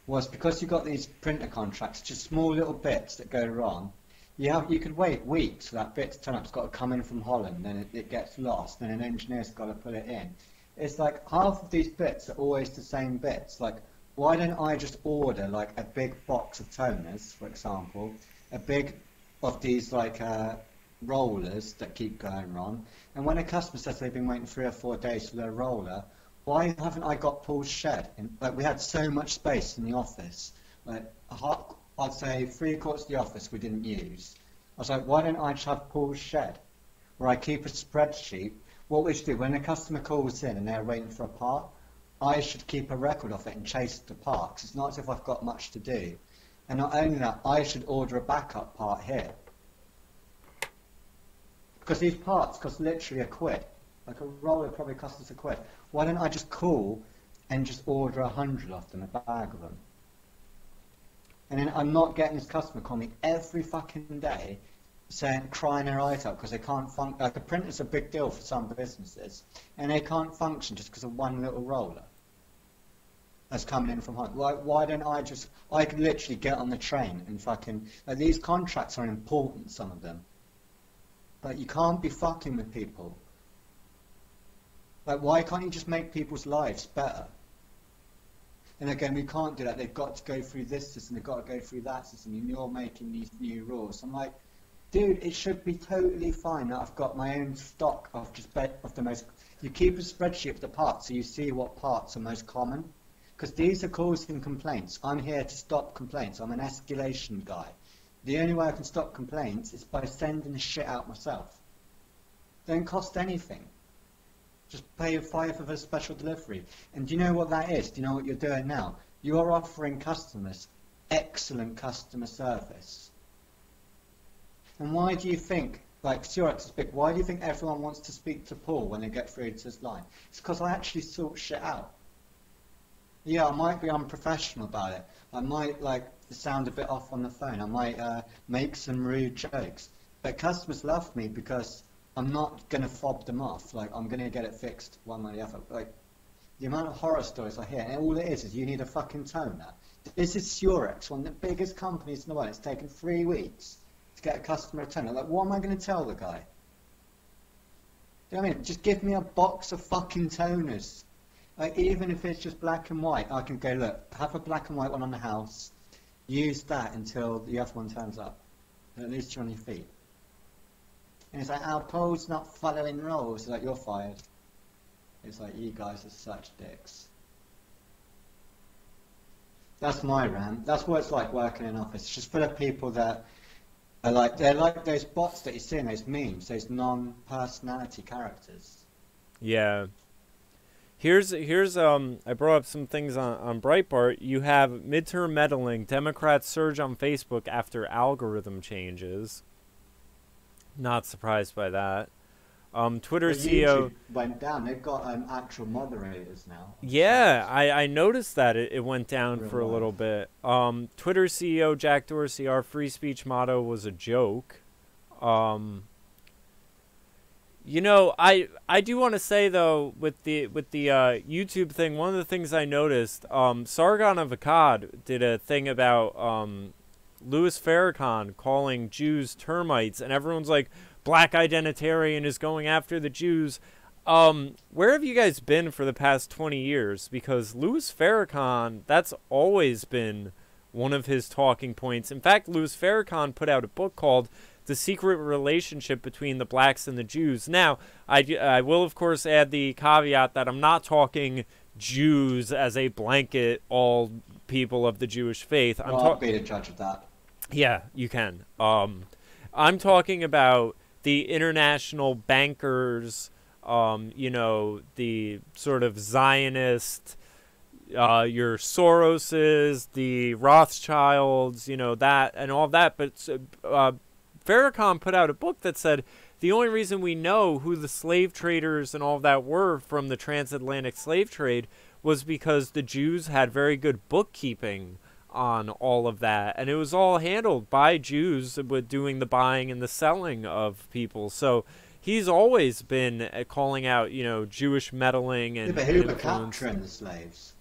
was because you got these printer contracts, just small little bits that go wrong. You could wait weeks for that bit to turn up. It's got to come in from Holland, then it gets lost, then an engineer's got to put it in. It's like half of these bits are always the same bits. Like, why don't I just order like a big box of toners, for example, a big of these like rollers that keep going wrong, and when a customer says they've been waiting 3 or 4 days for their roller, why haven't I got Paul's shed? Like, we had so much space in the office. Like, I'd say 3/4 of the office we didn't use. I was like, why don't I just have Paul's shed, where I keep a spreadsheet? What we should do, when a customer calls in and they're waiting for a part, I should keep a record of it and chase the part, 'cause it's not as if I've got much to do. And not only that, I should order a backup part here. Because these parts cost literally £1. Like, a roller probably costs us £1. Why don't I just call and just order 100 of them, a bag of them? And then I'm not getting this customer call me every fucking day saying, crying their eyes out because they can't function. Like, a printer's a big deal for some businesses, and they can't function just because of one little roller that's coming in from home. Like, why don't I could literally get on the train and fucking, like, these contracts are important, some of them. But you can't be fucking with people. Like, why can't you just make people's lives better? And again, we can't do that. They've got to go through this system, they've got to go through that system, and you're making these new rules. I'm like, dude, it should be totally fine that I've got my own stock of of the most. You keep a spreadsheet of the parts so you see what parts are most common. Because these are causing complaints. I'm here to stop complaints. I'm an escalation guy. The only way I can stop complaints is by sending the shit out myself. Don't cost anything. Just pay $5 for a special delivery. And do you know what that is? Do you know what you're doing now? You are offering customers excellent customer service. And why do you think, like, Stuart is big, why do you think everyone wants to speak to Paul when they get through to his line? It's because I actually sort shit out. Yeah, I might be unprofessional about it. I might, like, sound a bit off on the phone. I might make some rude jokes. But customers love me because I'm not going to fob them off. Like, I'm going to get it fixed one way or the other. Like, the amount of horror stories I hear, and all it is you need a fucking toner. This is Surex, one of the biggest companies in the world. It's taken 3 weeks to get a customer a toner. Like, what am I going to tell the guy? Do you know what I mean? Just give me a box of fucking toners. Like, even if it's just black and white, I can go, look, have a black and white one on the house, use that until the other one turns up. At least you're on your feet. And it's like, our Paul's not following rules. It's like, you're fired. It's like, you guys are such dicks. That's my rant. That's what it's like working in an office. It's just full of people that are like, they're like those bots that you see in those memes, those non-personality characters. Yeah. Here's I brought up some things on Breitbart. You have midterm meddling. Democrats surge on Facebook after algorithm changes. Not surprised by that. Twitter CEO went down. They've got actual moderators now. Yeah, I noticed that it went down for a little bit. Twitter CEO Jack Dorsey, our free speech motto was a joke. You know, I do want to say though, with the YouTube thing, one of the things I noticed, Sargon of Akkad did a thing about Louis Farrakhan calling Jews termites, and everyone's like, black identitarian is going after the Jews. Where have you guys been for the past 20 years? Because Louis Farrakhan, that's always been one of his talking points. In fact, Louis Farrakhan put out a book called The Secret Relationship Between the Blacks and the Jews. Now, I will, of course, add the caveat that I'm not talking Jews as a blanket, all people of the Jewish faith. I'll be the judge of that. Yeah, you can. I'm talking about the international bankers, you know, the sort of Zionist, your Soroses, the Rothschilds, you know, that and all that. But Farrakhan put out a book that said the only reason we know who the slave traders and all that were from the transatlantic slave trade was because the Jews had very good bookkeeping on all of that, and it was all handled by Jews with doing the buying and the selling of people. So he's always been calling out, you know, Jewish meddling and but who were capturing the slaves?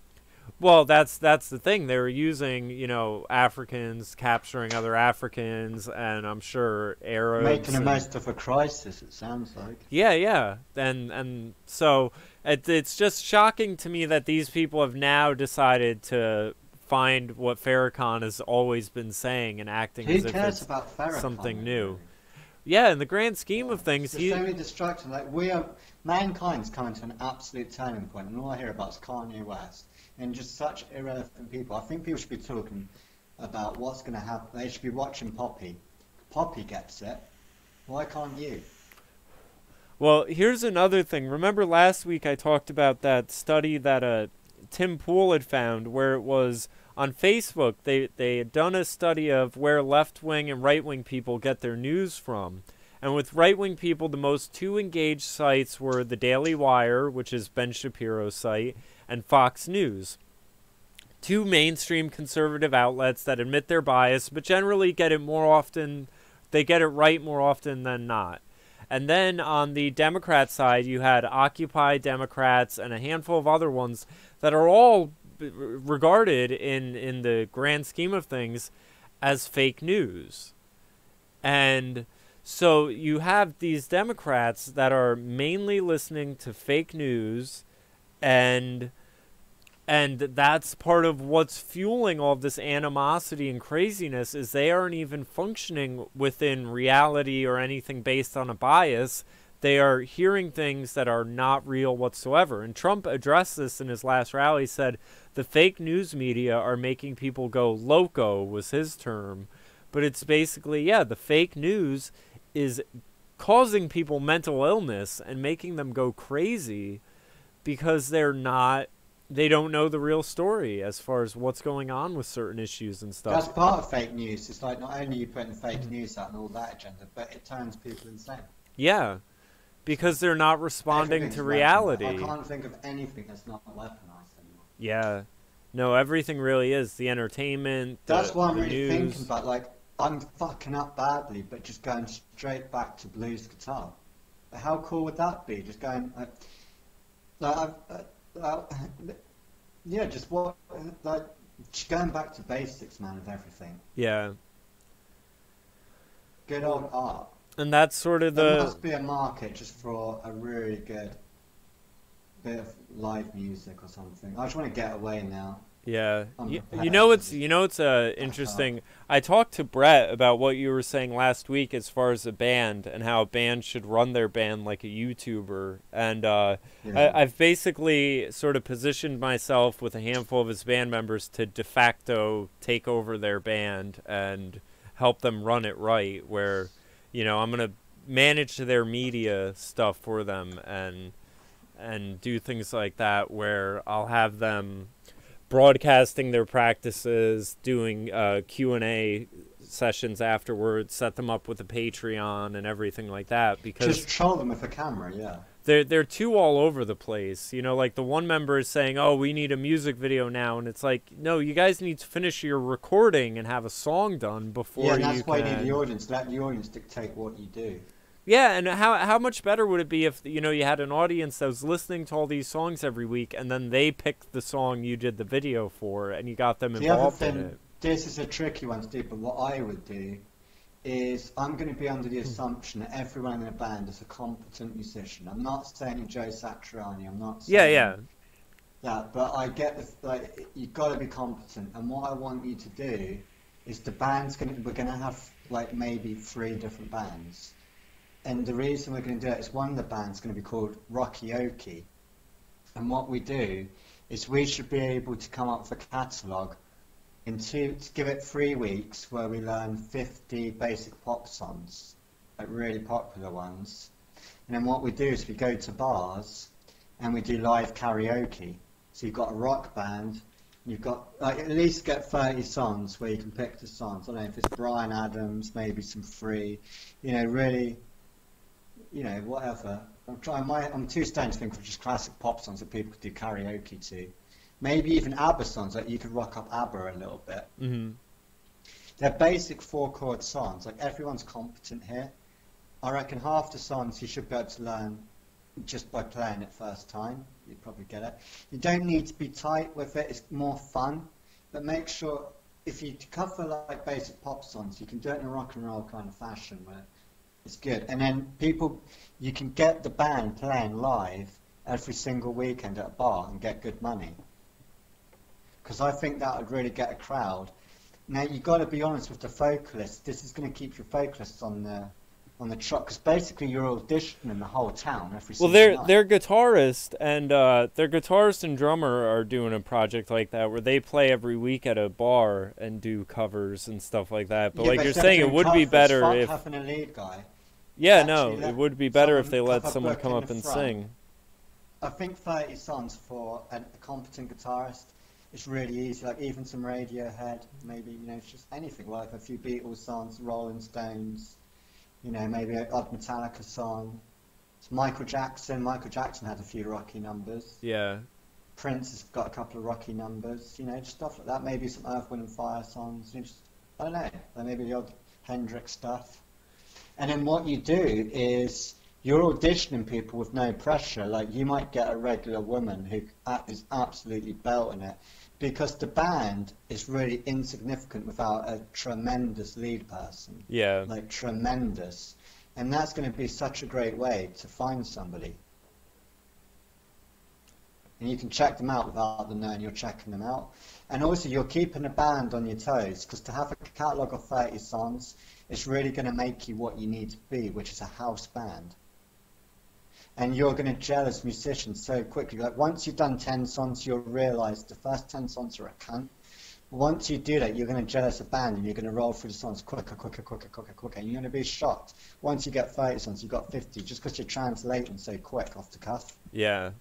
Well, that's the thing. They were using, you know, Africans, capturing other Africans, and I'm sure Arabs. Making the most of a crisis, it sounds like. Yeah. And so it's just shocking to me that these people have now decided to find what Farrakhan has always been saying and acting as if it's about Farrakhan, something new. Really? Yeah, in the grand scheme of things, it's so destructive. Like mankind's coming to an absolute turning point, and all I hear about is Kanye West and just such irrelevant people. I think people should be talking about what's going to happen. They should be watching Poppy. Poppy gets it. Why can't you? Well, here's another thing. Remember last week I talked about that study that Tim Pool had found, where it was on Facebook. They had done a study of where left-wing and right-wing people get their news from. And with right-wing people, the most two engaged sites were the Daily Wire, which is Ben Shapiro's site, and Fox News. Two mainstream conservative outlets that admit their bias, but generally get it more often. They get it right more often than not. And then on the Democrat side, you had Occupy Democrats and a handful of other ones that are all regarded in the grand scheme of things as fake news. And so you have these Democrats that are mainly listening to fake news, and that's part of what's fueling all of this animosity and craziness, is they aren't even functioning within reality or anything based on a bias. They are hearing things that are not real whatsoever. And Trump addressed this in his last rally, said the fake news media are making people go loco, was his term. But it's basically, yeah, the fake news is causing people mental illness and making them go crazy because they don't know the real story as far as what's going on with certain issues and stuff. That's part of fake news. It's like not only you putting fake news out and all that agenda, but it turns people insane. Yeah, because they're not responding to reality. I can't think of anything that's not weaponized anymore. Yeah. No, everything really is. The entertainment, that's what I'm really news. Thinking about. Like, I'm fucking up badly, but just going straight back to blues guitar. How cool would that be? Just going... yeah, just going back to basics, man, of everything. Yeah. Good old art. And that's sort of There must be a market just for a really good bit of live music or something. I just want to get away now. Yeah. You know it's interesting. I talked to Brett about what you were saying last week as far as a band and how a band should run their band like a YouTuber. And I've basically sort of positioned myself with a handful of his band members to de facto take over their band and help them run it right, where, you know, I'm going to manage their media stuff for them and do things like that, where I'll have them broadcasting their practices, doing Q&A sessions afterwards, set them up with a Patreon and everything like that. Because just troll them with a camera, yeah. they're too all over the place. You know, like the one member is saying, "Oh, we need a music video now," and it's like, no, you guys need to finish your recording and have a song done before Yeah, you and that's why you can. need the audience. Let the audience dictate what you do. Yeah, and how much better would it be if, you know, you had an audience that was listening to all these songs every week, and then they picked the song you did the video for, and you got them The other involved in thing, it. this is a tricky one to do, but what I would do is I'm going to be under the assumption that everyone in the band is a competent musician. I'm not saying you're Joe Satriani. I'm not saying Yeah. that, but I get the like you've got to be competent. And what I want you to do is we're going to have like maybe 3 different bands, and the reason we're going to do it is one of the bands going to be called Rocky Okie, and what we do is we should be able to come up with a catalogue. Give it 3 weeks where we learn 50 basic pop songs, like really popular ones. And then what we do is we go to bars and we do live karaoke. So you've got a rock band, you've got like at least get 30 songs where you can pick the songs. I don't know if it's Bryan Adams, maybe some Free, you know, really, you know, whatever. I'm too stoned to think of just classic pop songs that people could do karaoke to. Maybe even ABBA songs, like you could rock up ABBA a little bit. Mm-hmm. They're basic 4-chord songs, like everyone's competent here. I reckon half the songs you should be able to learn just by playing it first time. You'd probably get it. You don't need to be tight with it, it's more fun. But make sure, if you cover like basic pop songs, you can do it in a rock and roll kind of fashion where it's good. And then you can get the band playing live every single weekend at a bar and get good money. Because I think that would really get a crowd. Now you've got to be honest with the vocalists. This is going to keep your vocalists on the truck, because basically you're auditioning the whole town every single night. Their guitarist and drummer are doing a project like that where they play every week at a bar and do covers and stuff like that. But Yeah, like but you're instead saying, of it would doing be covers, better fuck if having a lead guy. it would be better if they let someone come up and sing. I think 30 songs for a competent guitarist is really easy. Like even some Radiohead, maybe, you know, it's just anything. Like a few Beatles songs, Rolling Stones, you know, maybe an odd Metallica song. It's Michael Jackson. Michael Jackson had a few rocky numbers. Yeah. Prince has got a couple of rocky numbers. You know, just stuff like that. Maybe some Earth, Wind and Fire songs. You know, just, I don't know. Like maybe the odd Hendrix stuff. And then what you do is you're auditioning people with no pressure. Like you might get a regular woman who is absolutely belting it, because the band is really insignificant without a tremendous lead person. Yeah. Like tremendous. And that's going to be such a great way to find somebody. And you can check them out without them knowing you're checking them out. And also you're keeping the band on your toes, because to have a catalogue of 30 songs is really going to make you what you need to be, which is a house band. And you're going to gel as musicians so quickly. Like once you've done 10 songs, you'll realise the first 10 songs are a cunt. Once you do that, you're going to gel as a band, and you're going to roll through the songs quicker, and you're going to be shocked. Once you get 30 songs, you've got 50, just because you're translating so quick off the cuff. Yeah.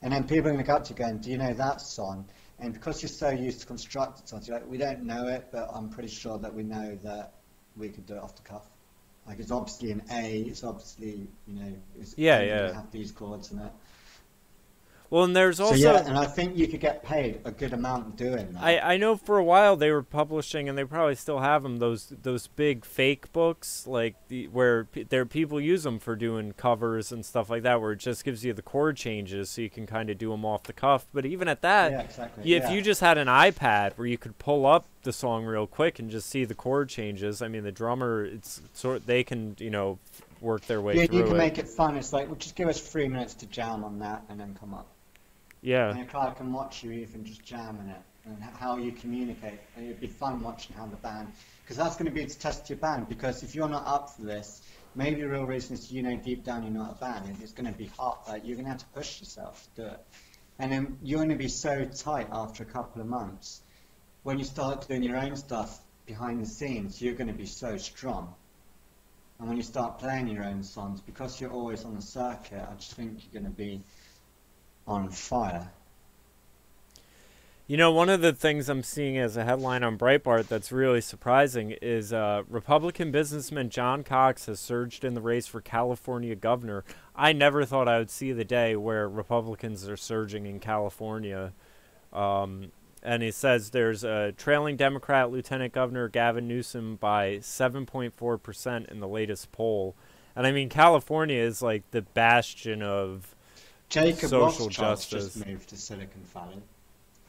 And then people are going to go up to you going, do you know that song? And because you're so used to constructed songs, you're like, we don't know it, but I'm pretty sure that we know that we could do it off the cuff. Like it's obviously an A, it's obviously, you know, it's yeah. have these chords in it. Well, and there's also... So yeah, and I think you could get paid a good amount doing that. I know for a while they were publishing, and they probably still have them, those big fake books, like where people use them for doing covers and stuff like that, where it just gives you the chord changes so you can kind of do them off the cuff. But even at that, yeah, exactly. If you just had an iPad where you could pull up the song real quick and just see the chord changes, I mean, the drummer, they can, you know, work their way through it. Yeah, you can make it fun. It's like, well, just give us 3 minutes to jam on that and then come up. Yeah. And a crowd can watch you even just jamming it, and how you communicate. And it'd be fun watching how the band, because that's going to be to test your band. Because if you're not up for this, maybe the real reason is, you know, deep down you're not a band, and it's going to be hot. Like you're going to have to push yourself to do it, and then you're going to be so tight after a couple of months. When you start doing your own stuff behind the scenes, you're going to be so strong. And when you start playing your own songs, because you're always on the circuit, I just think you're going to be on fire. You know, one of the things I'm seeing as a headline on Breitbart that's really surprising is Republican businessman John Cox has surged in the race for California governor. I never thought I would see the day where Republicans are surging in California. And he says there's a trailing Democrat Lieutenant Governor Gavin Newsom by 7.4% in the latest poll. And I mean, California is like the bastion of Jacob social Rothschild justice. just moved to Silicon Valley,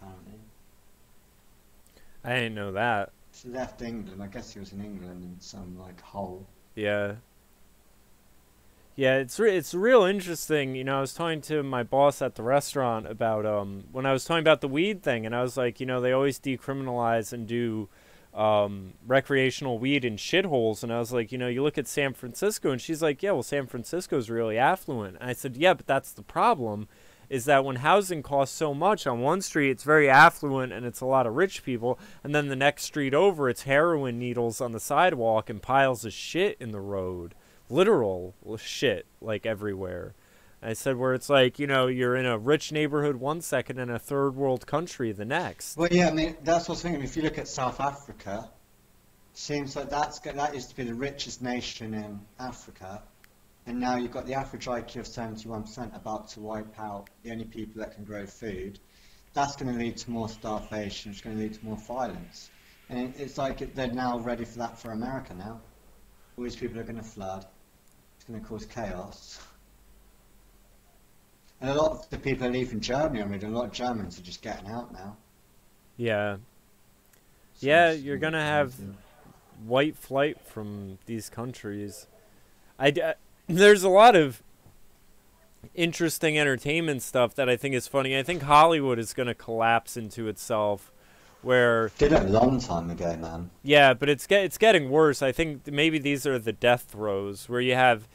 apparently. I didn't know that. He left England. I guess he was in England in some like hole. Yeah. Yeah, it's real interesting. You know, I was talking to my boss at the restaurant about when I was talking about the weed thing, and I was like, you know, they always decriminalize and do recreational weed in shitholes, and I was like, you know, you look at San Francisco, and she's like, yeah, well, San Francisco's really affluent. And I said, yeah, but that's the problem, is that when housing costs so much on one street, it's very affluent and it's a lot of rich people, and then the next street over, it's heroin needles on the sidewalk and piles of shit in the road. Literal shit, like, everywhere. I said, where it's like, you know, you're in a rich neighborhood one second and a third world country the next. Well, yeah, I mean, that's what's thinking. If you look at South Africa, seems like that used to be the richest nation in Africa, and now you've got the average IQ of 71% about to wipe out the only people that can grow food. That's going to lead to more starvation. It's going to lead to more violence, and it's like they're now ready for that for America now. All these people are going to flood. It's going to cause chaos. And a lot of the people are leaving Germany. I mean, a lot of Germans are just getting out now. Yeah. So Yeah, you're going to have white flight from these countries. There's a lot of interesting entertainment stuff that I think is funny. I think Hollywood is going to collapse into itself. Where did it a long time ago, man. Yeah, but it's getting worse. I think maybe these are the death throes where you have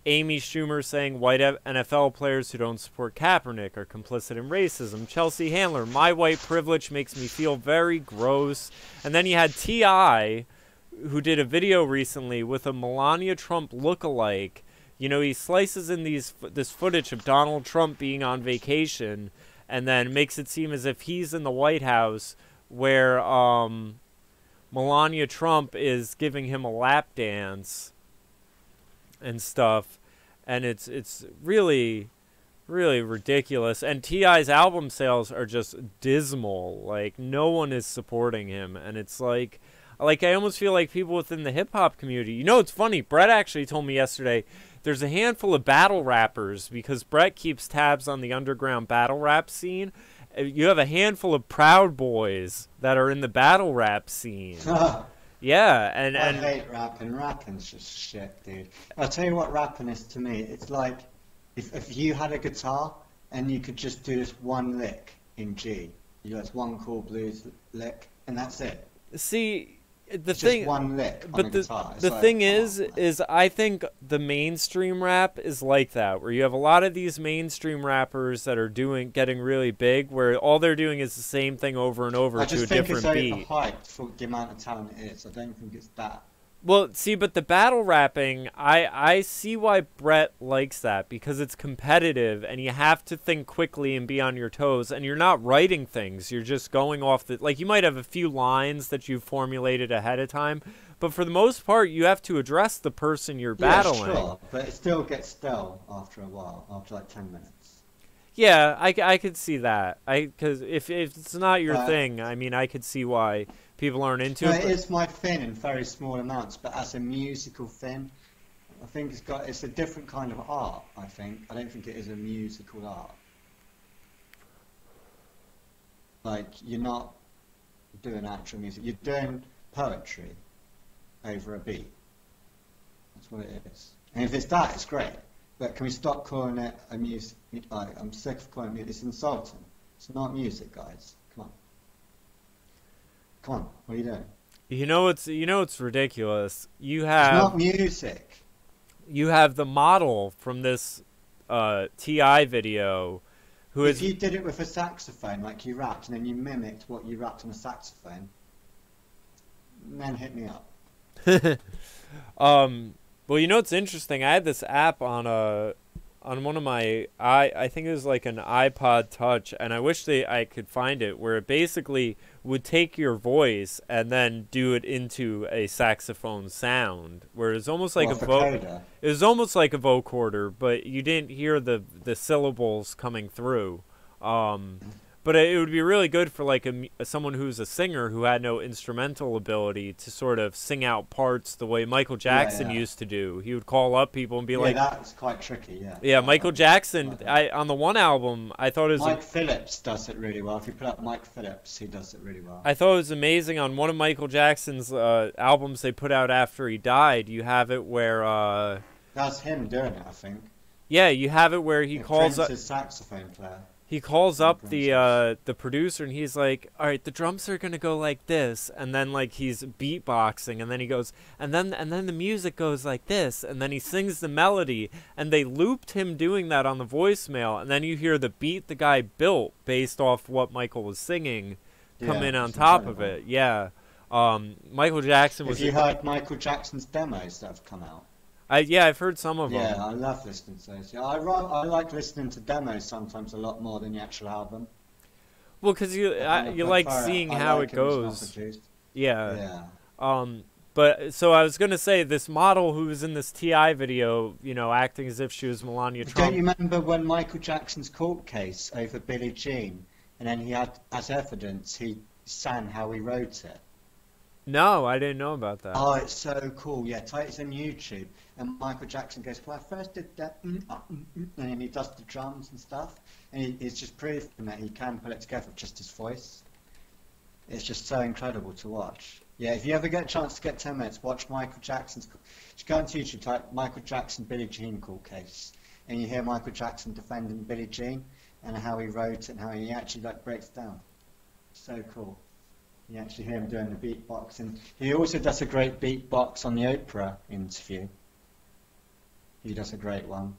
Amy Schumer saying white NFL players who don't support Kaepernick are complicit in racism. Chelsea Handler, my white privilege makes me feel very gross. And then you had T.I., who did a video recently with a Melania Trump lookalike. You know, he slices in this footage of Donald Trump being on vacation and then makes it seem as if he's in the White House, where Melania Trump is giving him a lap dance and stuff, and it's really, really ridiculous. And T.I.'s album sales are just dismal. Like, no one is supporting him, and it's like I almost feel like people within the hip-hop community. You know, it's funny. Brett actually told me yesterday there's a handful of battle rappers, because Brett keeps tabs on the underground battle rap scene. You have a handful of Proud Boys that are in the battle rap scene. Yeah, and I hate rapping. Rapping's just shit, dude. I'll tell you what rapping is to me. It's like if you had a guitar and you could just do this one lick in G. You know, it's one cool blues lick, and that's it. See, the it's thing, just one lick on but a guitar. The like, thing is I think the mainstream rap is like that, where you have a lot of these mainstream rappers that are getting really big, where all they're doing is the same thing over and over to a different beat. I just think it's overhyped for the amount of talent it is. I don't think it's that. Well, see, but the battle rapping, I see why Brett likes that, because it's competitive and you have to think quickly and be on your toes, and you're not writing things. You're just going off the... Like, you might have a few lines that you've formulated ahead of time, but for the most part, you have to address the person you're battling. Yeah, sure, but it still gets stale after a while, after like 10 minutes. Yeah, I could see that. Because if it's not your thing, I mean, I could see why people aren't into it. It is my thing in very small amounts, but as a musical thing, I think it's a different kind of art. I don't think it is a musical art. Like, you're not doing actual music, you're doing poetry over a beat. That's what it is. And if it's that, it's great. But can we stop calling it a music? Like, I'm sick of calling it music. It's insulting. It's not music, guys. Come on. Come on, what are you doing? You know it's ridiculous. You have... It's not music. You have the model from this T.I. video who if you did it with a saxophone, like you rapped, and then you mimicked what you rapped on a saxophone, then hit me up. Well, you know what's interesting? I had this app on one of my I think it was like an iPod Touch, and I wish I could find it, where it basically would take your voice and then do it into a saxophone sound, where it's almost like it was almost like a vocoder, but you didn't hear the syllables coming through. But it would be really good for like someone who's a singer who had no instrumental ability to sort of sing out parts the way Michael Jackson used to do. He would call up people and be like, that's quite tricky, Yeah, Michael Jackson, on the one album, I thought it was... Mike Phillips does it really well. If you put up Mike Phillips, he does it really well. I thought it was amazing. On one of Michael Jackson's albums they put out after he died, you have it where... That's him doing it, I think. Yeah, you have it where he calls up... Prince's saxophone player. He calls up the producer, and he's like, all right, the drums are going to go like this, and then like he's beatboxing, and then he goes, and then the music goes like this, and then he sings the melody, and they looped him doing that on the voicemail, and then you hear the beat the guy built based off what Michael was singing come in on top of it. Yeah. Michael Jackson was... Have you heard Michael Jackson's demos that have come out? Yeah, I've heard some of them. Yeah, I love listening to those. Yeah, I like listening to demos sometimes a lot more than the actual album. Well, because you like seeing how it goes. Yeah. But so I was gonna say, this model who was in this T.I. video, you know, acting as if she was Melania Trump. Don't you remember when Michael Jackson's court case over Billie Jean, and then he had as evidence he sang how he wrote it? No, I didn't know about that. Oh, it's so cool. Yeah, it's on YouTube. And Michael Jackson goes, well, I first did that, and then he does the drums and stuff. And he's just proving that he can put it together with just his voice. It's just so incredible to watch. Yeah, if you ever get a chance to get 10 minutes, watch Michael Jackson's... Just go onto YouTube, type Michael Jackson Billie Jean court case. And you hear Michael Jackson defending Billie Jean and how he wrote it and how he actually like breaks down. So cool. You actually hear him doing the beatbox, and he also does a great beatbox on the Oprah interview. He does a great one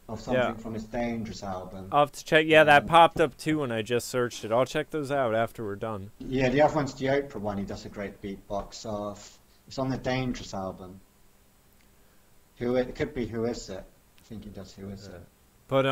of something from his Dangerous album. I'll have to check. Yeah, that popped up too when I just searched it. I'll check those out after we're done. Yeah, the other one's the Oprah one. He does a great beatbox of. It's on the Dangerous album. It could be Who Is It? I think he does Who Is It. But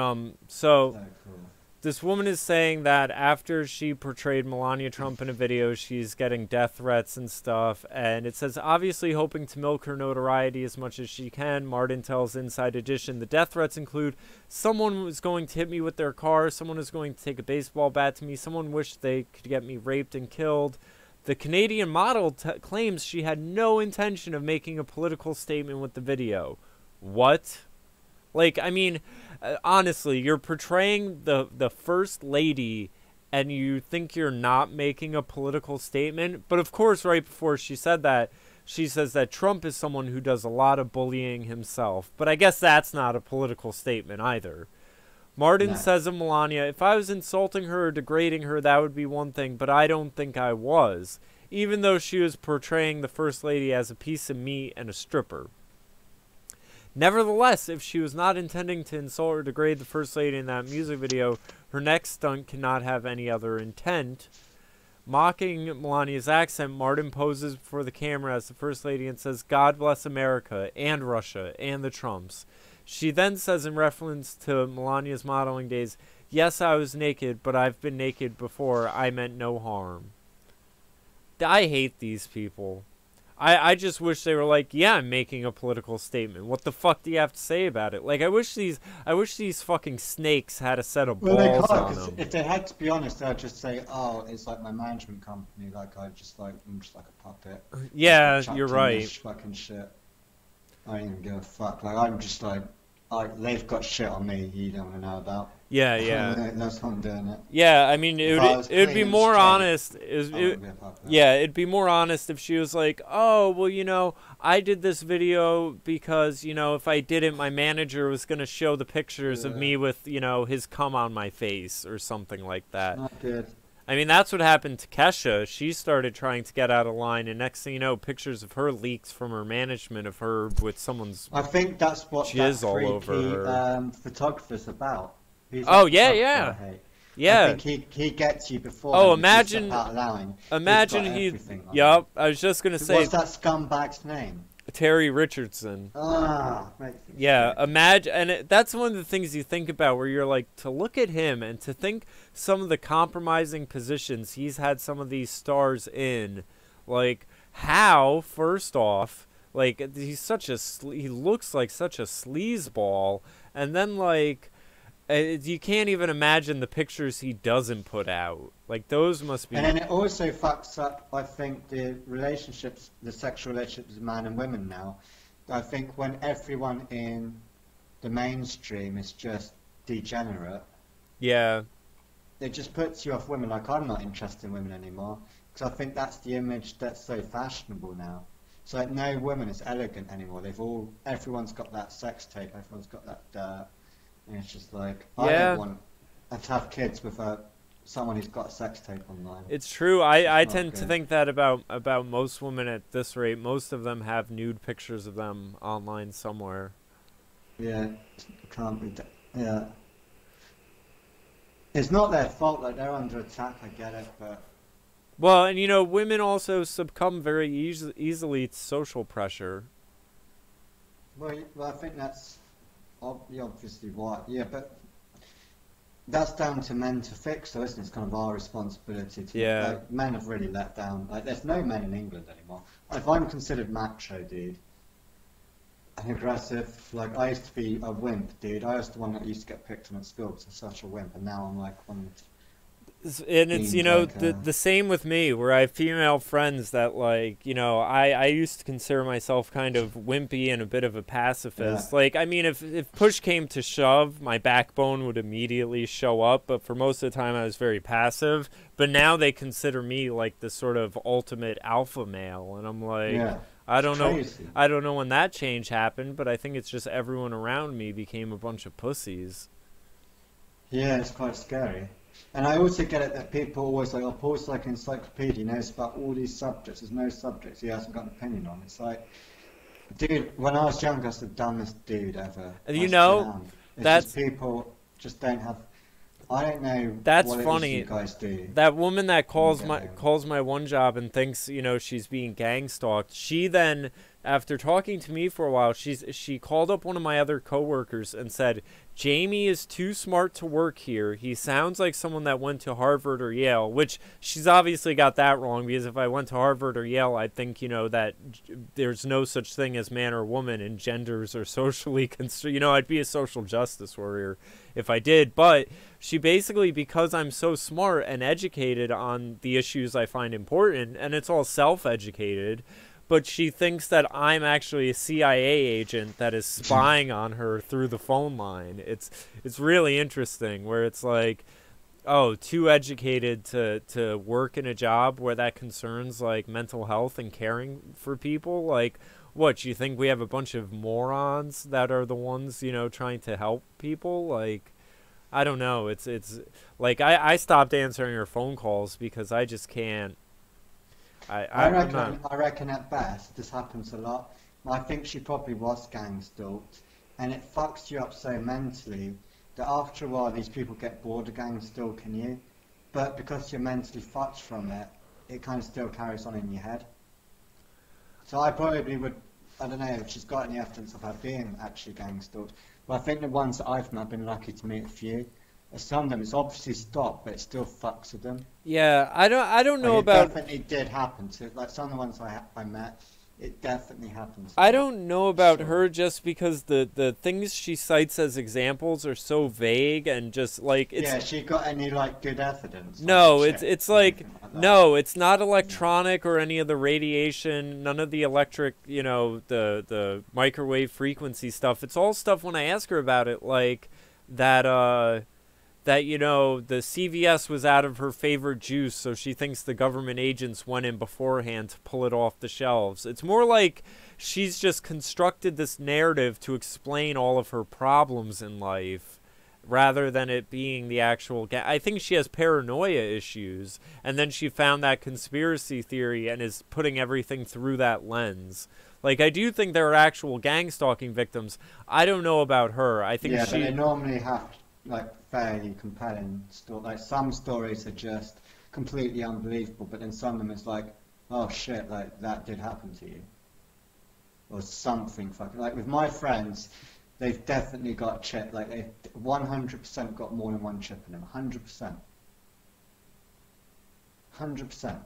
so cool. This woman is saying that after she portrayed Melania Trump in a video, she's getting death threats and stuff. And it says, obviously hoping to milk her notoriety as much as she can. Martin tells Inside Edition, the death threats include someone was going to hit me with their car, someone is going to take a baseball bat to me, someone wished they could get me raped and killed. The Canadian model claims she had no intention of making a political statement with the video. What? Like, I mean, honestly, you're portraying the First Lady and you think you're not making a political statement. But of course, right before she said that, she says that Trump is someone who does a lot of bullying himself. But I guess that's not a political statement either. Martin says of Melania, if I was insulting her or degrading her, that would be one thing, but I don't think I was. Even though she was portraying the First Lady as a piece of meat and a stripper. Nevertheless, if she was not intending to insult or degrade the First Lady in that music video, her next stunt cannot have any other intent. Mocking Melania's accent, Martin poses before the camera as the First Lady and says, God bless America and Russia and the Trumps. She then says in reference to Melania's modeling days, yes, I was naked, but I've been naked before. I meant no harm. I hate these people. I just wish they were like, yeah, I'm making a political statement. What the fuck do you have to say about it? Like, I wish these fucking snakes had a set of balls on them. If they had to be honest, they'd just say, oh, it's like my management company. Like, I'm just like a puppet. Yeah, you're right. This fucking shit. I don't even give a fuck. Like, I'm just like, they've got shit on me you don't want to know about. Yeah, yeah. That's how I'm doing it. Yeah, I mean, it would be more honest. It'd be more honest if she was like, oh, well, you know, I did this video because, you know, if I didn't, my manager was going to show the pictures of me with, you know, his cum on my face or something like that. Not good. I mean, that's what happened to Kesha. She started trying to get out of line, and next thing you know, pictures of her leaked from her management of her with someone's I think that's what jizz that all over her. Photographer's about. Yeah. I think he gets you before. Oh, imagine allowing. Imagine Yup, I was just gonna say. What's that scumbag's name? Terry Richardson. Ah, makes me Yeah, sick. imagine, and that's one of the things you think about where you're like, to look at him and to think some of the compromising positions he's had some of these stars in, like how first off, like he's such a he looks like such a sleazeball, and then like you can't even imagine the pictures he doesn't put out. Like those must And be. then it also fucks up, I think, the relationships, the sexual relationships of man and women now. I think when everyone in the mainstream is just degenerate, Yeah, it just puts you off women. Like, I'm not interested in women anymore because I think that's the image that's so fashionable now. So like, no woman is elegant anymore. Everyone's got that sex tape, everyone's got that dirt, and it's just like, I don't yeah. want to have kids with someone who's got a sex tape online. It's true. It's just I not tend to good. think that about most women at this rate. Most of them have nude pictures of them online somewhere. Yeah, it can't be. Yeah, it's not their fault. Like they're under attack. I get it, but Well, and women also succumb very easily to social pressure. well, I think that's obviously why. Yeah, but that's down to men to fix, though, isn't it? It's kind of our responsibility to. Yeah. Like, men have really let down. Like, there's no men in England anymore. If I'm considered macho, dude, and aggressive, like I used to be a wimp, dude. I was the one that used to get picked on at school because I'm such a wimp, and now I'm like one And it's deemed like the same with me, where I have female friends that like I used to consider myself kind of wimpy and a bit of a yeah, pacifist. Like I mean, if push came to shove, my backbone would immediately show up, but for most of the time I was very passive. But now they consider me like the sort of ultimate alpha male, and I'm like, yeah. I It's don't know. crazy. I don't know when that change happened, but I think it's just everyone around me became a bunch of pussies. Yeah, it's quite scary. And I also get it that people always like, oh, Paul's like an encyclopedia, he knows about all these subjects. There's no subjects he hasn't got an opinion on. It's like, dude, when I was younger, I was the dumbest dude ever. And I still am. It's just that's people just don't have. I don't know that's what it is you funny. guys do That woman that when you calls get my home. calls my one job and thinks she's being gang stalked. She then, after talking to me for a while, she called up one of my other coworkers and said, Jamie is too smart to work here. He sounds like someone that went to Harvard or Yale, which she's obviously got that wrong, because if I went to Harvard or Yale, I'd think that there's no such thing as man or woman, and genders are socially I'd be a social justice warrior if I did. But she basically, because I'm so smart and educated on the issues I find important, and it's all self-educated, but she thinks that I'm actually a CIA agent that is spying on her through the phone line. It's really interesting, where it's like, oh, too educated to work in a job where that concerns like mental health and caring for people. Like, what, you think we have a bunch of morons that are the ones trying to help people? Like, I don't know. It's like I stopped answering her phone calls because I just can't. I'm not. I reckon at best this happens a lot. I think she probably was gang stalked, and it fucks you up so mentally that after a while these people get bored of gang stalking you, but because you're mentally fucked from it, it kind of still carries on in your head. So I probably would, I don't know if she's got any evidence of her being actually gang stalked, but I think the ones that I've met, I've been lucky to meet a few. Some of them, it's obviously stopped, but it still fucks with them. Yeah, I don't Like know it about. definitely did happen to, like some of the ones I met, it definitely happened to I them, don't know for about sure. her, just because the things she cites as examples are so vague, and just like it's Yeah, she got any like good evidence, like a no, it's chip it's or like anything like that. no, it's not No. electronic or any of the radiation, none of the electric, the microwave frequency stuff. It's all stuff when I ask her about it, like that the CVS was out of her favorite juice, so she thinks the government agents went in beforehand to pull it off the shelves. It's more like she's just constructed this narrative to explain all of her problems in life, rather than it being the actual I think she has paranoia issues, and then she found that conspiracy theory and is putting everything through that lens. Like, I do think there are actual gang stalking victims. I don't know about her. I think Yeah, but they she normally have like fairly compelling story. Like some stories are just completely unbelievable, but then some of them is like, oh shit, like that did happen to you. or something fucking. Like with my friends, they've definitely got a chip. Like they've 100% got more than one chip in them. 100%. 100%.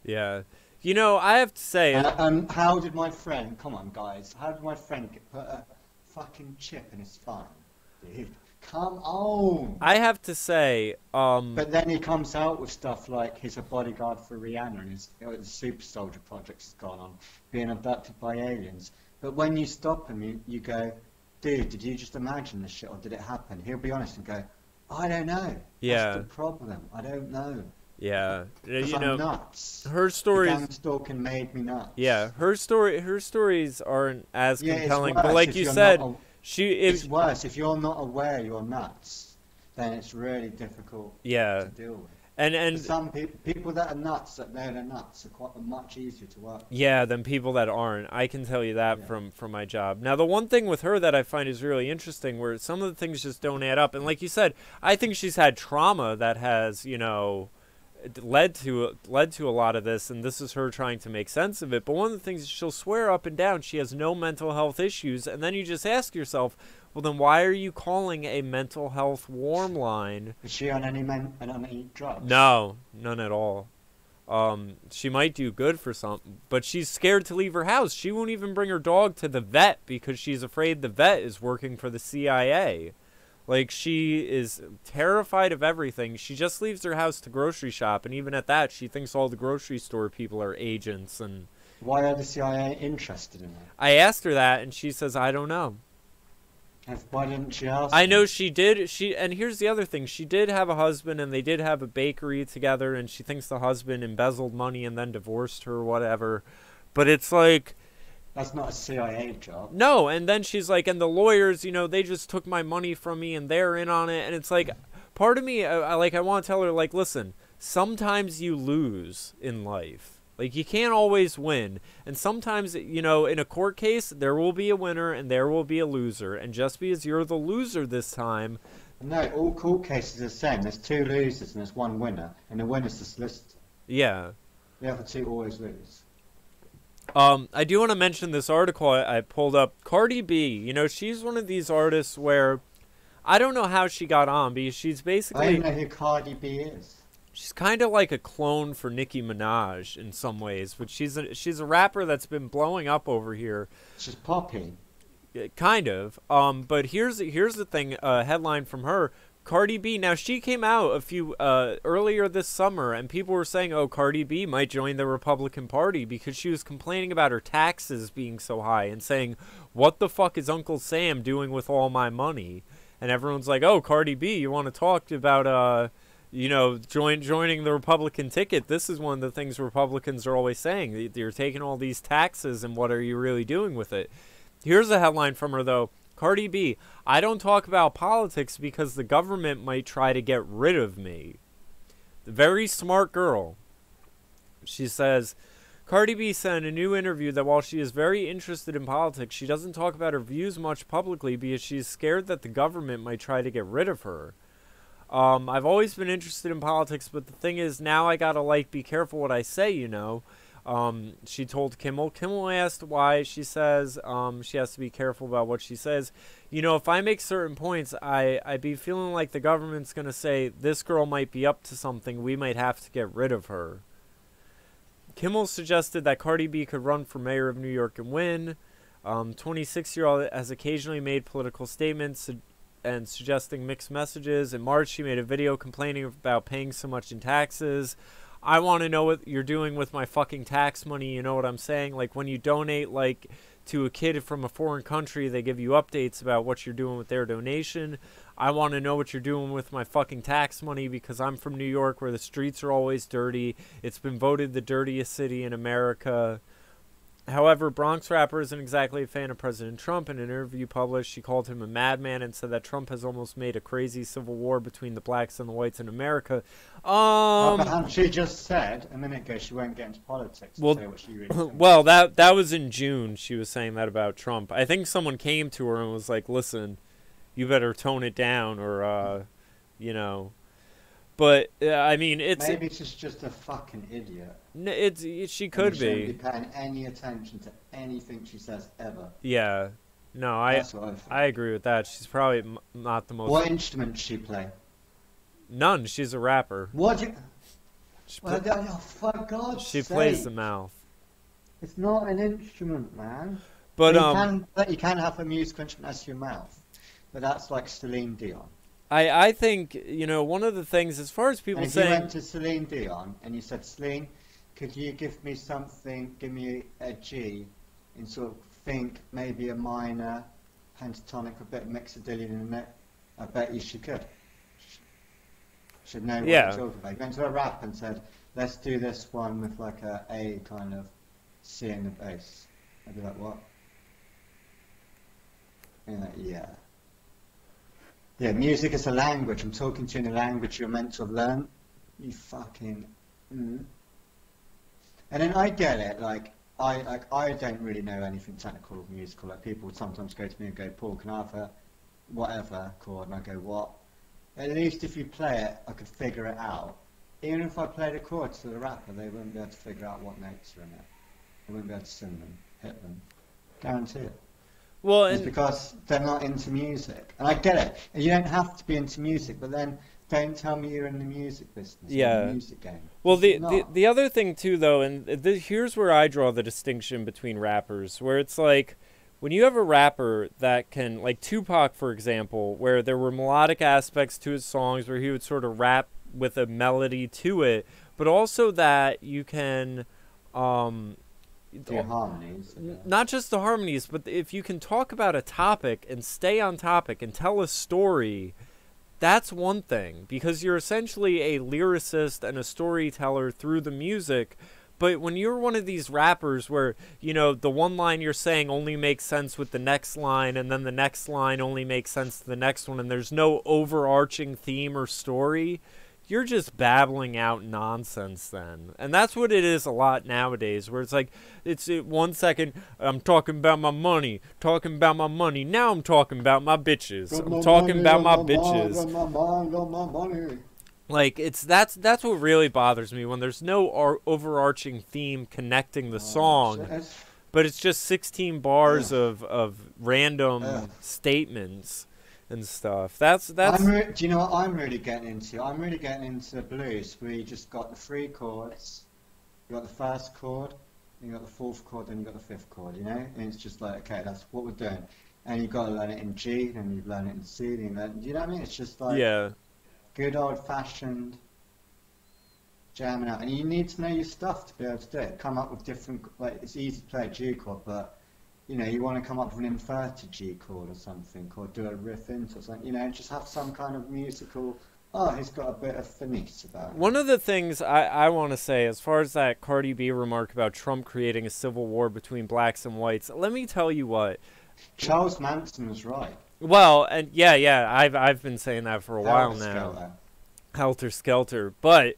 Yeah. You know, I have to say, How did my friend? Come on, guys. How did my friend put a fucking chip in his spine, dude? Come on. I have to say, But then he comes out with stuff like he's a bodyguard for Rihanna and his super soldier project's gone on, being abducted by aliens. But when you stop him, you go, dude, did you just imagine this shit or did it happen? He'll be honest and go, I don't know. Yeah. That's the problem. I don't know. Yeah, you I'm know, nuts. her stories. The gang stalking made me nuts. Yeah, her stories aren't as compelling. But like you it's said, it's worse if you're not aware you're nuts. Then it's really difficult. Yeah. To deal with. And for some people that are nuts, that know they're nuts, are quite much easier to work with. Yeah, than people that aren't. I can tell you that from my job. Now, the one thing with her that I find is really interesting, where some of the things just don't add up. And like you said, I think she's had trauma that has, you know, led to a lot of this, and this is her trying to make sense of it. But one of the things is she'll swear up and down she has no mental health issues, and then you just ask yourself, well, then why are you calling a mental health warm line? Is she on any drugs? No, none at all. She might do good for something, but she's scared to leave her house. She won't even bring her dog to the vet because she's afraid the vet is working for the CIA. Like, she is terrified of everything. She just leaves her house to grocery shop, and even at that, she thinks all the grocery store people are agents. And why are the CIA interested in her? I asked her that, and she says, I don't know. Why didn't she ask? I know she did. And here's the other thing. She did have a husband, and they did have a bakery together, and she thinks the husband embezzled money and then divorced her or whatever. But it's like... That's not a CIA job. No, and then she's like, and the lawyers, you know, they just took my money from me and they're in on it. And it's like, part of me, I want to tell her, like, listen, sometimes you lose in life. Like, you can't always win. And sometimes, you know, in a court case, there will be a winner and there will be a loser. And just because you're the loser this time... No, all court cases are the same. There's two losers and there's one winner. And the winner's the solicitor. Yeah. The other two always lose. I do want to mention this article I pulled up. Cardi B, you know, she's one of these artists where I don't know how she got on, because she's basically... I don't know who Cardi B is. She's kind of like a clone for Nicki Minaj in some ways, but she's a rapper that's been blowing up over here. She's poppy. Kind of. But here's the thing, headline from her. Cardi B, now she came out earlier this summer, and people were saying, oh, Cardi B might join the Republican Party because she was complaining about her taxes being so high and saying, what the fuck is Uncle Sam doing with all my money? And everyone's like, oh, Cardi B, you want to talk about, you know, joining the Republican ticket? This is one of the things Republicans are always saying. You're taking all these taxes, and what are you really doing with it? Here's a headline from her, though. Cardi B, I don't talk about politics because the government might try to get rid of me. The very smart girl. She says, Cardi B said in a new interview that while she is very interested in politics, she doesn't talk about her views much publicly because she's scared that the government might try to get rid of her. I've always been interested in politics, but the thing is, now I gotta, like, be careful what I say, you know. She told Kimmel. Kimmel asked why. She says she has to be careful about what she says. You know, if I make certain points, I'd be feeling like the government's going to say, this girl might be up to something. We might have to get rid of her. Kimmel suggested that Cardi B could run for mayor of New York and win. 26-year-old has occasionally made political statements and suggesting mixed messages. In March, she made a video complaining about paying so much in taxes. I want to know what you're doing with my fucking tax money, you know what I'm saying? Like, when you donate, like, to a kid from a foreign country, they give you updates about what you're doing with their donation. I want to know what you're doing with my fucking tax money because I'm from New York where the streets are always dirty. It's been voted the dirtiest city in America. However, Bronx rapper isn't exactly a fan of President Trump. In an interview published, she called him a madman and said that Trump has almost made a crazy civil war between the blacks and the whites in America. She just said a minute ago she won't get into politics. Well, to say what she really thinks. Well, that was in June. She was saying that about Trump. I think someone came to her and was like, "Listen, you better tone it down," or you know. But I mean, it's Maybe she's just a fucking idiot. she And could you shouldn't be. be paying any attention to anything she says ever. Yeah. No, That's what I think. I agree with that. She's probably not the most. What instrument does she play? None. She's a rapper. What? Do you... She, Well, oh, for God's she sake. plays the mouth. It's not an instrument, man. But you can have a musical instrument as your mouth, but that's like Celine Dion. I think, you know, one of the things, as far as people And if saying, you went to Celine Dion and you said, Celine, could you give me something, give me a G, and sort of think maybe a minor, pentatonic, a bit of mixodylian in it, I bet you she could. Should know what you're talking about. You went to a rap and said, let's do this one with like a A kind of C in the bass. I'd be like, what? And you're like, yeah. Yeah, music is a language. I'm talking to you in a language you're meant to have learned. You fucking... And then I get it, like I don't really know anything technical or musical. Like people would sometimes go to me and go, Paul, can I have a whatever chord? And I go, what? At least if you play it, I could figure it out. Even if I played a chord to the rapper, they wouldn't be able to figure out what notes are in it. They wouldn't be able to sing them, hit them. Guarantee it. well, It's and because they're not into music. And I get it. And you don't have to be into music, but then don't tell me you're in the music business, or the music game. well, It's the other thing too, though, and here's where I draw the distinction between rappers, where it's like, when you have a rapper that can, like Tupac, for example, where there were melodic aspects to his songs, where he would sort of rap with a melody to it, but also that you can, the harmonies. not just the harmonies, but if you can talk about a topic and stay on topic and tell a story, that's one thing, because you're essentially a lyricist and a storyteller through the music. But when you're one of these rappers where, you know, the one line you're saying only makes sense with the next line, and then the next line only makes sense to the next one, and there's no overarching theme or story, you're just babbling out nonsense then. And that's what it is a lot nowadays, where it's like, it's 1 second, I'm talking about my money, now I'm talking about my bitches, I'm talking about my bitches. Like, that's what really bothers me, when there's no overarching theme connecting the song, but it's just 16 bars of random statements and stuff. That's. Do you know what I'm really getting into? I'm really getting into blues, where you just got the 3 chords. You got the first chord, you got the 4th chord, then you got the 5th chord. You know, and it's just like, okay, that's what we're doing. And you've got to learn it in G, then you learn it in C, then you learn. Do you know what I mean? It's just like good old-fashioned jamming out, and you need to know your stuff to be able to do it. Come up with different. Like, it's easy to play a G chord, but you know, you want to come up with an inverted G chord or something, or do a riff into or something, you know, just have some kind of musical, he's got a bit of finesse about it. One of the things I want to say, as far as that Cardi B remark about Trump creating a civil war between blacks and whites, let me tell you what. Charles Manson was right. Well, and yeah, I've been saying that for a while now. Helter Skelter. But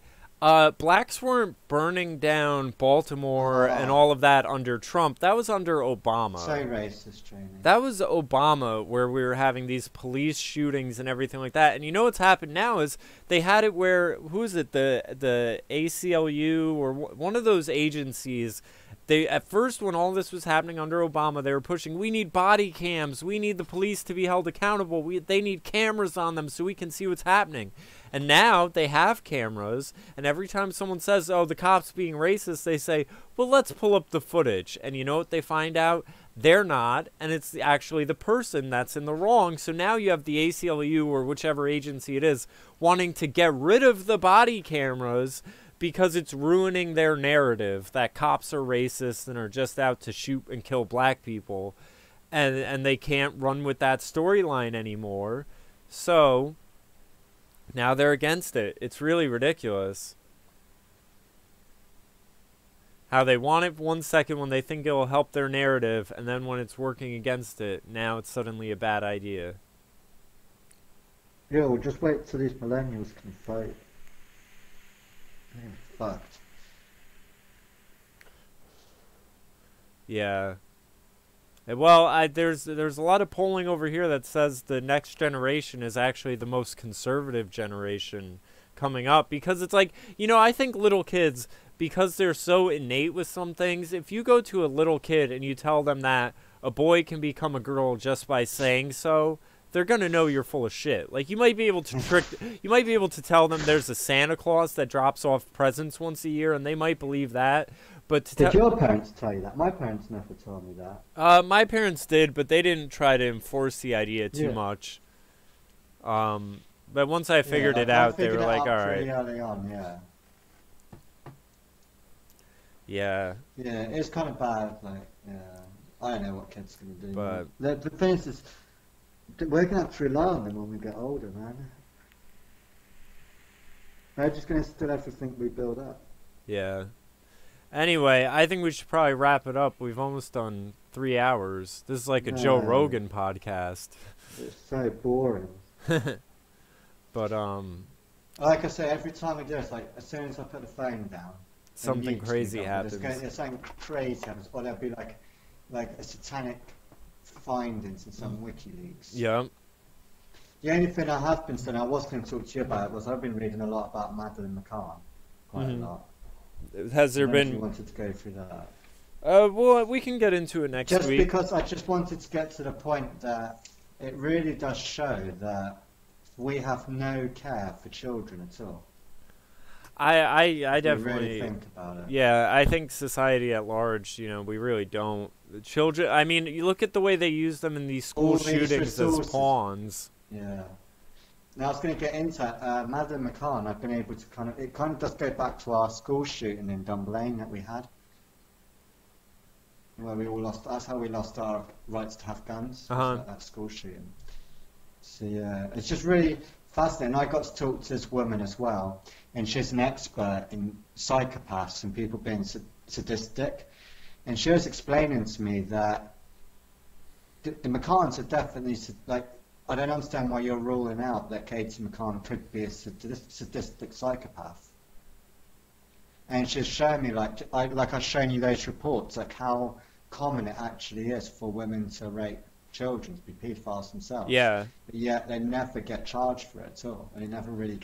blacks weren't burning down Baltimore and all of that under Trump. That was under Obama. So racist, Jamie. That was Obama, where we were having these police shootings and everything like that. And you know what's happened now is they had it where, who is it, the ACLU or one of those agencies. They, at first, when all this was happening under Obama, they were pushing, we need body cams, we need the police to be held accountable, they need cameras on them so we can see what's happening. And now they have cameras, and every time someone says, oh, the cop's being racist, they say, well, let's pull up the footage. And you know what they find out? They're not, and it's actually the person that's in the wrong. So now you have the ACLU, or whichever agency it is, wanting to get rid of the body cameras because it's ruining their narrative that cops are racist and are just out to shoot and kill black people, and they can't run with that storyline anymore. So now they're against it. It's really ridiculous how they want it 1 second when they think it'll help their narrative, and then when it's working against it, now it's suddenly a bad idea. Yeah, well, just wait till these millennials can fight. Fucked. Yeah. Well, there's a lot of polling over here that says the next generation is actually the most conservative generation coming up, because it's like, I think little kids, because they're so innate with some things, if you go to a little kid and you tell them that a boy can become a girl just by saying so, they're going to know you're full of shit. Like, you might be able to tell them there's a Santa Claus that drops off presents once a year, and they might believe that. But did your parents tell you that? My parents never told me that. My parents did, but they didn't try to enforce the idea too much. But once I figured it out, they were like, all right. Pretty early on, yeah. Yeah. Yeah, it's kind of bad. Like, yeah, I don't know what kids are gonna do. But the thing is, we're gonna have to rely on them when we get older, man. They're just gonna steal everything we build up. Yeah. Anyway, I think we should probably wrap it up. We've almost done 3 hours. This is like a Joe Rogan podcast. It's so boring. But like I say, every time we do it, it's like as soon as I put the phone down, something crazy happens. Something crazy happens, or there'll be like a satanic findings in some WikiLeaks. Yeah. The only thing I have been saying, I was going to talk to you about, was I've been reading a lot about Madeleine McCann, quite a lot. Has there been? If you wanted to go through that. Well, we can get into it next week. Just because I just wanted to get to the point that it really does show that we have no care for children at all. I definitely really think about it. Yeah, I think society at large, we really don't. The children, I mean, you look at the way they use them in these school shootings as pawns. Yeah. Now I was going to get into Madeleine McCann. I've been able to it kind of does go back to our school shooting in Dunblane that we had, where we all lost. That's how we lost our rights to have guns. That school shooting. So yeah, it's just really fascinating. I got to talk to this woman as well, and she's an expert in psychopaths and people being sadistic, and she was explaining to me that the McCanns are definitely like. I don't understand why you're ruling out that Katie McCann could be a sadistic psychopath. And she's showing me, like I've shown you those reports, like how common it actually is for women to rape children, to be paedophiles themselves. Yeah. But yet they never get charged for it at all, and they never really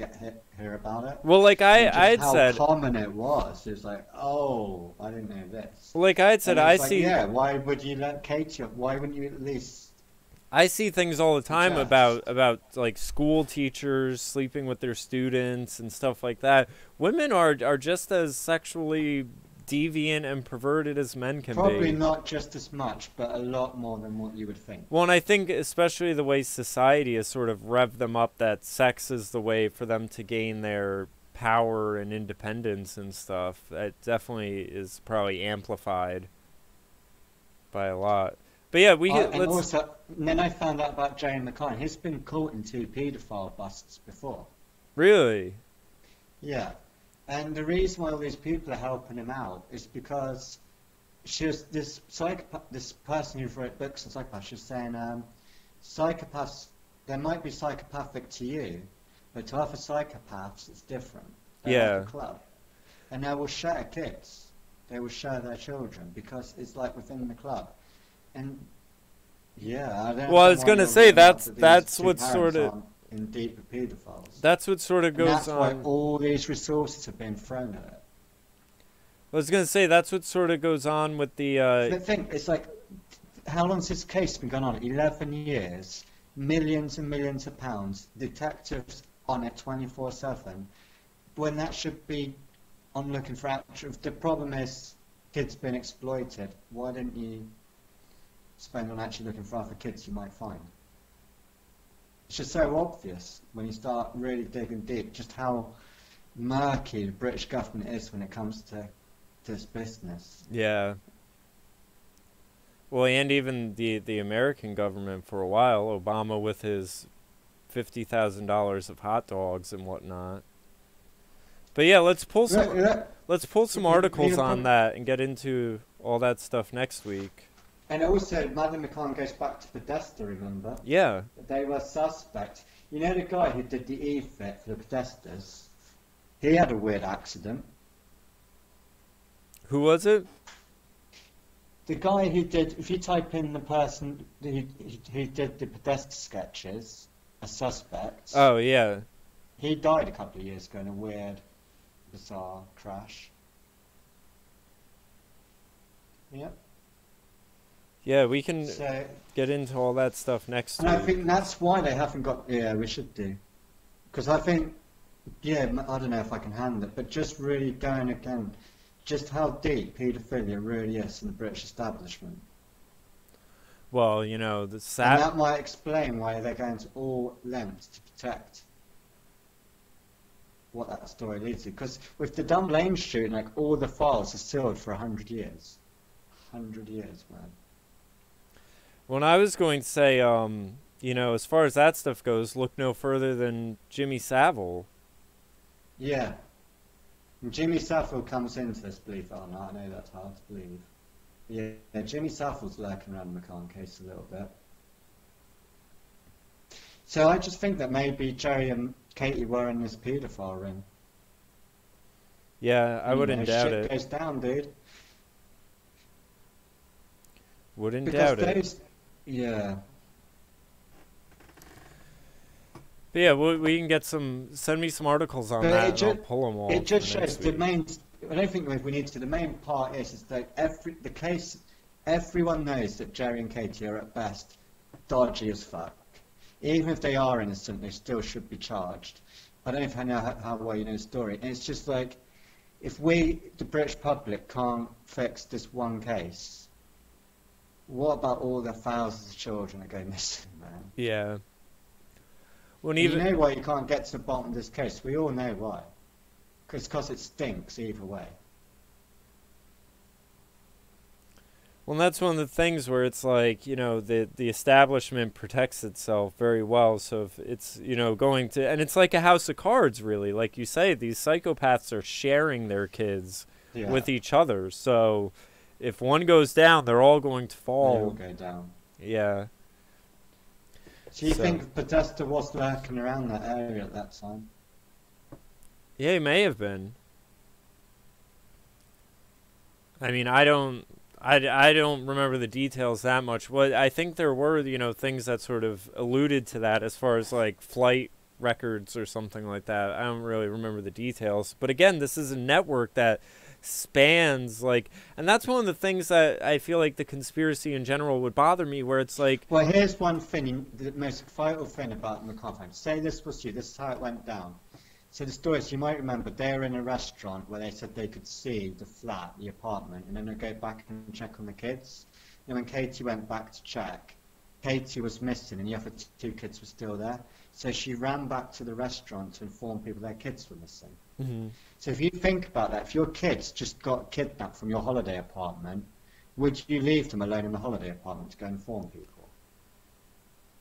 hear about it. Well, like I had said, how common it was. It was like, oh, I didn't know this. Well, like I had said, Yeah, why would you let Katie? Why wouldn't you at least? I see things all the time about like school teachers sleeping with their students and stuff like that. Women are just as sexually deviant and perverted as men can be. Probably not just as much, but a lot more than what you would think. Well, and I think especially the way society has sort of revved them up that sex is the way for them to gain their power and independence and stuff. That definitely is probably amplified by a lot. But yeah, and then I found out about Jane McCann. He's been caught in 2 paedophile busts before. Really? Yeah. And the reason why all these people are helping him out is because this person who wrote books on psychopaths, she was saying psychopaths, they might be psychopathic to you, but to other psychopaths it's different. They're like a club. And they will share kids. They will share their children because it's like within the club. And yeah, I don't. Well, I was going to say that's what sort of in deeper pedophiles. That's what sort of goes on. That's why all these resources have been thrown at it. I was going to say that's what sort of goes on with the. The thing it's like, how long has this case been going on? 11 years, millions and millions of pounds, detectives on it 24/7. When that should be on looking for action. The problem is kids being exploited. Why didn't you spend on actually looking for other kids you might find? It's just so obvious when you start really digging deep just how murky the British government is when it comes to this business. Yeah. Well, and even the American government for a while, Obama with his $50,000 of hot dogs and whatnot. But yeah, let's pull some articles on that and get into all that stuff next week. And also, Madeleine McCann goes back to Podesta, remember? Yeah. They were suspect. You know the guy who did the E-fit for the Podestas? He had a weird accident. Who was it? The guy who did, if you type in the person who did the Podesta sketches, a suspect, Oh yeah, he died a couple of years ago in a weird, bizarre crash. Yep. yeah. We can So, get into all that stuff next and I week. think that's why they haven't got. Yeah, we should do. Because I think, yeah, I don't know if I can handle it, but just really going again, just how deep paedophilia really is in the British establishment. Well, you know, the And that might explain why they're going to all lengths to protect what that story leads to. Because with the Dumb Lane shooting, like, all the files are sealed for 100 years. 100 years, man. When I was going to say, you know, as far as that stuff goes, look no further than Jimmy Savile. Yeah. And Jimmy Savile comes into this, believe it or not. I know that's hard to believe. Yeah, Jimmy Savile's lurking around the McCann case a little bit. So I just think that maybe Jerry and Katie were in this paedophile ring. Yeah, I wouldn't doubt shit it. goes down, dude. Wouldn't Because doubt it. those, yeah. But yeah, we can get some. Send me some articles on But that, it and I'll just, pull them all. it just for next shows the week. main. I don't think we need to. The main part is that the case. Everyone knows that Jerry and Katie are at best dodgy as fuck. Even if they are innocent, they still should be charged. I don't know if I know how well you know the story. And it's just like, if we, the British public, can't fix this one case, what about all the thousands of children that go missing, man? Yeah. When And even you know why you can't get to the bottom of this case? We all know why. Because it stinks either way. well, that's one of the things where it's like, you know, the establishment protects itself very well. So if it's, you know, going to, and it's like a house of cards, really. Like you say, these psychopaths are sharing their kids Yeah. with each other. So if one goes down, they're all going to They all fall. go down. Yeah. So you So- think Podesta was lurking around that area at that time? Yeah, he may have been. I mean, I don't remember the details that much. What I think there were, you know, things that sort of alluded to that as far as like flight records or something like that. I don't really remember the details. But again, this is a network that spans like, and that's one of the things that I feel like the conspiracy in general would bother me, where it's like, Well, here's one thing, the most vital thing about the McCarthy. Say this was you, this is how it went down. So the story is, you might remember, they were in a restaurant where they said they could see the flat, the apartment, and then they'd go back and check on the kids. And when Katie went back to check, Katie was missing and the other two kids were still there. So she ran back to the restaurant to inform people their kids were missing. So if you think about that, if your kids just got kidnapped from your holiday apartment, would you leave them alone in the holiday apartment to go inform people?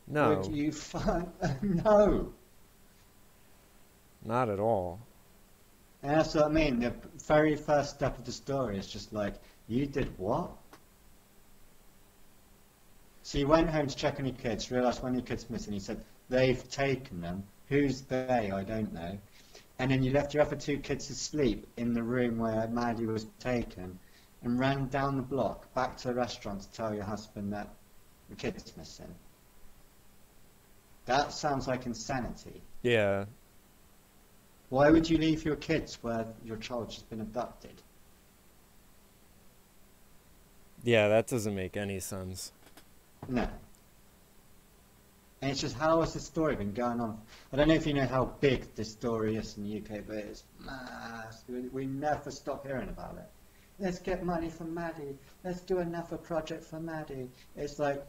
no, Would you no. not at all. And that's what I mean. The very first step of the story is just like, you did what? So you went home to check on your kids, realised one of your kids missing. He said, they've taken them. Who's they? I don't know. And then you left your other two kids asleep in the room where Maddie was taken and ran down the block back to the restaurant to tell your husband that the kid's missing. That sounds like insanity. Yeah. Why would you leave your kids where your child's just been abducted? Yeah, that doesn't make any sense. No. And it's just, how has this story been going on? I don't know if you know how big this story is in the UK, but it's massive. We never stop hearing about it. Let's get money for Maddie. Let's do another project for Maddie. It's like,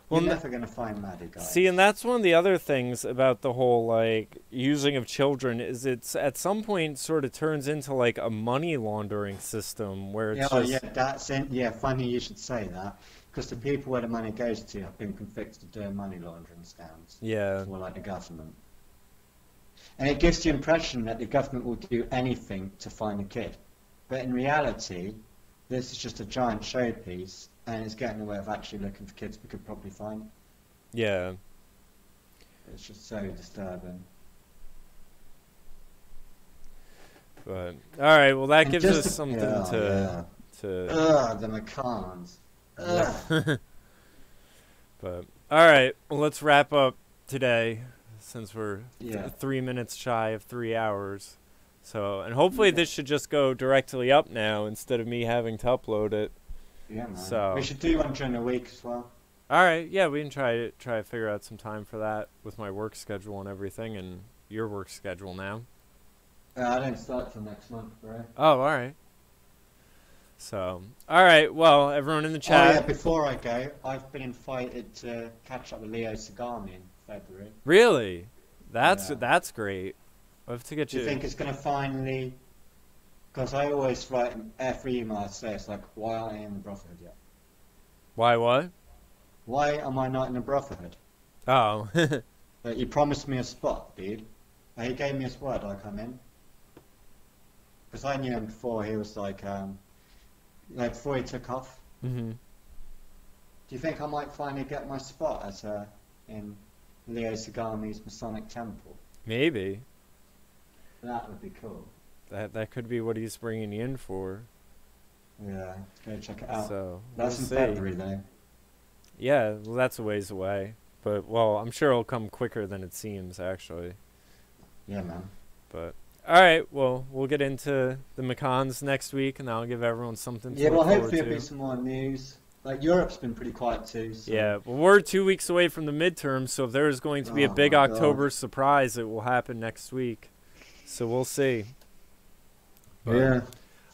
Well, you're never going to find Maddie, guys. See, and that's one of the other things about the whole, like, using of children is it's at some point sort of turns into, like, a money laundering system where it's Yeah, just... yeah, that's it. Yeah, funny you should say that. Because the people where the money goes to have been convicted of doing money laundering scams. Yeah. More like the government. And it gives the impression that the government will do anything to find a kid. But in reality, this is just a giant showpiece, and it's getting in the way of actually looking for kids we could probably find. Yeah. It's just so disturbing. But, alright, well, that And gives just us something yeah, to... Ugh, the McCanns. But all right, well, let's wrap up today since we're 3 minutes shy of 3 hours. So, and hopefully this should just go directly up now instead of me having to upload it. Yeah, man. So we should do one during the week as well. All right, yeah, we can try to figure out some time for that with my work schedule and everything, and your work schedule now. I don't start till next month, bro. Oh, all right. So, all right, well, everyone in the chat. Oh, yeah, before I go, I've been invited to catch up with Leo Sagami in February. Really? That's great. I have to get you. Do you think it's going to finally... Because I always write every email I say, it's like, why aren't I in the Brotherhood yet? Why what? Why am I not in the Brotherhood? Oh. He promised me a spot, dude. He gave me his word I'd come in. Because I knew him before, he was like before he took off. Mm-hmm. Do you think I might finally get my spot as in Leo Sagami's Masonic Temple? Maybe. That would be cool. That could be what he's bringing you in for. Yeah, go check it out. So that's in February, though. Yeah, well, that's a ways away. But, well, I'm sure it'll come quicker than it seems, actually. Yeah, man. But, all right, well, we'll get into the Macons next week, and I'll give everyone something to look well, forward hopefully to. there'll be some more news. Like, Europe's been pretty quiet, too. So. Yeah, well, we're 2 weeks away from the midterms, so if there is going to be a big October surprise, it will happen next week. So we'll see. But, yeah.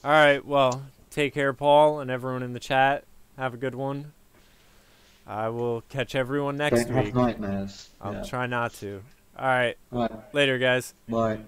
All right, well, take care, Paul, and everyone in the chat. Have a good one. I will catch everyone next week. Have nightmares. I'll try not to. All right. Right. Later, guys. Bye.